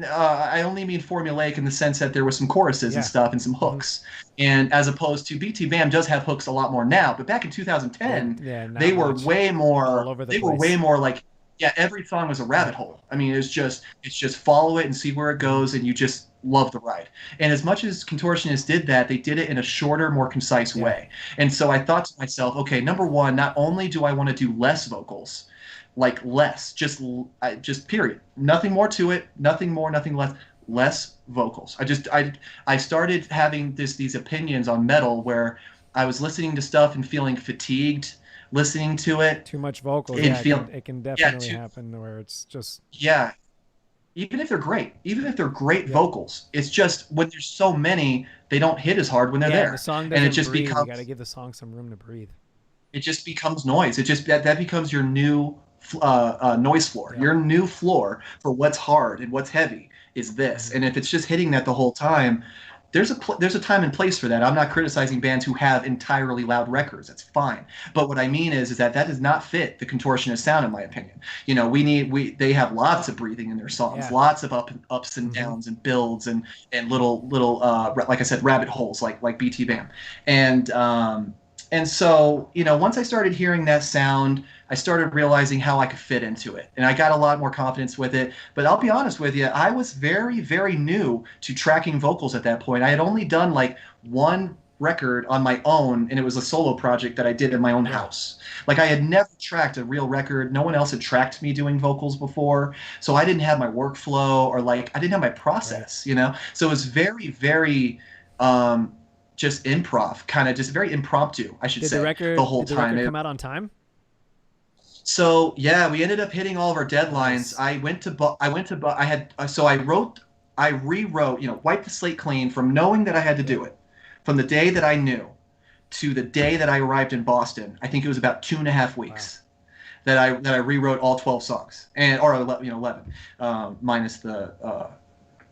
I only mean formulaic in the sense that there was some choruses and stuff and some hooks. And as opposed to BT Bam does have hooks a lot more now, but back in 2010, they were way more. They were way more like Yeah, every song was a rabbit hole. I mean, it's just follow it and see where it goes, and you just love the ride. And as much as Contortionist did that, they did it in a shorter, more concise way. And so I thought to myself, okay, number one, not only do I want to do less vocals, like less, just period, nothing more to it, nothing more, nothing less vocals. I started having these opinions on metal where I was listening to stuff and feeling fatigued listening to it.
Too much vocals. It can definitely happen where it's just
even if they're great vocals, it's just when there's so many, they don't hit as hard when they're there.
The song doesn't breathe. You got to give the song some room to breathe.
It just becomes noise. It just that becomes your new noise floor. Your new floor for what's hard and what's heavy is this. And if it's just hitting that the whole time, there's a time and place for that. I'm not criticizing bands who have entirely loud records. That's fine. But what I mean is that does not fit the Contortionist sound, in my opinion. You know, they have lots of breathing in their songs, lots of ups and downs and builds and little like I said, rabbit holes like BT Bam. And so, you know, once I started hearing that sound, I started realizing how I could fit into it. And I got a lot more confidence with it. But I'll be honest with you, I was very, very new to tracking vocals at that point. I had only done like one record on my own, and it was a solo project that I did in my own house. Like I had never tracked a real record. No one else had tracked me doing vocals before. So I didn't have my workflow or like I didn't have my process, you know? So it was very, very just improv, kind of just very impromptu, I should say, the whole time.
Did the record come out on time?
So yeah, we ended up hitting all of our deadlines. I rewrote, you know, wiped the slate clean from knowing that I had to do it, from the day that I knew to the day that I arrived in Boston. I think it was about 2.5 weeks that I rewrote all 12 songs, or 11, minus the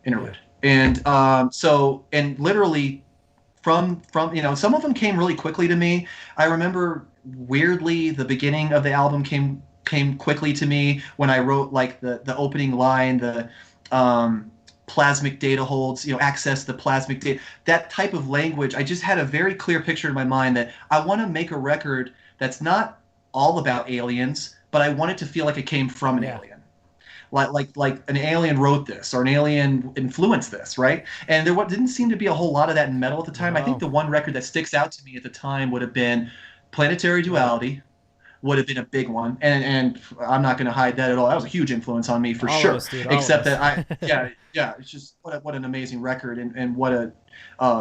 interlude. And and literally from you know, some of them came really quickly to me. I remember weirdly the beginning of the album came quickly to me when I wrote like the opening line, the plasmic data holds, you know, access the plasmic data, that type of language. I just had a very clear picture in my mind that I want to make a record that's not all about aliens, but I want it to feel like it came from an alien. Like an alien wrote this or an alien influenced this, right? And there didn't seem to be a whole lot of that in metal at the time. I think the one record that sticks out to me at the time would have been Planetary Duality, would have been a big one, and I'm not going to hide that at all. That was a huge influence on me for sure. Except that it's just what an amazing record and what a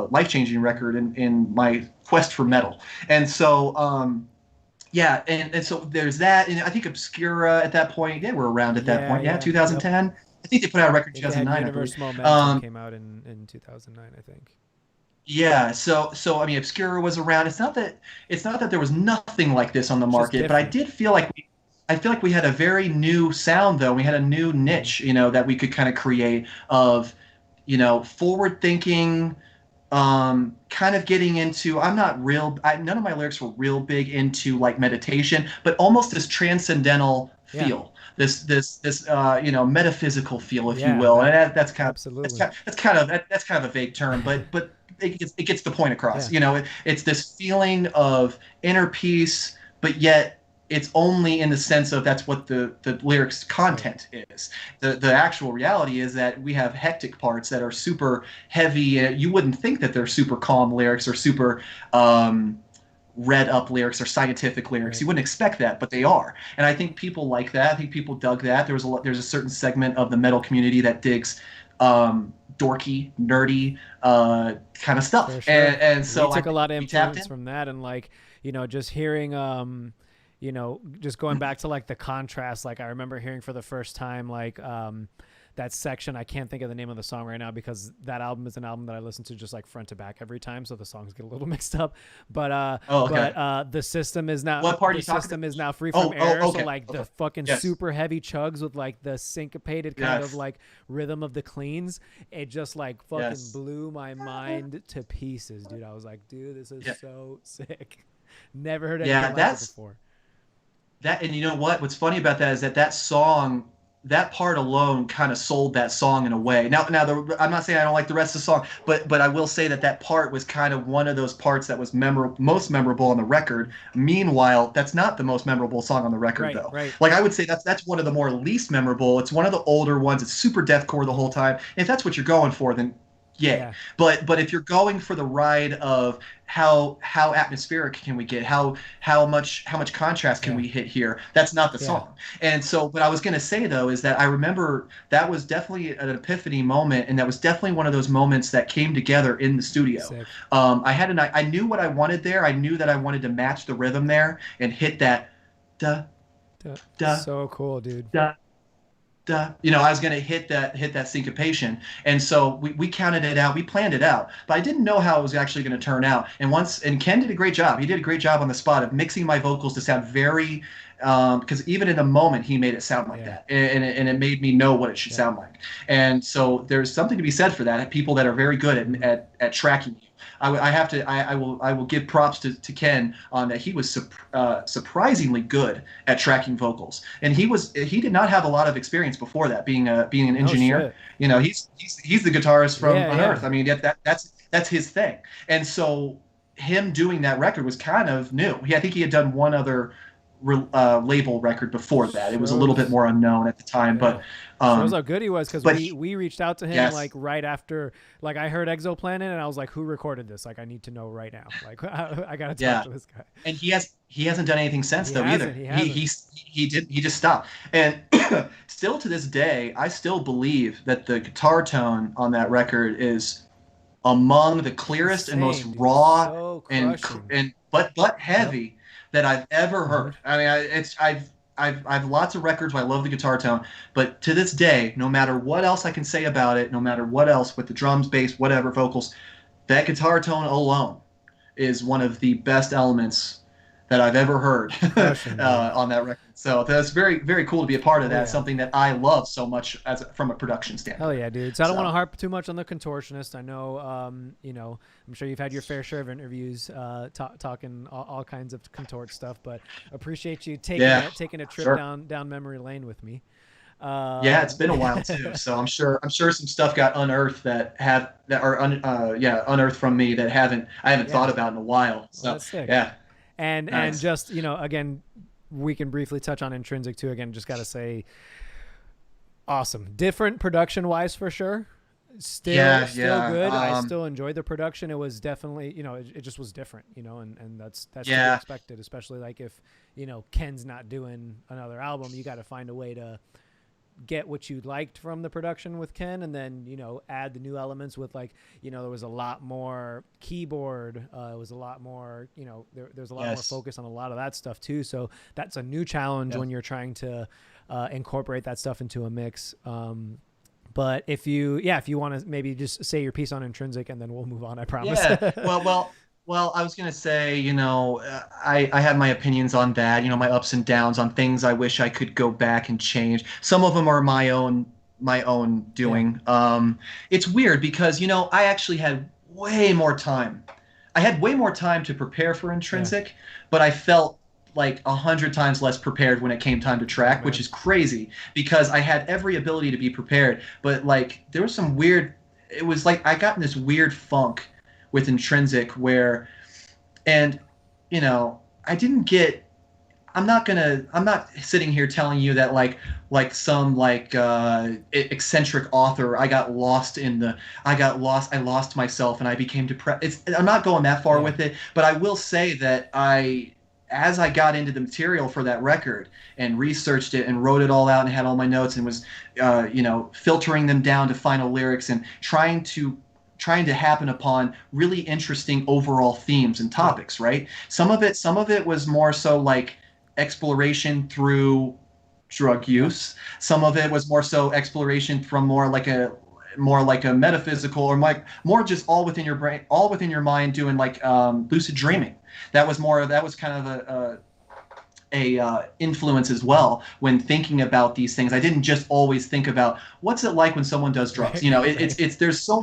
life-changing record in my quest for metal. And so and so there's that, and I think Obscura at that point, we're around at that point. 2010. Yep. I think they put out a record in 2009.
Universe Momentum came out in 2009, I think.
Yeah, so I mean, Obscura was around. It's not that there was nothing like this on the market, but I did feel like we had a very new sound, though. We had a new niche, you know, that we could kind of create of, you know, forward-thinking, kind of getting into. None of my lyrics were real big into like meditation, but almost this transcendental feel. This you know, metaphysical feel, if you will, and that's kind of a vague term, but it gets the point across. You know, it's this feeling of inner peace, but yet it's only in the sense of that's what the lyrics content is. The actual reality is that we have hectic parts that are super heavy. You wouldn't think that they're super calm lyrics or super read up lyrics or scientific lyrics. You wouldn't expect that, but they are. And I think people like that. I think people dug that. There's a certain segment of the metal community that digs dorky, nerdy kind of stuff. Sure. And so
we took a lot of influence from that, and like, you know, just hearing you know, just going back to like the contrast, like I remember hearing for the first time like that section. I can't think of the name of the song right now because that album is an album that I listen to just like front to back every time, so the songs get a little mixed up. But the system is now free from air. So like the fucking super heavy chugs with like the syncopated kind of like rhythm of the cleans, it just like fucking blew my mind to pieces, dude. I was like, dude, this is so sick. Never heard anything like it before.
That, and you know what's funny about that is that song, that part alone kind of sold that song in a way. Now, I'm not saying I don't like the rest of the song, but I will say that part was kind of one of those parts that was most memorable on the record. Meanwhile, that's not the most memorable song on the record, though.
Right.
Like, I would say that's one of the more least memorable. It's one of the older ones. It's super deathcore the whole time. If that's what you're going for, then yeah. But if you're going for the ride of how atmospheric can we get, how much contrast can we hit here, that's not the song. And so what I was going to say, though, is that I remember that was definitely an epiphany moment, and that was definitely one of those moments that came together in the studio. I knew what I wanted there. I knew that I wanted to match the rhythm there and hit that
so cool, dude.
I was going to hit that syncopation. And so we counted it out. We planned it out. But I didn't know how it was actually going to turn out. And Ken did a great job. He did a great job on the spot of mixing my vocals to sound very, because even in the moment, he made it sound like that. And it made me know what it should sound like. And so there's something to be said for that. People that are very good at tracking you. I will give props to Ken on that. He was surprisingly good at tracking vocals, and he did not have a lot of experience before that, being an engineer. He's the guitarist from Unearth. I mean, that's his thing. And so him doing that record was kind of new. I think he had done one other label record before that. It was a little bit more unknown at the time, but
shows how good he was, because we reached out to him like right after, like, I heard Exoplanet and I was like, who recorded this? Like, I need to know right now. Like, I gotta talk to this guy.
And he hasn't done anything since either. He just stopped. And still to this day, I still believe that the guitar tone on that record is among the clearest and most raw but heavy that I've ever heard. I mean, I've lots of records where I love the guitar tone, but to this day, no matter what else I can say about it, no matter what else with the drums, bass, whatever, vocals, that guitar tone alone is one of the best elements that I've ever heard on that record. So that's very, very cool to be a part of that. Something that I love so much from a production standpoint.
Hell yeah, dude. So I don't want to harp too much on the Contortionist. I know, I'm sure you've had your fair share of interviews talking all kinds of contort stuff, but appreciate you taking a trip down memory lane with me.
It's been a while too. So I'm sure some stuff got unearthed unearthed from me that I haven't thought about in a while. So
that's sick. And
nice.
And just, again, we can briefly touch on Intrinsic too. Again, just got to say, awesome. Different production-wise for sure. Still good. I still enjoyed the production. It was definitely, it just was different, and that's to be expected, especially like if, Ken's not doing another album, you got to find a way to get what you liked from the production with Ken, and then add the new elements with, like, there was a lot more keyboard, it was a lot more there's a lot more focus on a lot of that stuff too, so that's a new challenge when you're trying to incorporate that stuff into a mix. But if you want to maybe just say your piece on Intrinsic, and then we'll move on, I promise.
Well, I was going to say, I have my opinions on that, my ups and downs on things I wish I could go back and change. Some of them are my own doing. It's weird because, I actually had way more time. I had way more time to prepare for Intrinsic, but I felt like 100 times less prepared when it came time to track, which is crazy because I had every ability to be prepared. But, like, there was some weird – it was like I got in this weird funk with Intrinsic where, and I didn't get, I'm not sitting here telling you that like some eccentric author, I lost myself and I became depressed. I'm not going that far with it, but I will say that as I got into the material for that record and researched it and wrote it all out and had all my notes and was filtering them down to final lyrics and trying to happen upon really interesting overall themes and topics, right? Some of it was more so like exploration through drug use. Some of it was more so exploration from more like a metaphysical or more just all within your brain, all within your mind, doing like lucid dreaming. That was kind of a influence as well when thinking about these things. I didn't just always think about what's it like when someone does drugs. There's so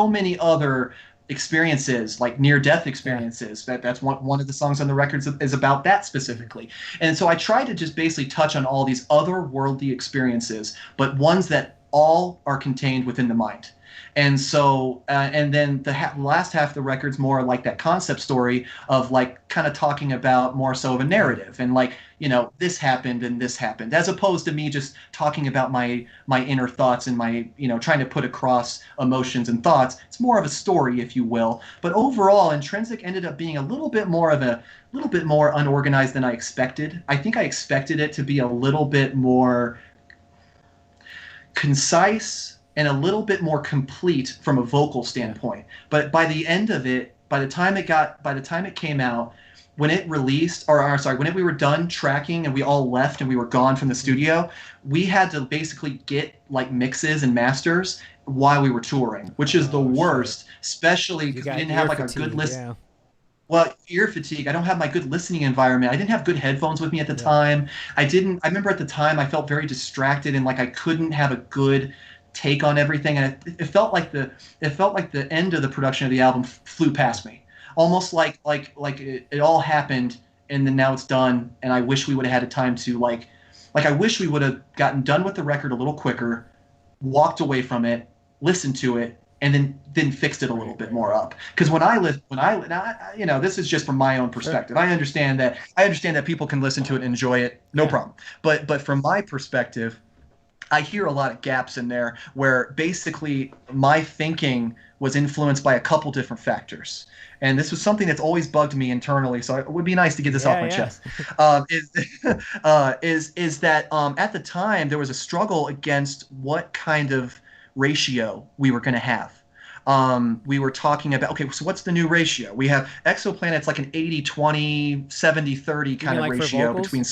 many other experiences, like near-death experiences. That's one of the songs on the records is about that specifically. And so I try to just basically touch on all these otherworldly experiences, but ones that all are contained within the mind. And so, and then the last half of the record's more like that concept story of like kind of talking about more so of a narrative and like, you know, this happened and this happened, as opposed to me just talking about my inner thoughts and my, you know, trying to put across emotions and thoughts. It's more of a story, if you will. But overall, Intrinsic ended up being a little bit more unorganized than I expected. I think I expected it to be a little bit more concise and a little bit more complete from a vocal standpoint. But by the end of it, by the time it came out, when it released, when we were done tracking and we all left and we were gone from the studio, we had to basically get like mixes and masters while we were touring, which is the worst, especially because we didn't have like a good list. Yeah. Well, ear fatigue. I don't have my good listening environment. I didn't have good headphones with me at the time. I remember at the time I felt very distracted and like I couldn't have a good take on everything, and it felt like the end of the production of the album flew past me, almost like it all happened and then now it's done, and I wish we would have had a time to like I wish we would have gotten done with the record a little quicker, walked away from it, listened to it, and then fixed it a little bit more up. Because when I you know, this is just from my own perspective. I understand that people can listen to it and enjoy it, no problem. But from my perspective, I hear a lot of gaps in there where basically my thinking was influenced by a couple different factors. And this was something that's always bugged me internally, so it would be nice to get this off my chest. Is that at the time there was a struggle against what kind of ratio we were going to have. We were talking about, okay, so what's the new ratio? We have Exoplanet's like an 80-20, 70-30 kind of ratio between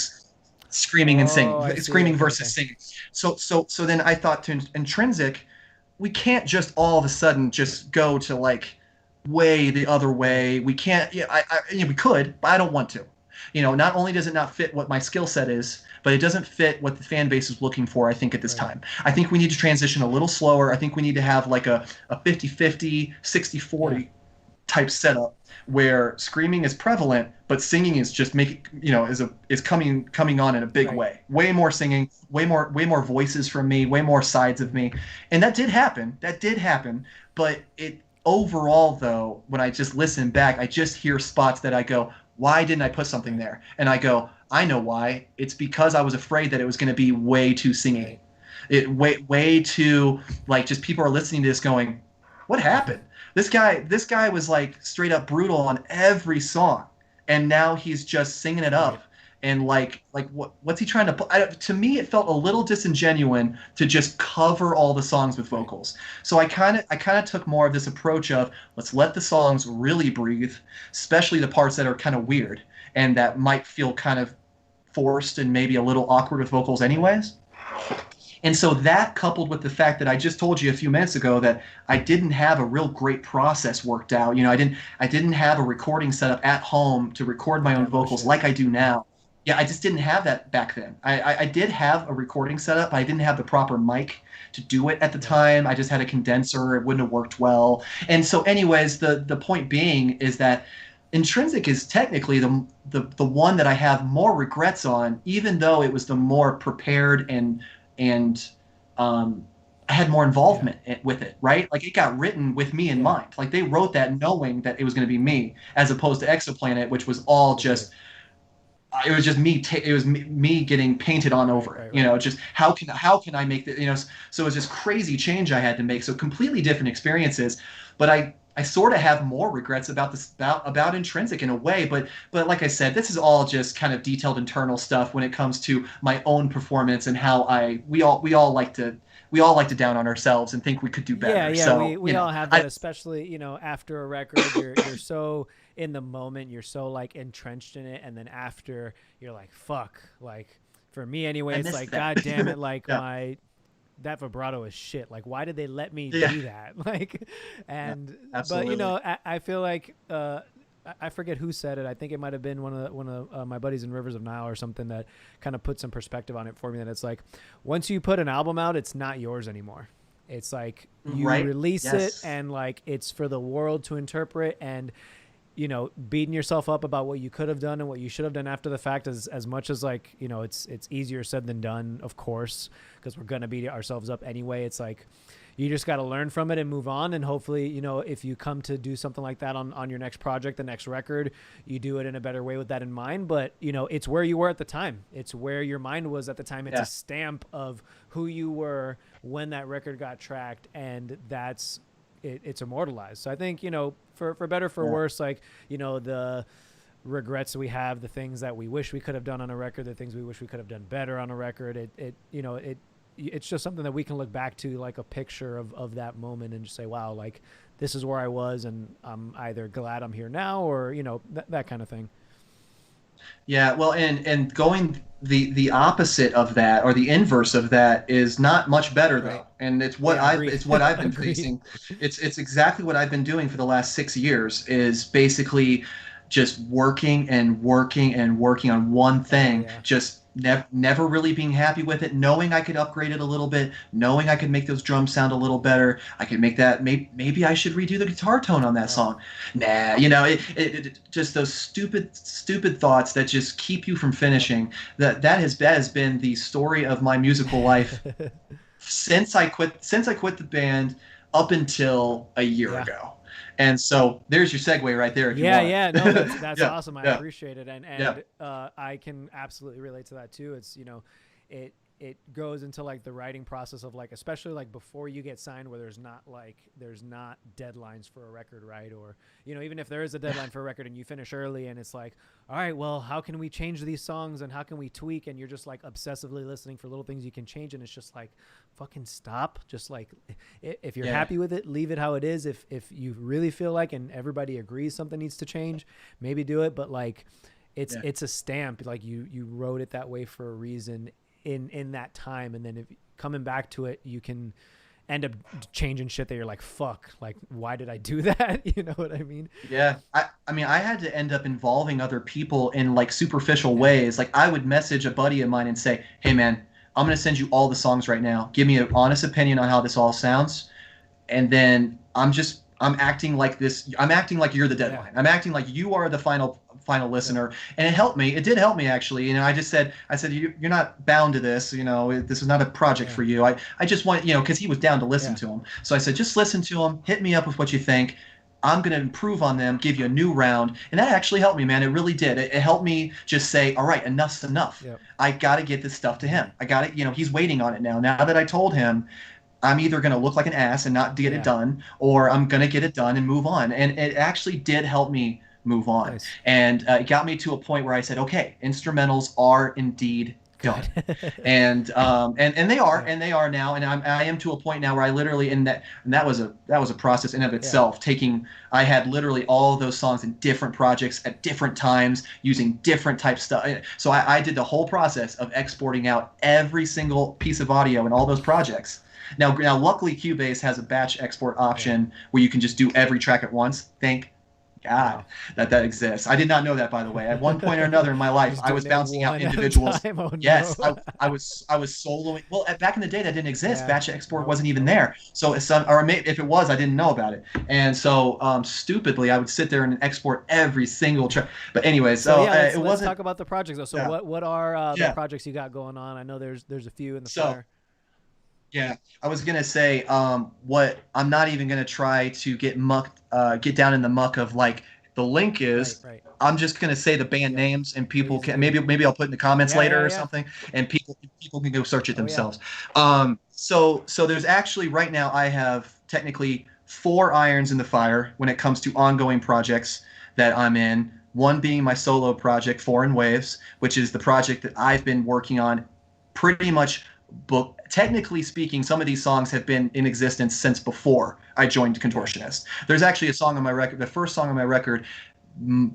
screaming and singing, screaming versus singing. So then I thought to Intrinsic, we can't just all of a sudden just go to like way the other way. We can't. We could, but I don't want to. You know, not only does it not fit what my skill set is, but it doesn't fit what the fan base is looking for, I think, at this time. I think we need to transition a little slower. I think we need to have like a 50-50, 60-40 type setup where screaming is prevalent, but singing is just is coming on in a big way. Way more singing, way more voices from me, way more sides of me. And that did happen. But it overall, though, when I just listen back, I just hear spots that I go, why didn't I put something there? And I go, I know why. It's because I was afraid that it was going to be way too singy. Way too, like, just people are listening to this going, what happened? This guy was like straight up brutal on every song, and now he's just singing it up. And like what's he trying to put? To me, it felt a little disingenuous to just cover all the songs with vocals. So I kind of took more of this approach of let's let the songs really breathe, especially the parts that are kind of weird and that might feel kind of forced and maybe a little awkward with vocals anyways. And so that, coupled with the fact that I just told you a few minutes ago that I didn't have a real great process worked out. You know, I didn't have a recording set up at home to record my own vocals like I do now. Yeah, I just didn't have that back then. I did have a recording setup. I didn't have the proper mic to do it at the time. I just had a condenser. It wouldn't have worked well. And so anyways, the point being is that Intrinsic is technically the one that I have more regrets on, even though it was the more prepared and I had more involvement with it, right? Like it got written with me in mind. Like they wrote that knowing that it was going to be me, as opposed to Exoplanet, which was all just it was just me. It was me getting painted on over it. You know, just how can I make that? You know, so it was this crazy change I had to make. So completely different experiences, but I sort of have more regrets about this about Intrinsic in a way. But like I said, this is all just kind of detailed internal stuff when it comes to my own performance and how we all like to down on ourselves and think we could do better.
Yeah,
so,
we all have that, especially, you know, after a record, you're so in the moment, you're so like entrenched in it, and then after you're like, fuck, like for me anyway, it's like, God damn it, like that vibrato is shit. Like, why did they let me do that? Like, and but you know, I feel like I forget who said it. I think it might have been one of my buddies in Rivers of Nile or something that kind of put some perspective on it for me. That it's like, once you put an album out, it's not yours anymore. It's like you
Right.
release
Yes.
it and like it's for the world to interpret, and you know, beating yourself up about what you could have done and what you should have done after the fact, as much as like, you know, it's easier said than done, of course, because we're going to beat ourselves up anyway. It's like, you just got to learn from it and move on. And hopefully, you know, if you come to do something like that on your next project, the next record, you do it in a better way with that in mind. But, you know, it's where you were at the time. It's where your mind was at the time. It's a stamp of who you were when that record got tracked. And it's immortalized. So I think, you know, for better, for worse, like, you know, the regrets we have, the things that we wish we could have done on a record, the things we wish we could have done better on a record, it's just something that we can look back to, like a picture of that moment, and just say, wow, like this is where I was, and I'm either glad I'm here now, or, you know, that kind of thing.
Yeah, well, and going the opposite of that, or the inverse of that, is not much better though.
Right.
And it's what I've been facing. It's exactly what I've been doing for the last 6 years, is basically just working and working and working on one thing, just never really being happy with it, knowing I could upgrade it a little bit, knowing I could make those drums sound a little better. I could make that, maybe I should redo the guitar tone on that song. Nah, you know, it just those stupid thoughts that just keep you from finishing. That has been the story of my musical life since I quit the band up until a year ago. And so there's your segue right there. If you want.
No, that's awesome. I appreciate it. And I can absolutely relate to that too. It's, you know, it goes into like the writing process of like, especially like before you get signed, where there's not deadlines for a record, right? Or, you know, even if there is a deadline for a record and you finish early, and it's like, all right, well, how can we change these songs and how can we tweak? And you're just like obsessively listening for little things you can change. And it's just like, fucking stop. Just like, if you're happy with it, leave it how it is. If you really feel like, and everybody agrees something needs to change, maybe do it. But like, it's a stamp. Like you wrote it that way for a reason in that time. And then if coming back to it, you can end up changing shit that you're like, fuck, like, why did I do that? You know what I mean?
Yeah. I mean, I had to end up involving other people in like superficial ways. Like, I would message a buddy of mine and say, hey man, I'm going to send you all the songs right now. Give me an honest opinion on how this all sounds. And then I'm acting like this. I'm acting like you're the deadline. I'm acting like you are the final listener. And it helped me. It did help me, actually. You know, I said, you're not bound to this. You know, this is not a project for you. I just want, you know, because he was down to listen to him. So I said, just listen to him. Hit me up with what you think. I'm going to improve on them, give you a new round. And that actually helped me, man. It really did. It helped me just say, all right, enough's enough. Yep. I got to get this stuff to him. I got it. You know, he's waiting on it now. Now that I told him, I'm either going to look like an ass and not get it done, or I'm going to get it done and move on. And it actually did help me move on. Nice. And it got me to a point where I said, okay, instrumentals are indeed done. and they are now. And I am to a point now where I literally, and that was a process in of itself. I had literally all of those songs in different projects at different times, using different type stuff. So I did the whole process of exporting out every single piece of audio in all those projects. Now, luckily, Cubase has a batch export option where you can just do every track at once. Thank God that exists. I did not know that, by the way. At one point or another in my life, I was bouncing out individuals. Yes, no. I was soloing. Well, back in the day, that didn't exist. Batch export wasn't even there. So if it was, I didn't know about it. And so stupidly, I would sit there and export every single track. But anyways, let's
talk about the projects though. So what are the projects you got going on? I know there's a few in the fire.
Yeah, I was gonna say, what I'm not even gonna try to get down in the muck of like the link is. Right. I'm just gonna say the band names, and people can maybe I'll put in the comments later or something, and people can go search it themselves. So there's actually right now I have technically 4 irons in the fire when it comes to ongoing projects that I'm in. One being my solo project, Foreign Waves, which is the project that I've been working on pretty much. Technically speaking, some of these songs have been in existence since before I joined Contortionist. There's actually a song on my record, the first song on my record,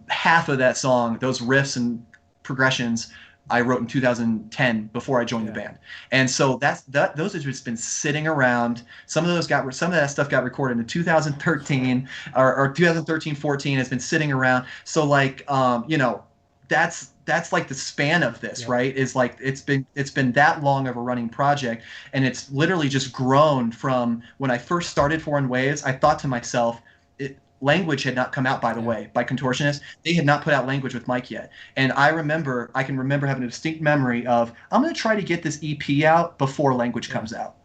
half of that song, those riffs and progressions, I wrote in 2010 before I joined the band. And so those have just been sitting around. Some of that stuff got recorded in 2013 or 2013-14 has been sitting around. So like, you know, that's like the span of this, right? Is like it's been that long of a running project, and it's literally just grown from when I first started Foreign Waves. I thought to myself, Language had not come out, by the way, by Contortionist. They had not put out Language with Mike yet, and I can remember having a distinct memory of, I'm going to try to get this EP out before Language comes out.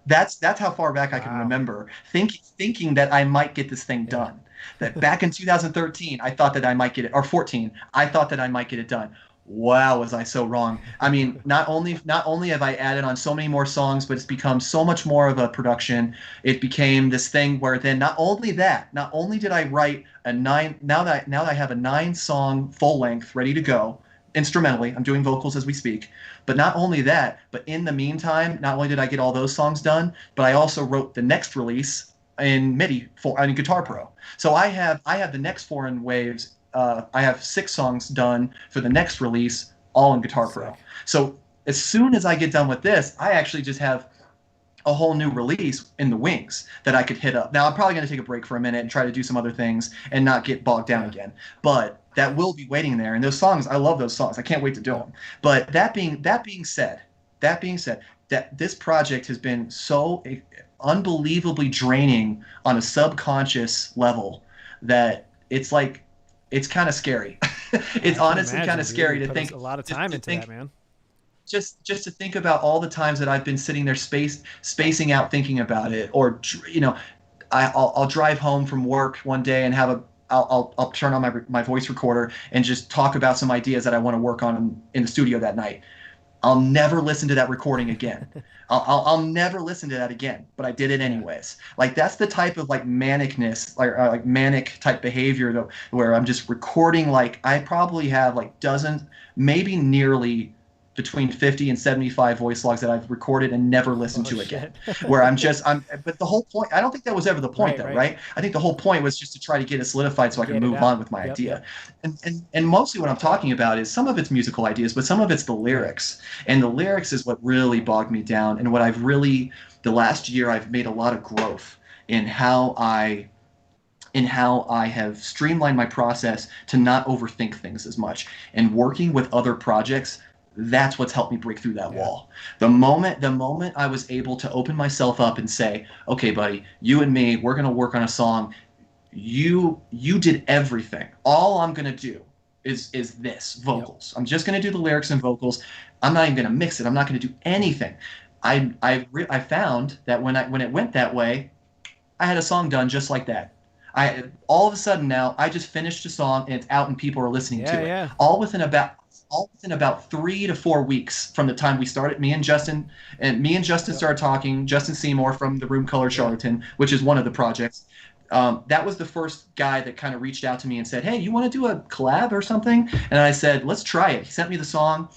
That's how far back I can remember thinking that I might get this thing done. That back in 2013, I thought that I might get it, or 14, I thought that I might get it done. Wow, was I so wrong? I mean, not only have I added on so many more songs, but it's become so much more of a production. It became this thing where then not only did I write now that I have a 9-song full length ready to go instrumentally. I'm doing vocals as we speak. But not only that, but in the meantime, not only did I get all those songs done, but I also wrote the next release in MIDI in Guitar Pro. So I have the next Foreign Waves. I have 6 songs done for the next release, all in Guitar Pro. So as soon as I get done with this, I actually just have a whole new release in the wings that I could hit up. Now, I'm probably going to take a break for a minute and try to do some other things and not get bogged down again. But that will be waiting there. And those songs, I love those songs. I can't wait to do them. But that being said, that this project has been so unbelievably draining on a subconscious level that it's like, it's kind of scary. It's honestly kind of scary to think.
A lot of time into that, man.
Just to think about all the times that I've been sitting there spacing out thinking about it, or I'll drive home from work one day and I'll turn on my voice recorder and just talk about some ideas that I want to work on in the studio that night. I'll never listen to that recording again. I'll never listen to that again, but I did it anyways. Like, that's the type of like manicness, like manic type behavior though, where I'm just recording. Like, I probably have like maybe nearly between 50 and 75 voice logs that I've recorded and never listened to again. Where but the whole point, I don't think that was ever the point right? I think the whole point was just to try to get it solidified so I can move on with my idea. And mostly what I'm talking about is some of it's musical ideas, but some of it's the lyrics. And the lyrics is what really bogged me down. And what the last year, I've made a lot of growth in how I have streamlined my process to not overthink things as much. And working with other projects, that's what's helped me break through that wall. The moment I was able to open myself up and say, okay, buddy, you and me, we're going to work on a song. You did everything. All I'm going to do is this, vocals. I'm just going to do the lyrics and vocals. I'm not even going to mix it. I'm not going to do anything. I found that when it went that way, I had a song done just like that. All of a sudden now, I just finished a song and it's out and people are listening to it. All within about 3 to 4 weeks from the time we started. Me and Justin started talking. Justin Seymour from the Room Colored Charlatan, which is one of the projects. That was the first guy that kind of reached out to me and said, hey, you want to do a collab or something? And I said, let's try it. He sent me the song.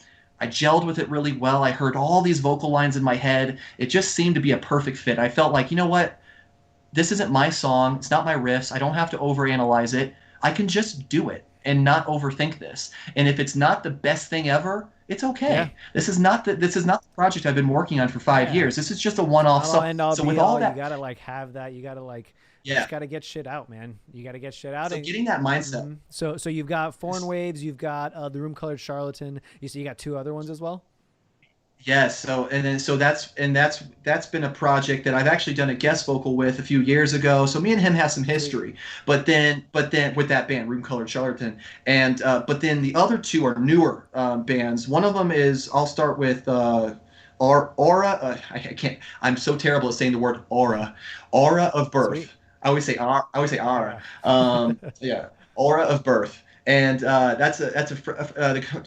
I gelled with it really well. I heard all these vocal lines in my head. It just seemed to be a perfect fit. I felt like, you know what? This isn't my song. It's not my riffs. I don't have to overanalyze it. I can just do it and not overthink this. And if it's not the best thing ever, it's okay. Yeah. This is not the project I've been working on for 5 years. This is just a one-off song. So with all that,
you gotta like have that. You gotta like, you just gotta get shit out, man. You gotta get shit out.
So getting that mindset.
Mm-hmm. So you've got Foreign Waves. You've got the Room Colored Charlatan. You got 2 other ones as well.
Yes, so that's been a project that I've actually done a guest vocal with a few years ago. So me and him have some history. But then with that band, Room Colored Charlatan, and but then the other 2 are newer bands. One of them is, I'll start with Aura. I can't. I'm so terrible at saying the word Aura. Aura of Birth. Sweet. I always say Aura. Yeah, Aura of Birth. And the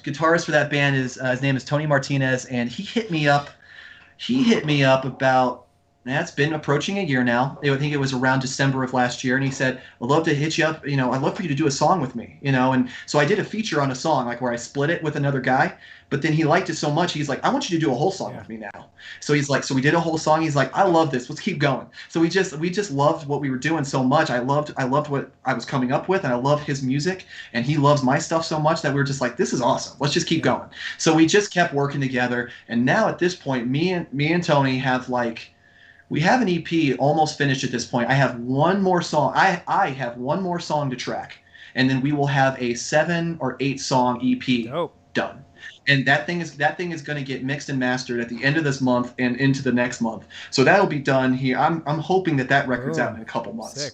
guitarist for that band is his name is Tony Martinez, and he hit me up about, it's been approaching a year now. I think it was around December of last year, and he said, I'd love to hit you up, I'd love for you to do a song with me, and so I did a feature on a song, like where I split it with another guy, but then he liked it so much, he's like, I want you to do a whole song with me now. So he's like, so we did a whole song. He's like, I love this. Let's keep going. So we just loved what we were doing so much. I loved what I was coming up with, and I love his music, and he loves my stuff so much that we were just like, this is awesome. Let's just keep going. So we just kept working together, and now at this point, me and Tony have we have an EP almost finished at this point. I have one more song. I have one more song to track, and then we will have a 7 or 8 song EP. done. And that thing is going to get mixed and mastered at the end of this month and into the next month. So that'll be done here. I'm hoping that record's out in a couple months.
Sick.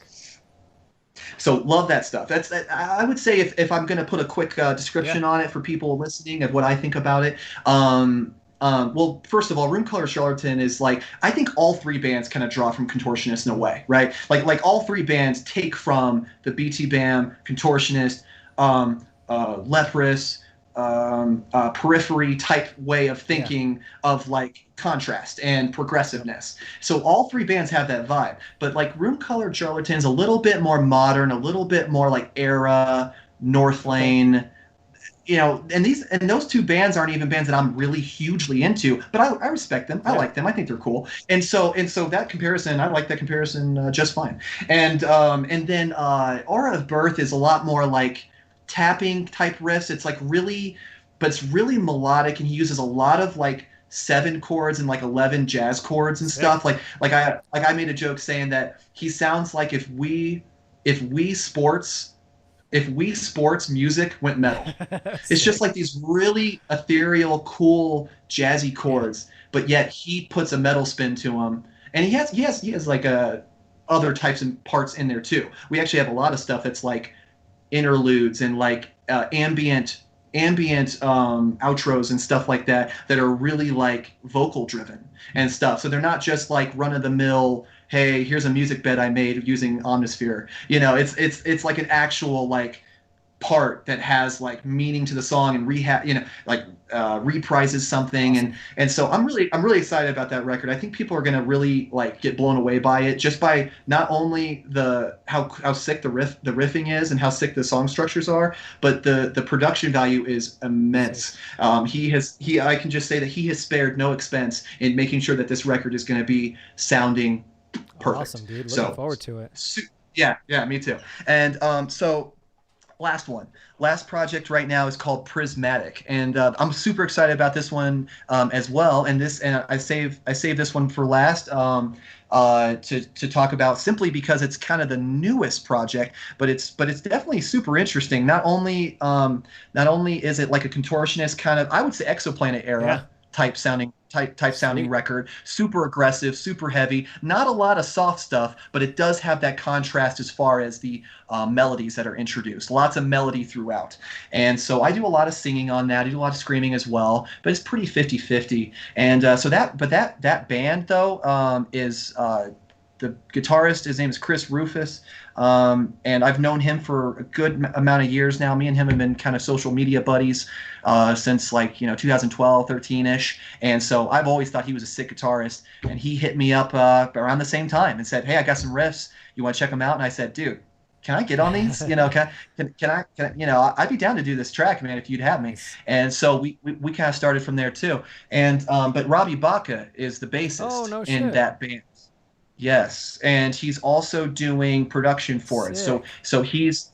So love that stuff. I would say if I'm going to put a quick description on it for people listening of what I think about it. Well, first of all, Room Color Charlatan is like, I think all three bands kind of draw from Contortionist in a way, right? Like all three bands take from the BT Bam, Contortionist, Leprous, Periphery type way of thinking of like contrast and progressiveness. So all three bands have that vibe. But like Room Color Charlatan's a little bit more modern, a little bit more like Era, North Lane. You know, and those two bands aren't even bands that I'm really hugely into, but I respect them. I like them. I think they're cool. And so that comparison, I like that comparison just fine. And then Aura of Birth is a lot more like tapping type riffs. It's like really, but it's really melodic, and he uses a lot of like 7 chords and like 11 jazz chords and stuff. Like I made a joke saying that he sounds like if we sports music went metal. It's just like these really ethereal, cool, jazzy chords, but yet he puts a metal spin to them. And he has like other types and parts in there too. We actually have a lot of stuff that's like interludes and like ambient outros and stuff like that are really like vocal driven and stuff. So they're not just like run of the mill, hey, here's a music bed I made using Omnisphere. You know, it's like an actual like part that has like meaning to the song and reprises something. And so I'm really excited about that record. I think people are going to really like get blown away by it, just by not only how sick the riffing is and how sick the song structures are, but the production value is immense. I can just say that he has spared no expense in making sure that this record is going to be sounding perfect.
Awesome, dude. Looking forward to it.
Yeah, me too. And so last project right now is called Prismatic, and I'm super excited about this one as well. And I saved this one for last to talk about, simply because it's kind of the newest project, but it's definitely super interesting. Not only is it like a Contortionist kind of, I would say, Exoplanet era type sounding record, super aggressive, super heavy, not a lot of soft stuff, but it does have that contrast as far as the melodies that are introduced. Lots of melody throughout. And so I do a lot of singing on that. I do a lot of screaming as well, but it's pretty 50-50. And that band though is the guitarist, his name is Chris Rufus, and I've known him for a good amount of years now. Me and him have been kind of social media buddies since 2012, 13-ish. And so I've always thought he was a sick guitarist. And he hit me up around the same time and said, "Hey, I got some riffs. You want to check them out?" And I said, "Dude, can I get on these? Can I I'd be down to do this track, man, if you'd have me." And so we kind of started from there too. And but Robbie Baca is the bassist in that band. Yes, and he's also doing production for it. So he's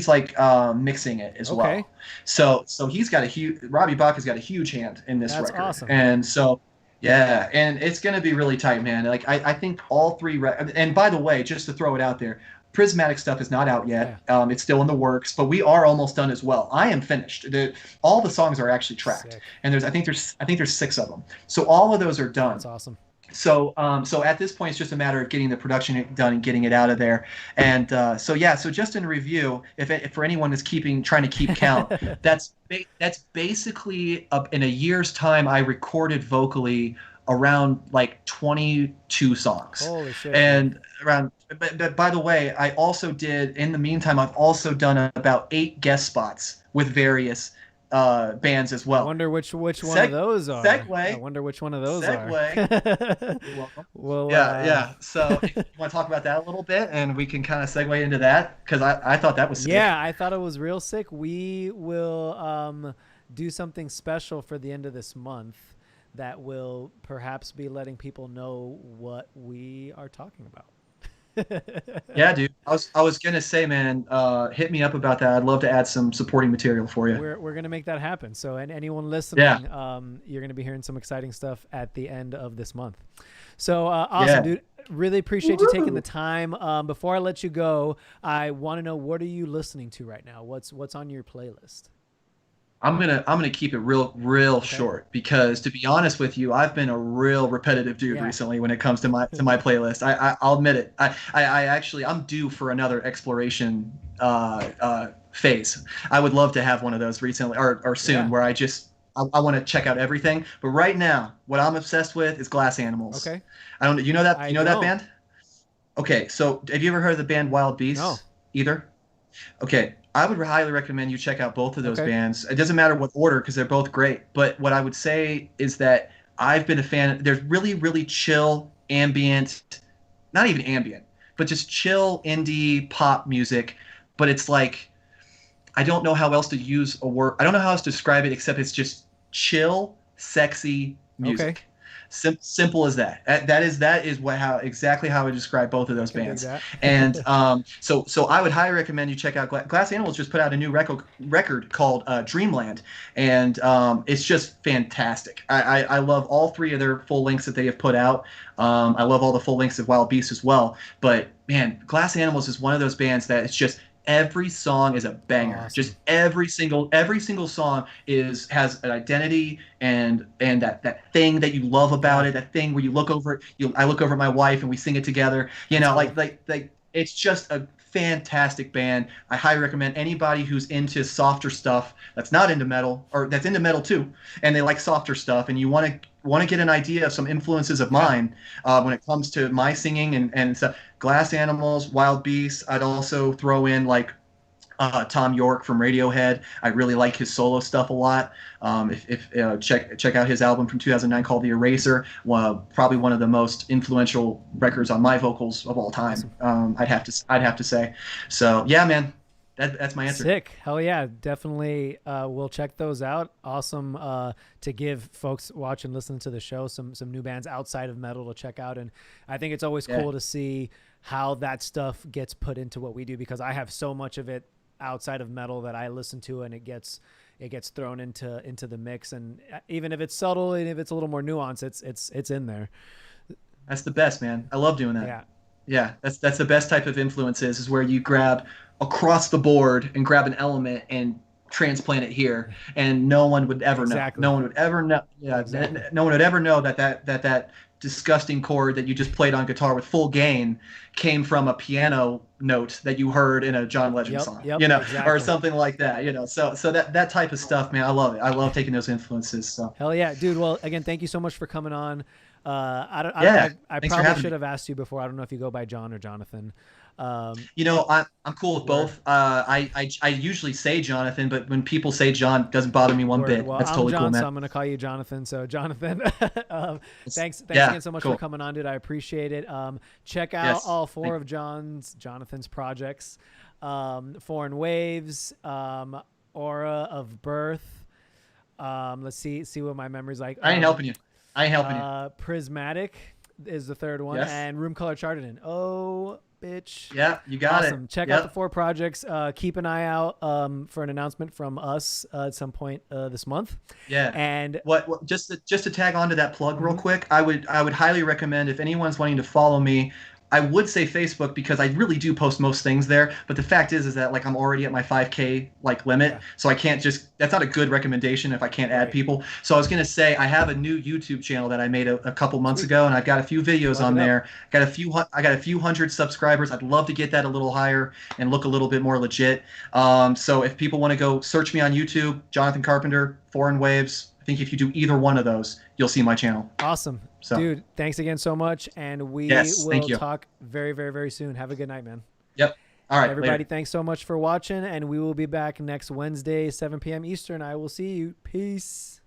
like mixing it as well. So he's got Robbie Baca's got a huge hand in this record. That's awesome. And so and it's gonna be really tight, man. Like I think all three and by the way, just to throw it out there, Prismatic stuff is not out yet. It's still in the works, but we are almost done as well. I am finished. All the songs are actually tracked. Sick. And I think there's 6 of them. So all of those are done.
That's awesome.
So at this point, it's just a matter of getting the production done and getting it out of there. And so just in review, if for anyone is trying to keep count, that's basically in a year's time, I recorded vocally around like 22 songs.
Holy shit.
And but by the way, I also did, in the meantime, I've also done about 8 guest spots with various bands as well.
I wonder which one of those are.
Segue.
I wonder which one of those
are.
You're welcome. Well,
So you want to talk about that a little bit, and we can kind of segue into that, because I thought that was sick.
Yeah, I thought it was real sick. We will do something special for the end of this month that will perhaps be letting people know what we are talking about.
Yeah, dude. I was gonna say, man, hit me up about that. I'd love to add some supporting material for you.
We're gonna make that happen. So, and anyone listening, you're gonna be hearing some exciting stuff at the end of this month. So awesome, dude. Really appreciate you taking the time. Before I let you go, I want to know, what are you listening to right now? What's on your playlist?
I'm gonna keep it real short, because to be honest with you, I've been a real repetitive dude recently when it comes to my playlist. I'll admit it. I actually, I'm due for another exploration phase. I would love to have one of those recently or soon, where I want to check out everything. But right now, what I'm obsessed with is Glass Animals.
Okay.
I don't, you know that, that band? Okay, so have you ever heard of the band Wild Beasts?
No.
Either? Okay, I would highly recommend you check out both of those bands. It doesn't matter what order, because they're both great. But what I would say is that I've been a fan. There's really chill, ambient, not even ambient, but just chill indie pop music. But it's like, I don't know how else to use a word. I don't know how else to describe it, except it's just chill, sexy music.
Okay.
Simple as that. That is exactly how I describe both of those bands. And so I would highly recommend you check out Glass Animals. Just put out a new record called Dreamland, and it's just fantastic. I love all three of their full lengths that they have put out. I love all the full lengths of Wild Beasts as well. But man, Glass Animals is one of those bands that it's just, every song is a banger.
Awesome.
Just every single song has an identity and that thing that you love about it. That thing where you look over it. I look over at my wife and we sing it together. You know, like it's just a fantastic band. I highly recommend anybody who's into softer stuff, that's not into metal, or that's into metal too, and they like softer stuff, and you want to get an idea of some influences of mine when it comes to my singing and stuff. Glass Animals, Wild Beasts. I'd also throw in like Tom York from Radiohead. I really like his solo stuff a lot. Check out his album from 2009 called The Eraser. Probably one of the most influential records on my vocals of all time. Awesome. I'd have to say. So yeah, man. That's my answer.
Sick. Hell yeah. Definitely we'll check those out. Awesome to give folks watching, listening to the show some new bands outside of metal to check out. And I think it's always cool to see how that stuff gets put into what we do, because I have so much of it outside of metal that I listen to, and it gets thrown into the mix. And even if it's subtle and if it's a little more nuanced, it's in there.
That's the best, man. I love doing that. Yeah. That's the best type of influences, is where you grab across the board and grab an element and transplant it here, and no one would ever know. No one would ever know. Yeah, no one would ever know that disgusting chord that you just played on guitar with full gain came from a piano note that you heard in a John Legend song, or something like that, so that type of stuff, man. I love it. I love taking those influences. So
hell yeah, dude. Well, again, thank you so much for coming on. I probably should have asked you before. I don't know if you go by John or Jonathan.
I'm cool with both. I usually say Jonathan, but when people say John, it doesn't bother me one bit.
Well,
that's
I'm
totally
John,
cool, man.
So I'm going to call you Jonathan. So Jonathan, thanks again so much for coming on, dude. I appreciate it. Check out all four of Jonathan's projects: Foreign Waves, Aura of Birth. Let's see what my memory's like.
I ain't helping you.
Prismatic is the third one, and Room Color Charted in. Oh, bitch.
Yeah, you got it.
Check out the four projects. Keep an eye out for an announcement from us at some point this month.
Yeah.
And
what just to tag onto that plug real quick, I would highly recommend, if anyone's wanting to follow me, I would say Facebook, because I really do post most things there. But the fact is that like I'm already at my 5K limit, so I can't that's not a good recommendation if I can't add people. So I was gonna say, I have a new YouTube channel that I made a couple months ago, and I've got a few videos on there. I got a few hundred subscribers. I'd love to get that a little higher and look a little bit more legit. So if people want to go search me on YouTube, Jonathan Carpenter, Foreign Waves. I think if you do either one of those, you'll see my channel.
Awesome. So, dude, thanks again so much. And we will talk very, very, very soon. Have a good night, man.
Yep. All right.
Everybody,
later.
Thanks so much for watching. And we will be back next Wednesday, 7 p.m. Eastern. I will see you. Peace.